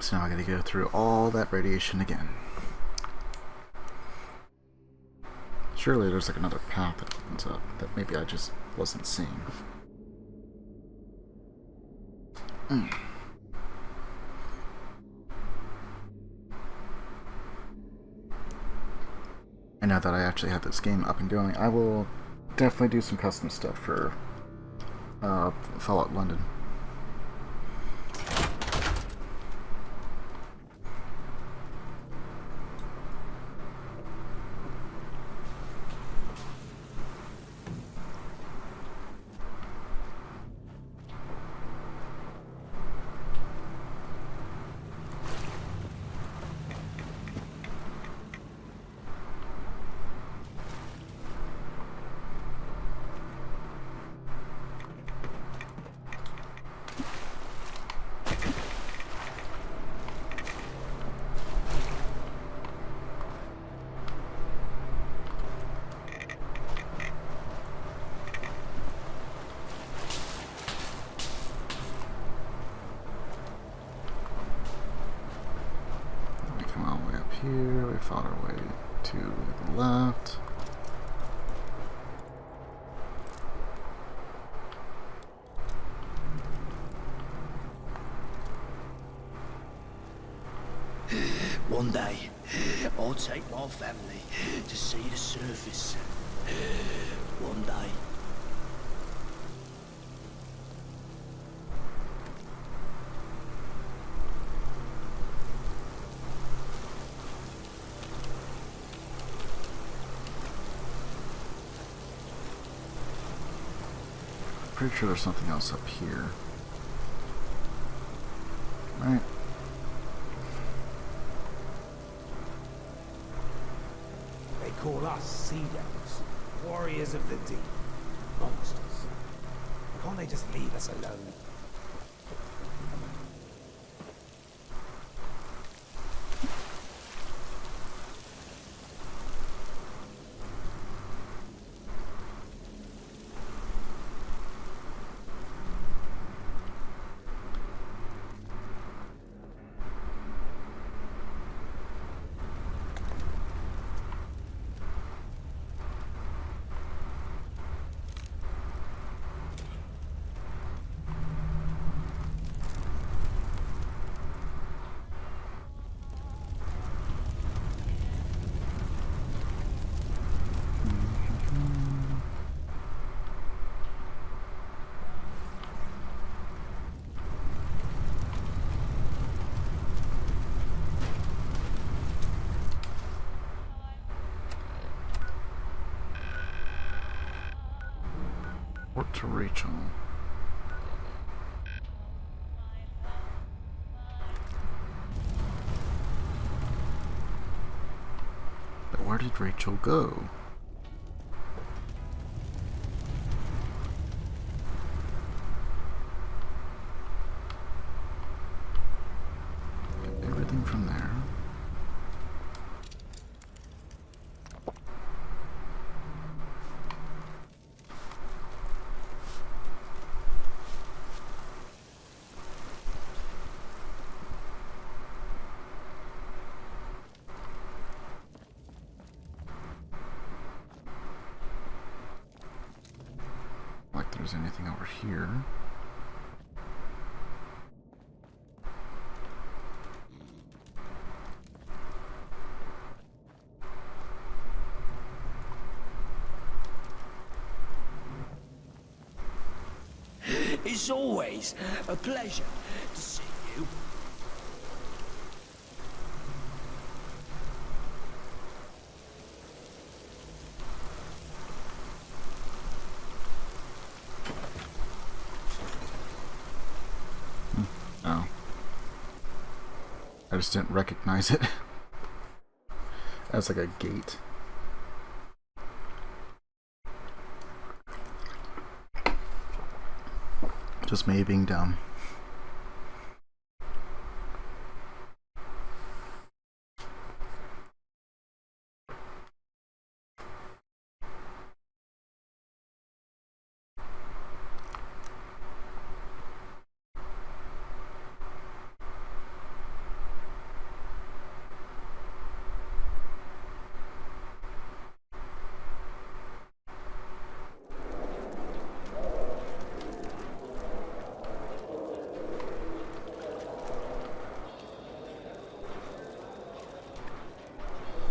So now I gotta go through all that radiation again. Surely there's like another path that opens up that maybe I just wasn't seeing. And now that I actually have this game up and going, I will definitely do some custom stuff for Fallout London. Here, we fought our way to the left. One day, I'll take my family to see the surface. One day. Pretty sure there's something else up here. Right. They call us sea devils, warriors of the deep, monsters. Can't they just leave us alone? Report to Rachel. But where did Rachel go? Everything from there. Like there's anything over here. It's always a pleasure to see I just didn't recognize it as like a gate. Just me being dumb.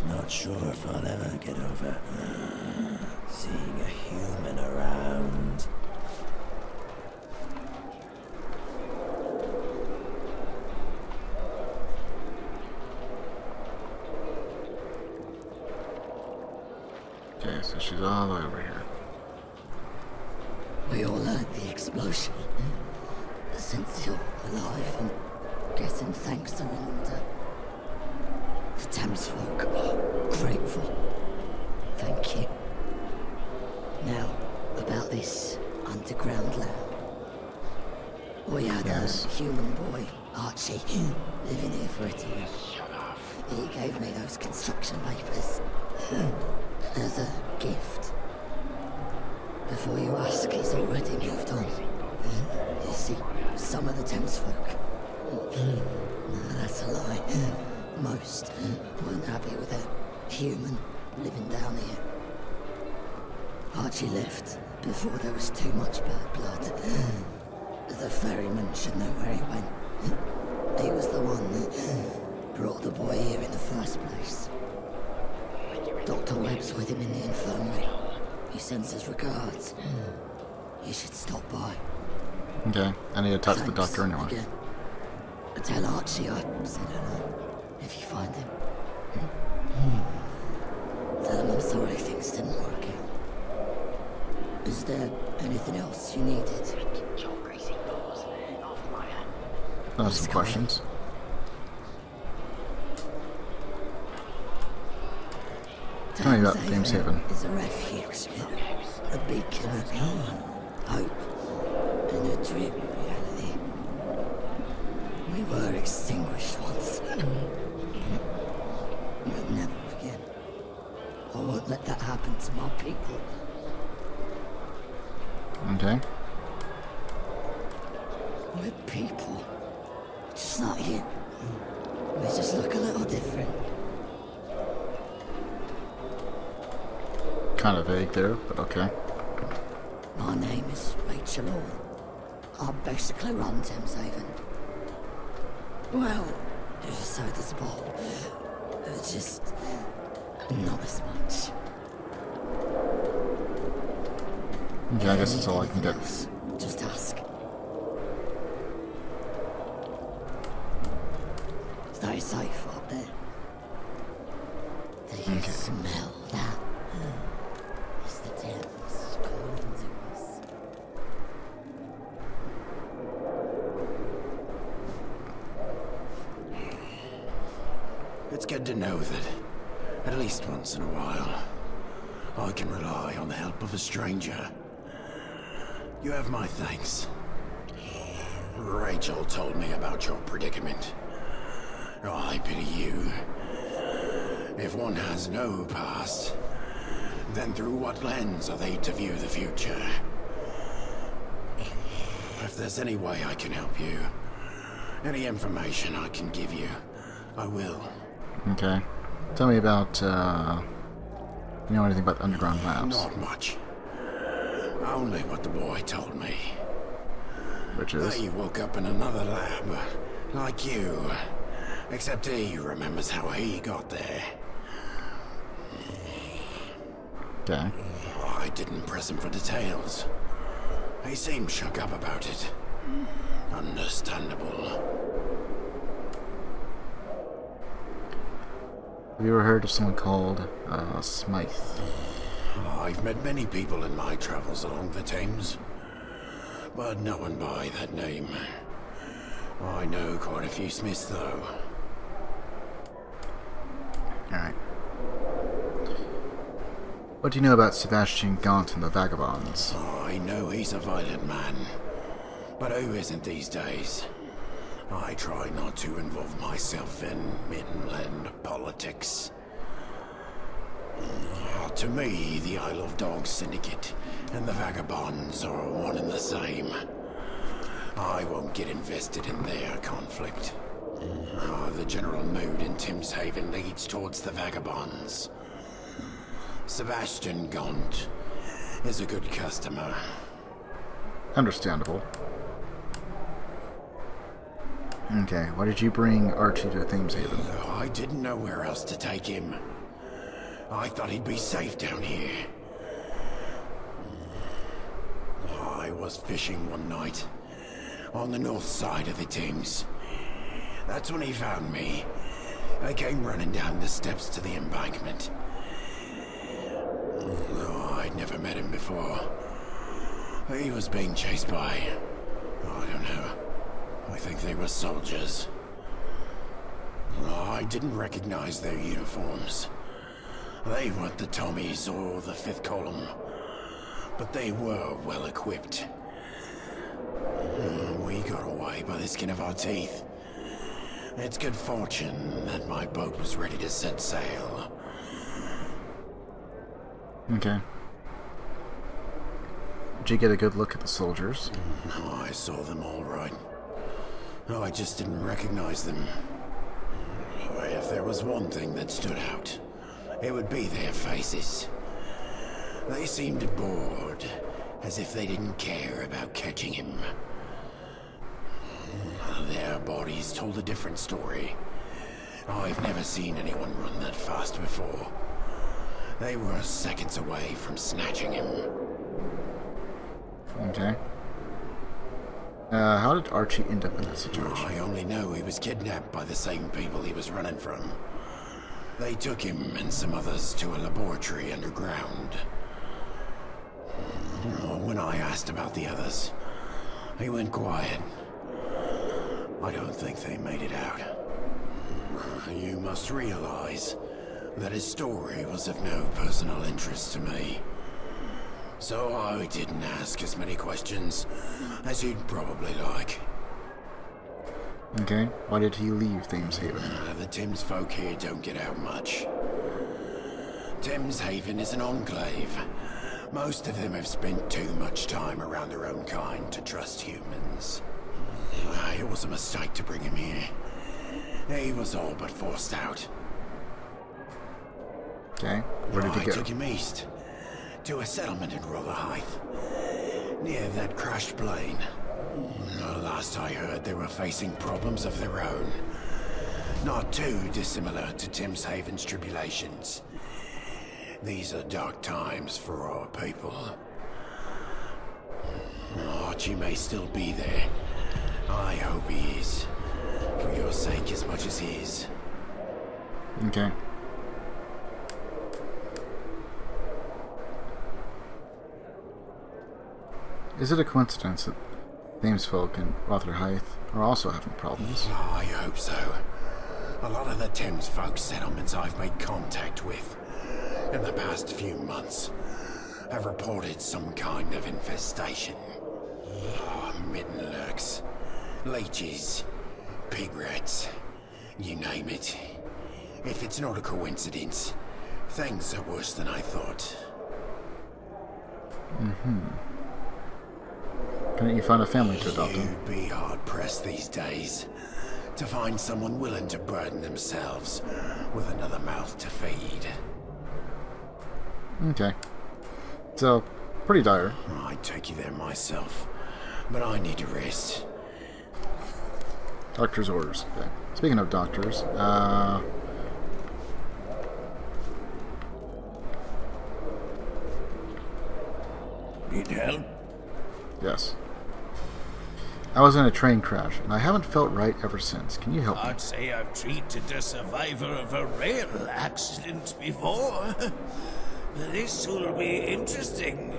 Not sure if I'll ever get over seeing a human around. Okay, so she's all the way over here. We all heard the explosion. Since you're alive, I'm guessing thanks are in order. The Thames folk are grateful. Thank you. Now, about this underground lab. We had a human boy, Archie, living here for a year. He gave me those construction papers as a gift. Before you ask, he's already moved on. You see, some of the Thames folk. No, that's a lie. Most weren't happy with a human living down here. Archie left before there was too much bad blood. The ferryman should know where he went. He was the one that brought the boy here in the first place. Dr. Webb's with him in the infirmary. He sends his regards. You should stop by. Okay, I need to touch the doctor anyway. Again. Tell Archie I said hello. If you find him. Tell him I'm sorry things didn't work out. Is there anything else you needed? Some questions. Tell me about Thames Haven. Is a refuge, a beacon of hope in a dreary reality. We were extinguished once. We'll never again. I won't let that happen to my people. Okay. We're people. Just not you. We just look a little different. Kind of vague there, but okay. My name is Rachel Orr. I basically run Thames Haven. Well, so does Bob. Just not as much. Yeah, I guess that's all I can get. Just ask. Stay safe up there. Do you smell that? It's the Thames calling to us. It's good to know that, at least once in a while, I can rely on the help of a stranger. You have my thanks. Rachel told me about your predicament. I pity you. If one has no past, then through what lens are they to view the future? If there's any way I can help you, any information I can give you, I will. Okay. Tell me about, you know anything about the underground labs? Not much. Only what the boy told me. Which is? That he woke up in another lab, like you. Except he remembers how he got there. Okay. I didn't press him for details. He seemed shook up about it. Understandable. Have you ever heard of someone called, Smythe? I've met many people in my travels along the Thames, but no one by that name. I know quite a few Smiths, though. Alright. What do you know about Sebastian Gaunt and the Vagabonds? Oh, I know he's a violent man. But who isn't these days? I try not to involve myself in midland politics. To me, the Isle of Dogs Syndicate and the Vagabonds are one and the same. I won't get invested in their conflict. The general mood in Timshaven leads towards the Vagabonds. Sebastian Gaunt is a good customer. Understandable. Okay, why did you bring Archie to Thameshaven? I didn't know where else to take him. I thought he'd be safe down here. I was fishing one night on the north side of the Thames. That's when he found me. I came running down the steps to the embankment. I'd never met him before. He was being chased by... I don't know. I think they were soldiers. I didn't recognize their uniforms. They weren't the Tommies or the 5th Column, but they were well equipped. We got away by the skin of our teeth. It's good fortune that my boat was ready to set sail. Okay. Did you get a good look at the soldiers? I saw them all right. I just didn't recognize them. If there was one thing that stood out, it would be their faces. They seemed bored, as if they didn't care about catching him. Their bodies told a different story. I've never seen anyone run that fast before. They were seconds away from snatching him. Okay. How did Archie end up in that situation? I only know he was kidnapped by the same people he was running from. They took him and some others to a laboratory underground. When I asked about the others, he went quiet. I don't think they made it out. You must realize that his story was of no personal interest to me. So I didn't ask as many questions as you'd probably like. Okay, why did he leave Thameshaven? The Thames folk here don't get out much. Thameshaven is an enclave. Most of them have spent too much time around their own kind to trust humans. It was a mistake to bring him here. He was all but forced out. Okay, where did he go? I took him east, to a settlement in Rotherhithe, near that crashed plane. Last I heard, they were facing problems of their own. Not too dissimilar to Timshaven's tribulations. These are dark times for our people. Archie may still be there. I hope he is. For your sake as much as his. Okay. Is it a coincidence that Thamesfolk and Rotherhithe are also having problems? I hope so. A lot of the Thamesfolk settlements I've made contact with in the past few months have reported some kind of infestation. Midden lurks, leeches, pig rats, you name it. If it's not a coincidence, things are worse than I thought. Couldn't you find a family to adopt him? You'd be hard-pressed these days to find someone willing to burden themselves with another mouth to feed. Okay. So, pretty dire. I'd take you there myself, but I need to rest. Doctor's orders. Okay. Speaking of doctors, Need help? Yes. I was in a train crash, and I haven't felt right ever since. Can you help me? I'd say I've treated a survivor of a rail accident before. This will be interesting.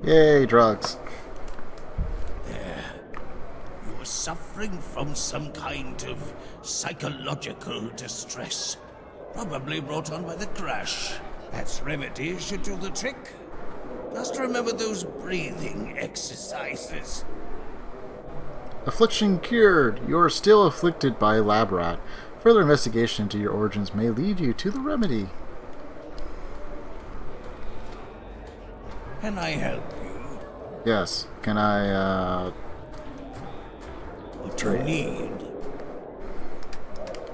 Yay, drugs. There. Your was suffering from some kind of psychological distress. Probably brought on by the crash. That remedy should do the trick. Just remember those breathing exercises. Affliction cured. You are still afflicted by a lab rat. Further investigation into your origins may lead you to the remedy. Can I help you? Yes. Can I, What do you need?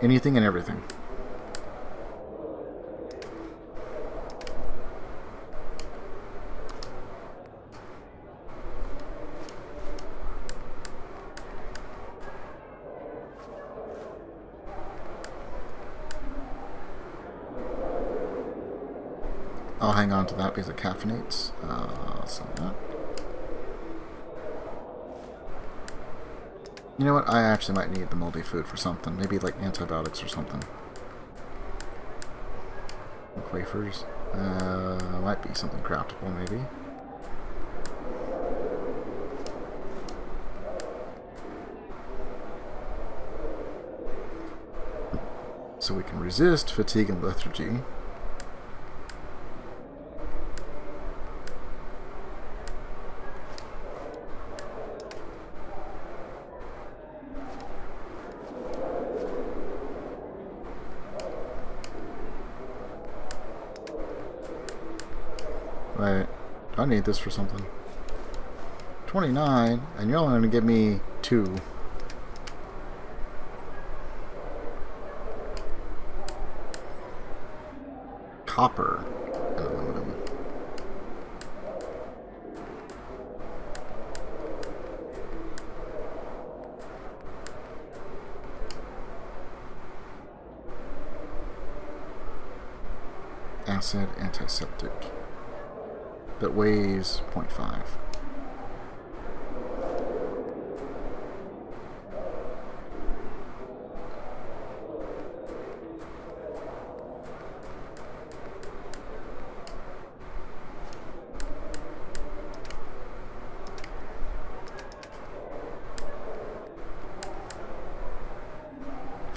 anything and everything. I'll hang on to that because it caffeinates. So that. You know what? I actually might need the moldy food for something. Maybe like antibiotics or something. Like wafers. Might be something craftable, maybe. So we can resist fatigue and lethargy. Wait, I need this for something. 29, and you're only going to give me 2. Copper and aluminum. Acid antiseptic. That weighs 0.5.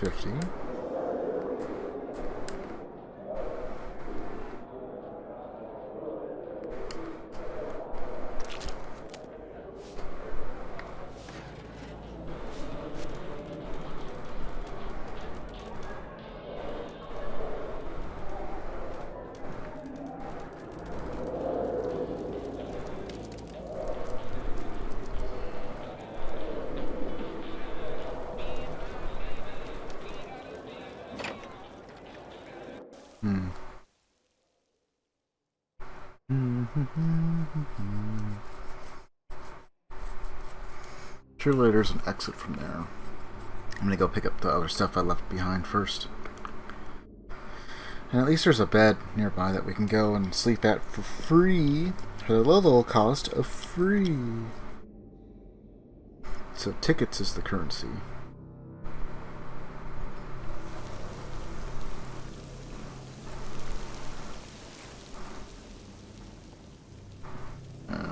$50. Surely there's an exit from there. I'm gonna go pick up the other stuff I left behind first. And at least there's a bed nearby that we can go and sleep at for free. For the low, low cost of free. So tickets is the currency.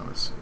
Let's see.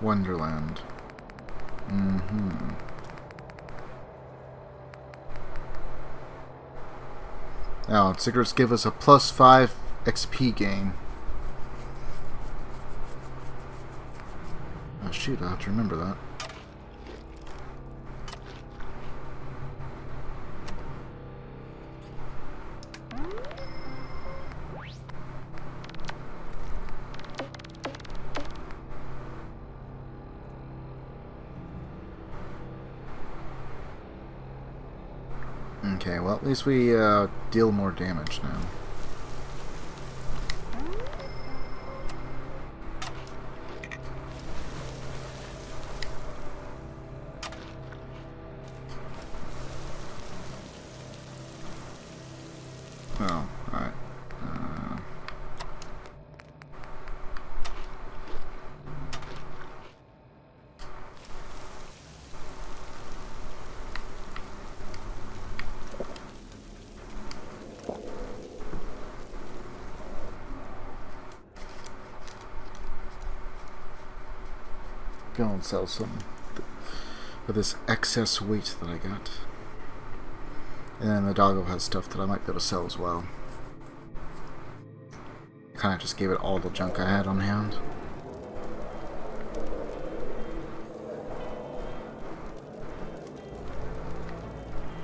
Wonderland. Now, cigarettes give us a +5 XP gain. Oh shoot, I'll have to remember that. Okay, well, at least we deal more damage now. Oh, alright. Go and sell some with this excess wheat that I got. And then the doggo has stuff that I might be able to sell as well. I kind of just gave it all the junk I had on hand.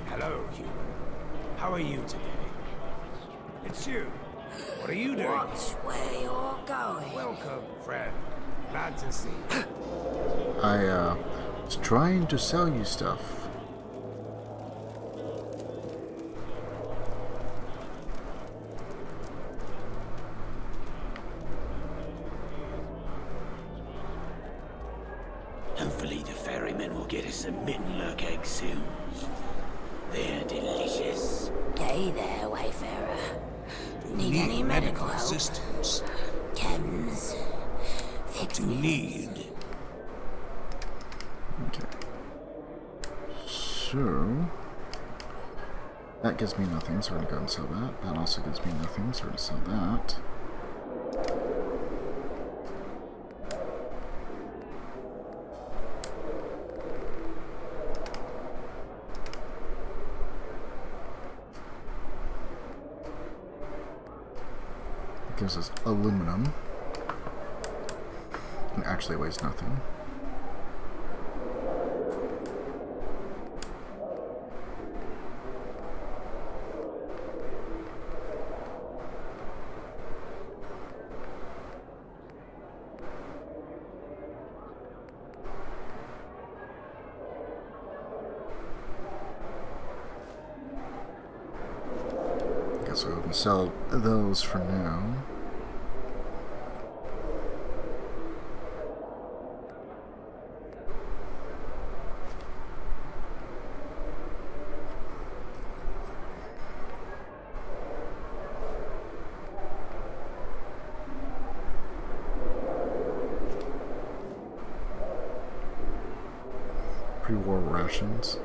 Hello, human. How are you today? It's you. What are you doing? Watch where you're going. Welcome, friend. Glad to see you. I was trying to sell you stuff. Hopefully the ferryman will get us some mitten-lurk eggs soon. They're delicious. Hey there, Wayfarer. Need any medical help? assistance? Chems. What do you need? Okay. So that gives me nothing, so we're gonna go and sell that. That also gives me nothing, so we're gonna sell that. It gives us aluminum. It actually weighs nothing. Guess we can sell those for now. Pre-war rations.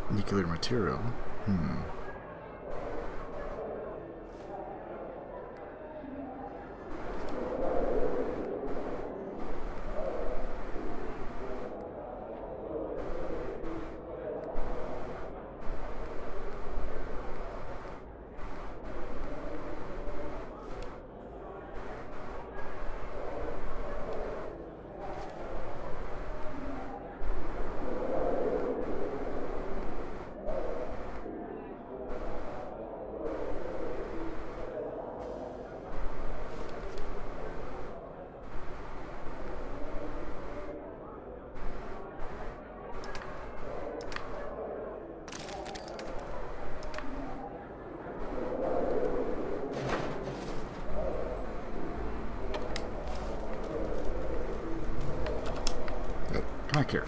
Nuclear material. Come back here.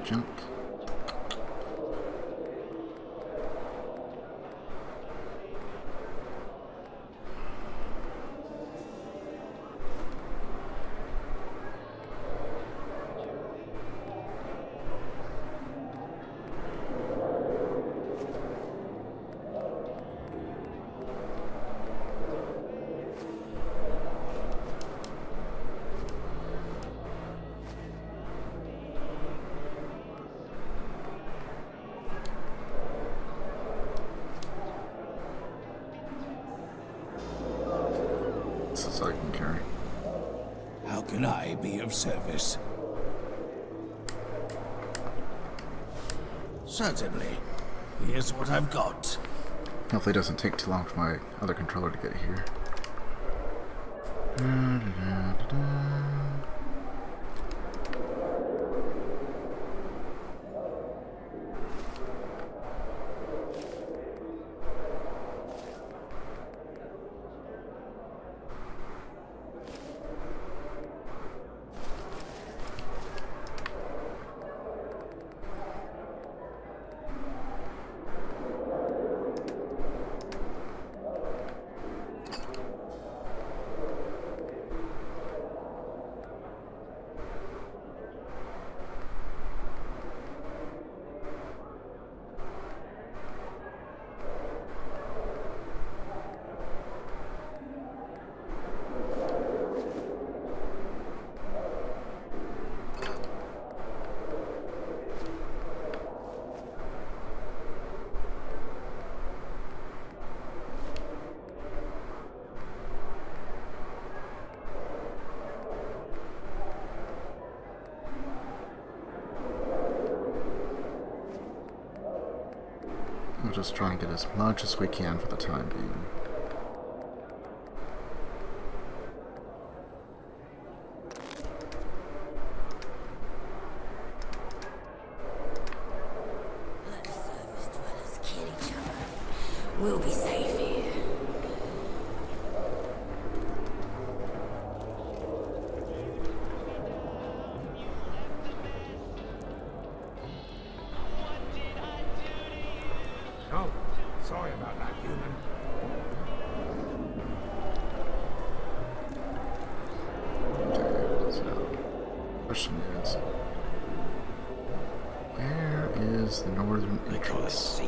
junk. I can carry. How can I be of service? Certainly. Here's what I've got. Hopefully it doesn't take too long for my other controller to get here. We'll just try and get as much as we can for the time being. Let the surface dwellers kill each other. We'll be safe here. Oh, sorry about that, human. Okay, so question is, where is the northern entrance?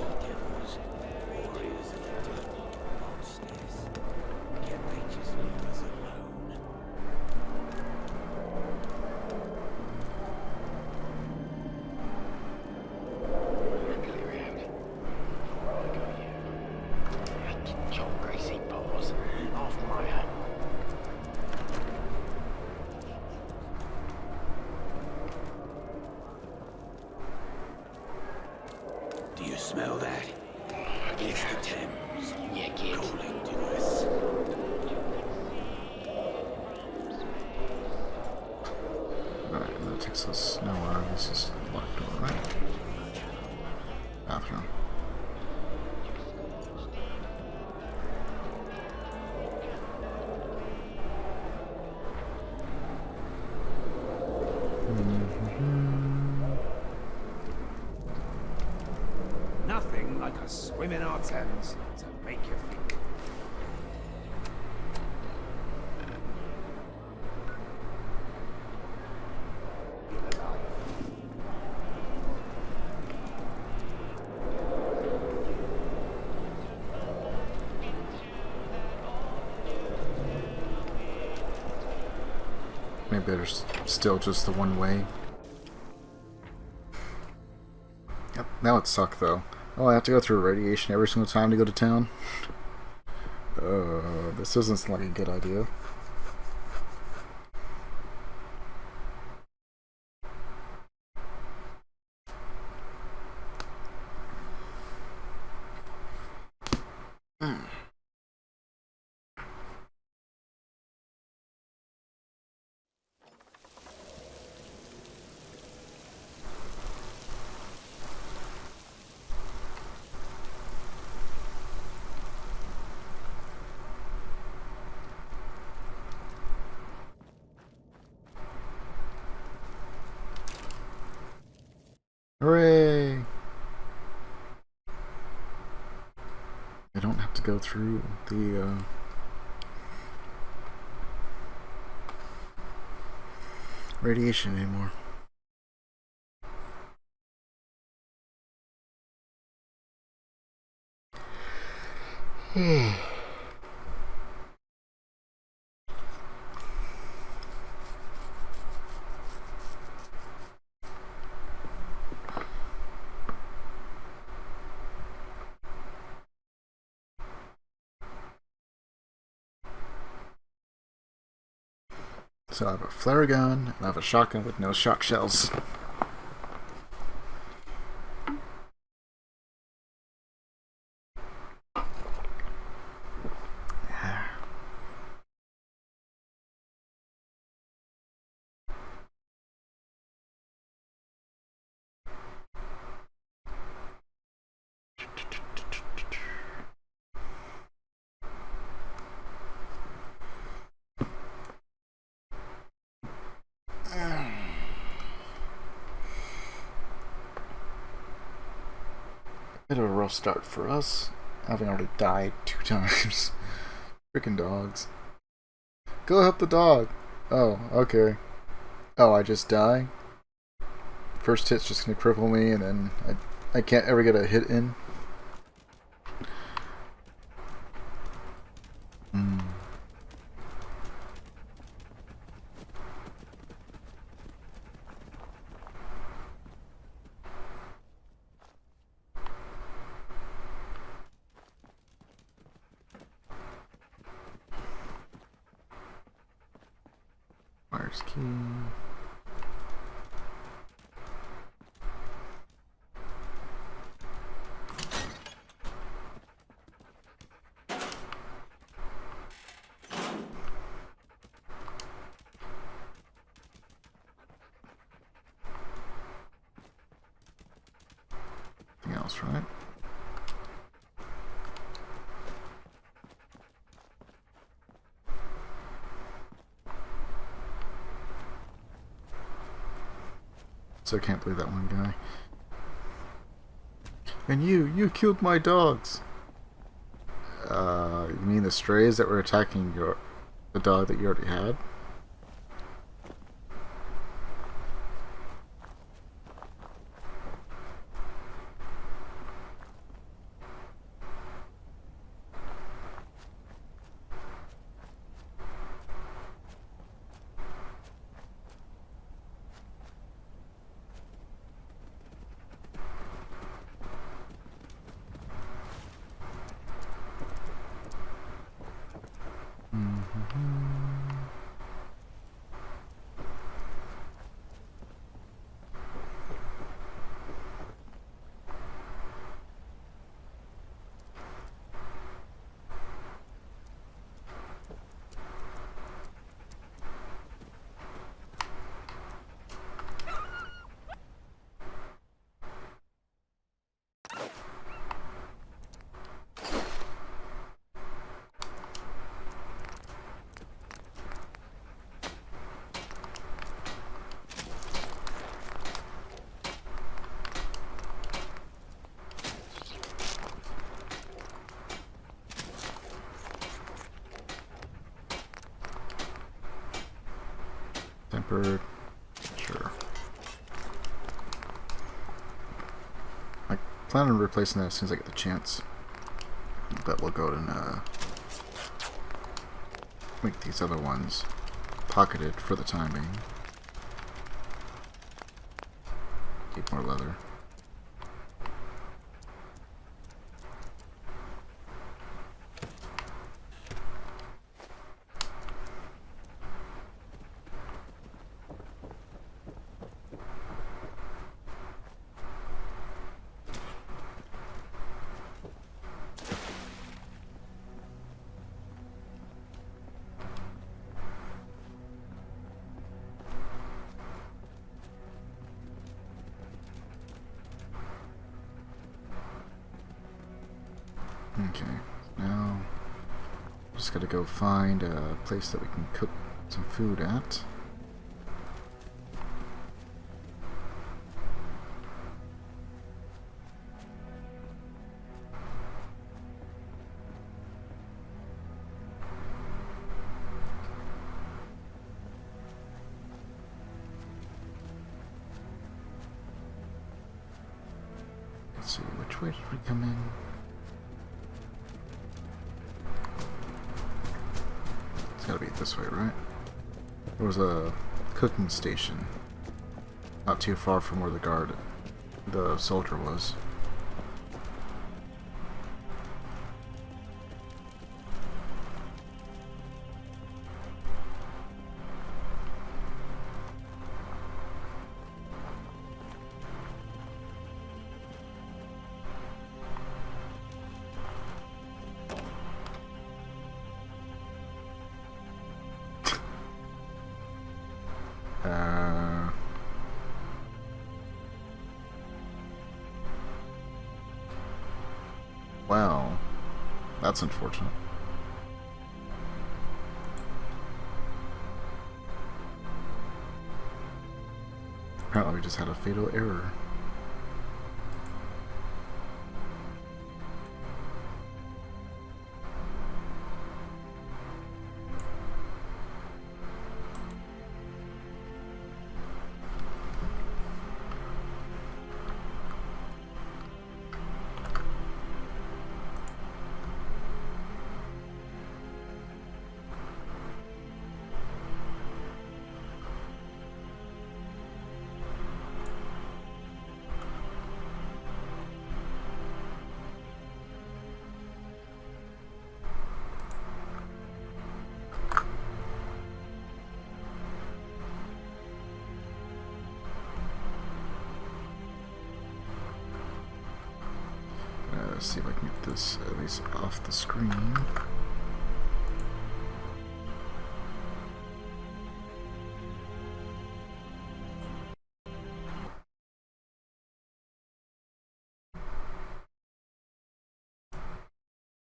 Do you smell that? It's the Thames. Yeah, kid. Calling to us. Alright, and that takes us nowhere. This is locked door, right? Bathroom. Nothing like a swim in our Thames to make you think. Feel alive. Maybe there's still just the one way. Yep, that would suck though. Oh, I have to go through radiation every single time to go to town? This doesn't sound like a good idea. Hooray! I don't have to go through the radiation anymore. So I have a flare gun, and I have a shotgun with no shot shells. Bit of a rough start for us, having already died 2 times. Freaking dogs. Go help the dog. Oh, okay. Oh, I just die? First hit's just gonna cripple me, and then I can't ever get a hit in. Where's key? Anything else, right? So I can't believe that one guy. And you killed my dogs. You mean the strays that were attacking the dog that you already had? Tempered. Sure. I plan on replacing that as soon as I get the chance. But we'll go and make these other ones pocketed for the time being. Keep more leather. Okay, now just gotta go find a place that we can cook some food at. Let's see, which way did we come in? It's gotta be this way, right? There was a cooking station not too far from where the soldier was. Well, that's unfortunate. Apparently we just had a fatal error. Let's see if I can get this at least off the screen.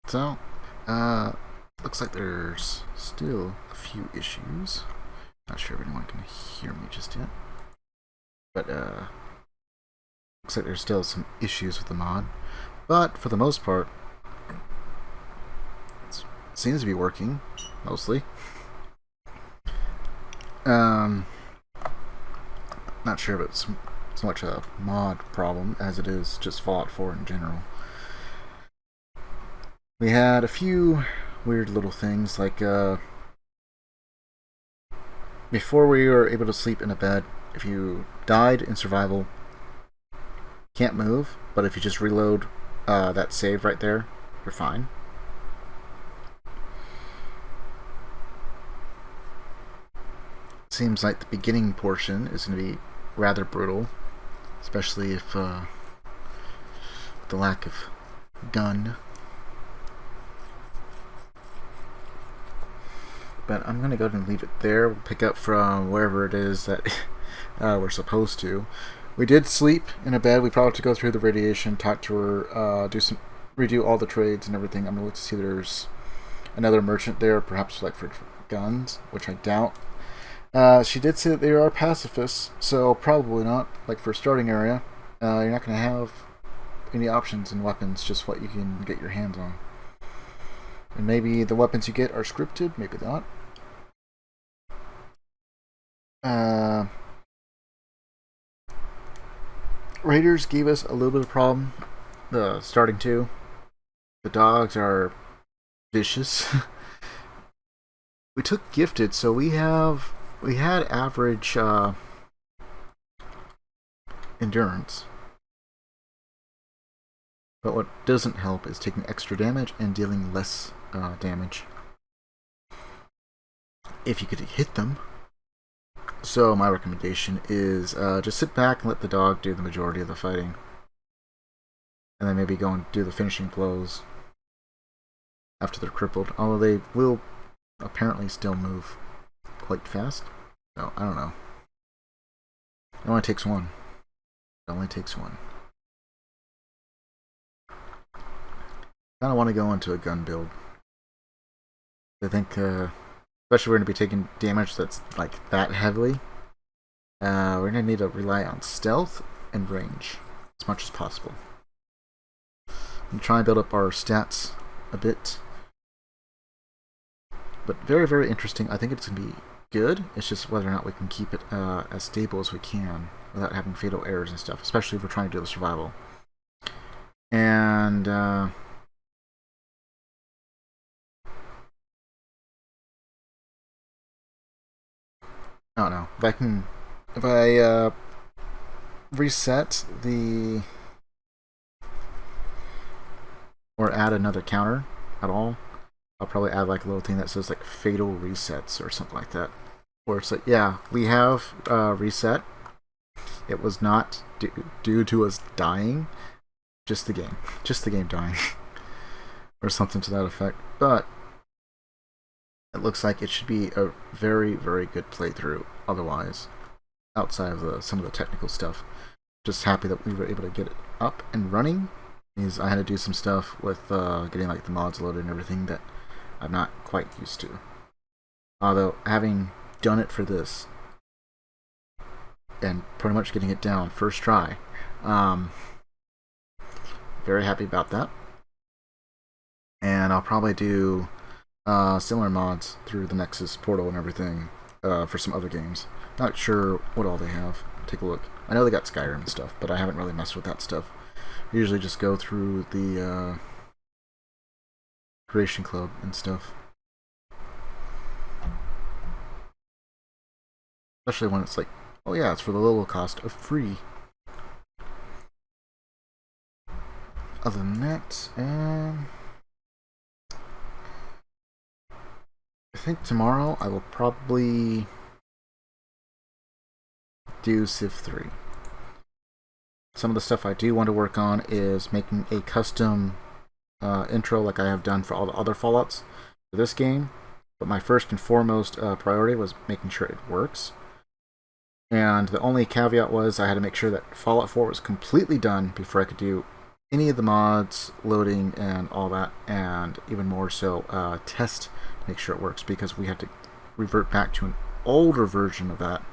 So, looks like there's still a few issues. Not sure if anyone can hear me just yet. But, looks like there's still some issues with the mod. But, for the most part, it seems to be working, mostly. Not sure if it's so much a mod problem as it is just Fallout 4 in general. We had a few weird little things, like, before we were able to sleep in a bed, if you died in survival, can't move, but if you just reload that save right there, you're fine. Seems like the beginning portion is going to be rather brutal, especially if the lack of gun. But I'm going to go ahead and leave it there. We'll pick up from wherever it is that we're supposed to. We did sleep in a bed. We probably have to go through the radiation, talk to her, redo all the trades and everything. I'm going to look to see if there's another merchant there, perhaps like for guns, which I doubt. She did say that they are pacifists, so probably not. Like for starting area, you're not going to have any options in weapons, just what you can get your hands on. And maybe the weapons you get are scripted, maybe not. Raiders gave us a little bit of problem. The starting two. The dogs are vicious. We took gifted, so we had average endurance. But what doesn't help is taking extra damage and dealing less damage if you could hit them. So my recommendation is just sit back and let the dog do the majority of the fighting. And then maybe go and do the finishing blows after they're crippled. Although they will apparently still move quite fast. So, I don't know. It only takes one. It only takes one. I don't want to go into a gun build. I think, especially we're going to be taking damage that's like that heavily. We're going to need to rely on stealth and range as much as possible. I'm trying to build up our stats a bit. But very, very interesting. I think it's going to be good. It's just whether or not we can keep it as stable as we can without having fatal errors and stuff, especially if we're trying to do the survival. And I don't know if I reset the or add another counter at all. I'll probably add like a little thing that says like fatal resets or something like that, where it's like, yeah, we have reset. It was not due to us dying, just the game dying, or something to that effect. But it looks like it should be a very, very good playthrough. Otherwise, outside of some of the technical stuff, just happy that we were able to get it up and running. Because I had to do some stuff with getting like the mods loaded and everything that I'm not quite used to. Although having done it for this and pretty much getting it down first try, very happy about that. And I'll probably do similar mods through the Nexus portal and everything for some other games. Not sure what all they have. Take a look. I know they got Skyrim and stuff, but I haven't really messed with that stuff. I usually just go through the Creation Club and stuff. Especially when it's like, oh yeah, it's for the little cost of free. Other than that, I think tomorrow I will probably do Civ 3. Some of the stuff I do want to work on is making a custom intro like I have done for all the other Fallouts for this game. But my first and foremost priority was making sure it works. And the only caveat was I had to make sure that Fallout 4 was completely done before I could do any of the mods, loading, and all that. And even more so, test to make sure it works, because we had to revert back to an older version of that.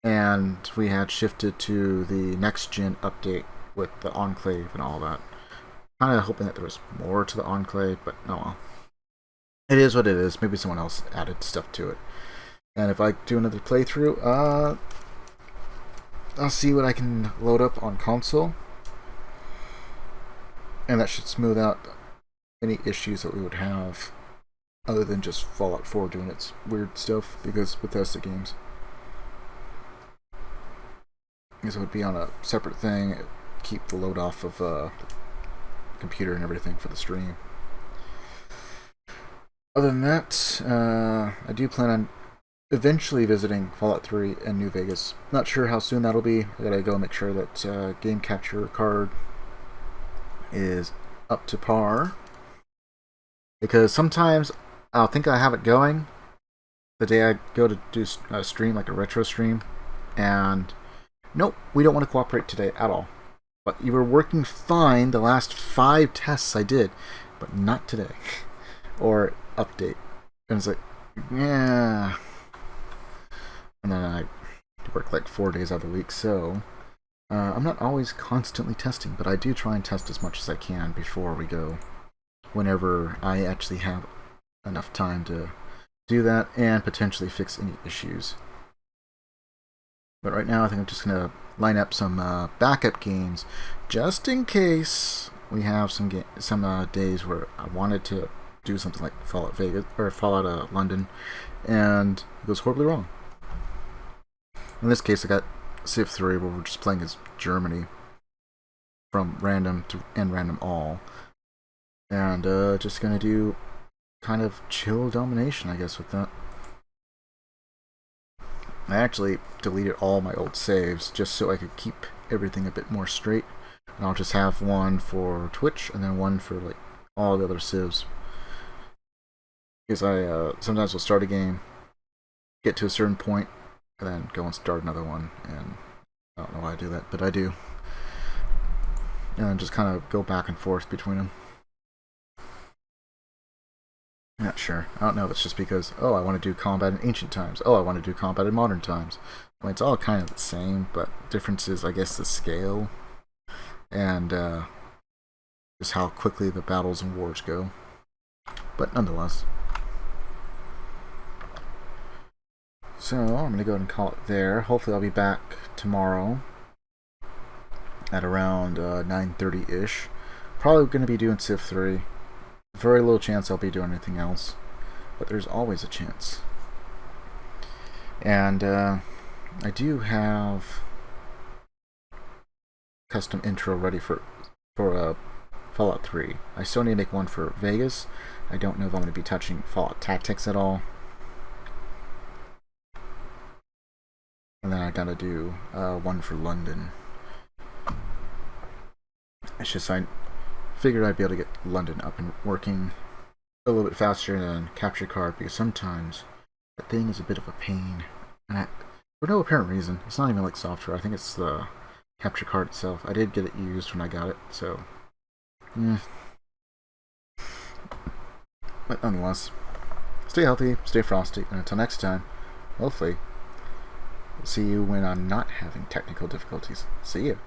And we had shifted to the next-gen update with the Enclave and all that. Kind of hoping that there was more to the Enclave, but no, well. It is what it is. Maybe someone else added stuff to it. And if I do another playthrough, I'll see what I can load up on console. And that should smooth out any issues that we would have other than just Fallout 4 doing its weird stuff, because Bethesda games. Because it would be on a separate thing, keep the load off of the computer and everything for the stream. Other than that, I do plan on eventually visiting Fallout 3 and New Vegas. Not sure how soon that'll be. I gotta go make sure that game capture card is up to par. Because sometimes I'll think I have it going the day I go to do a stream, like a retro stream, and nope, we don't want to cooperate today at all. But you were working fine the last 5 tests I did, but not today. Or update. And it's like, yeah. And then I work like 4 days out of the week, so I'm not always constantly testing, but I do try and test as much as I can before we go, whenever I actually have enough time to do that and potentially fix any issues. But right now I think I'm just going to line up some backup games just in case we have some days where I wanted to do something like Fallout Vegas or Fallout London and it goes horribly wrong. In this case I got Civ 3 where we're just playing as Germany from random to and random all, and just gonna do kind of chill domination, I guess, with that. I actually deleted all my old saves just so I could keep everything a bit more straight, and I'll just have one for Twitch and then one for like all the other civs, because I sometimes will start a game, get to a certain point, and then go and start another one, and I don't know why I do that, but I do. And then just kind of go back and forth between them. I'm not sure. I don't know if it's just because, oh, I want to do combat in ancient times. Oh, I want to do combat in modern times. Well, it's all kind of the same, but difference is, I guess, the scale and just how quickly the battles and wars go. But nonetheless. So, I'm going to go ahead and call it there. Hopefully I'll be back tomorrow. at around 9:30-ish. Probably going to be doing Civ 3. Very little chance I'll be doing anything else, but there's always a chance. And I do have custom intro ready for Fallout 3. I still need to make one for Vegas. I don't know if I'm going to be touching Fallout Tactics at all. And then I gotta do one for London. It's just I figured I'd be able to get London up and working a little bit faster than capture card, because sometimes that thing is a bit of a pain. And for no apparent reason. It's not even like software. I think it's the capture card itself. I did get it used when I got it, so yeah. But nonetheless, stay healthy, stay frosty, and until next time, hopefully, see you when I'm not having technical difficulties. See you.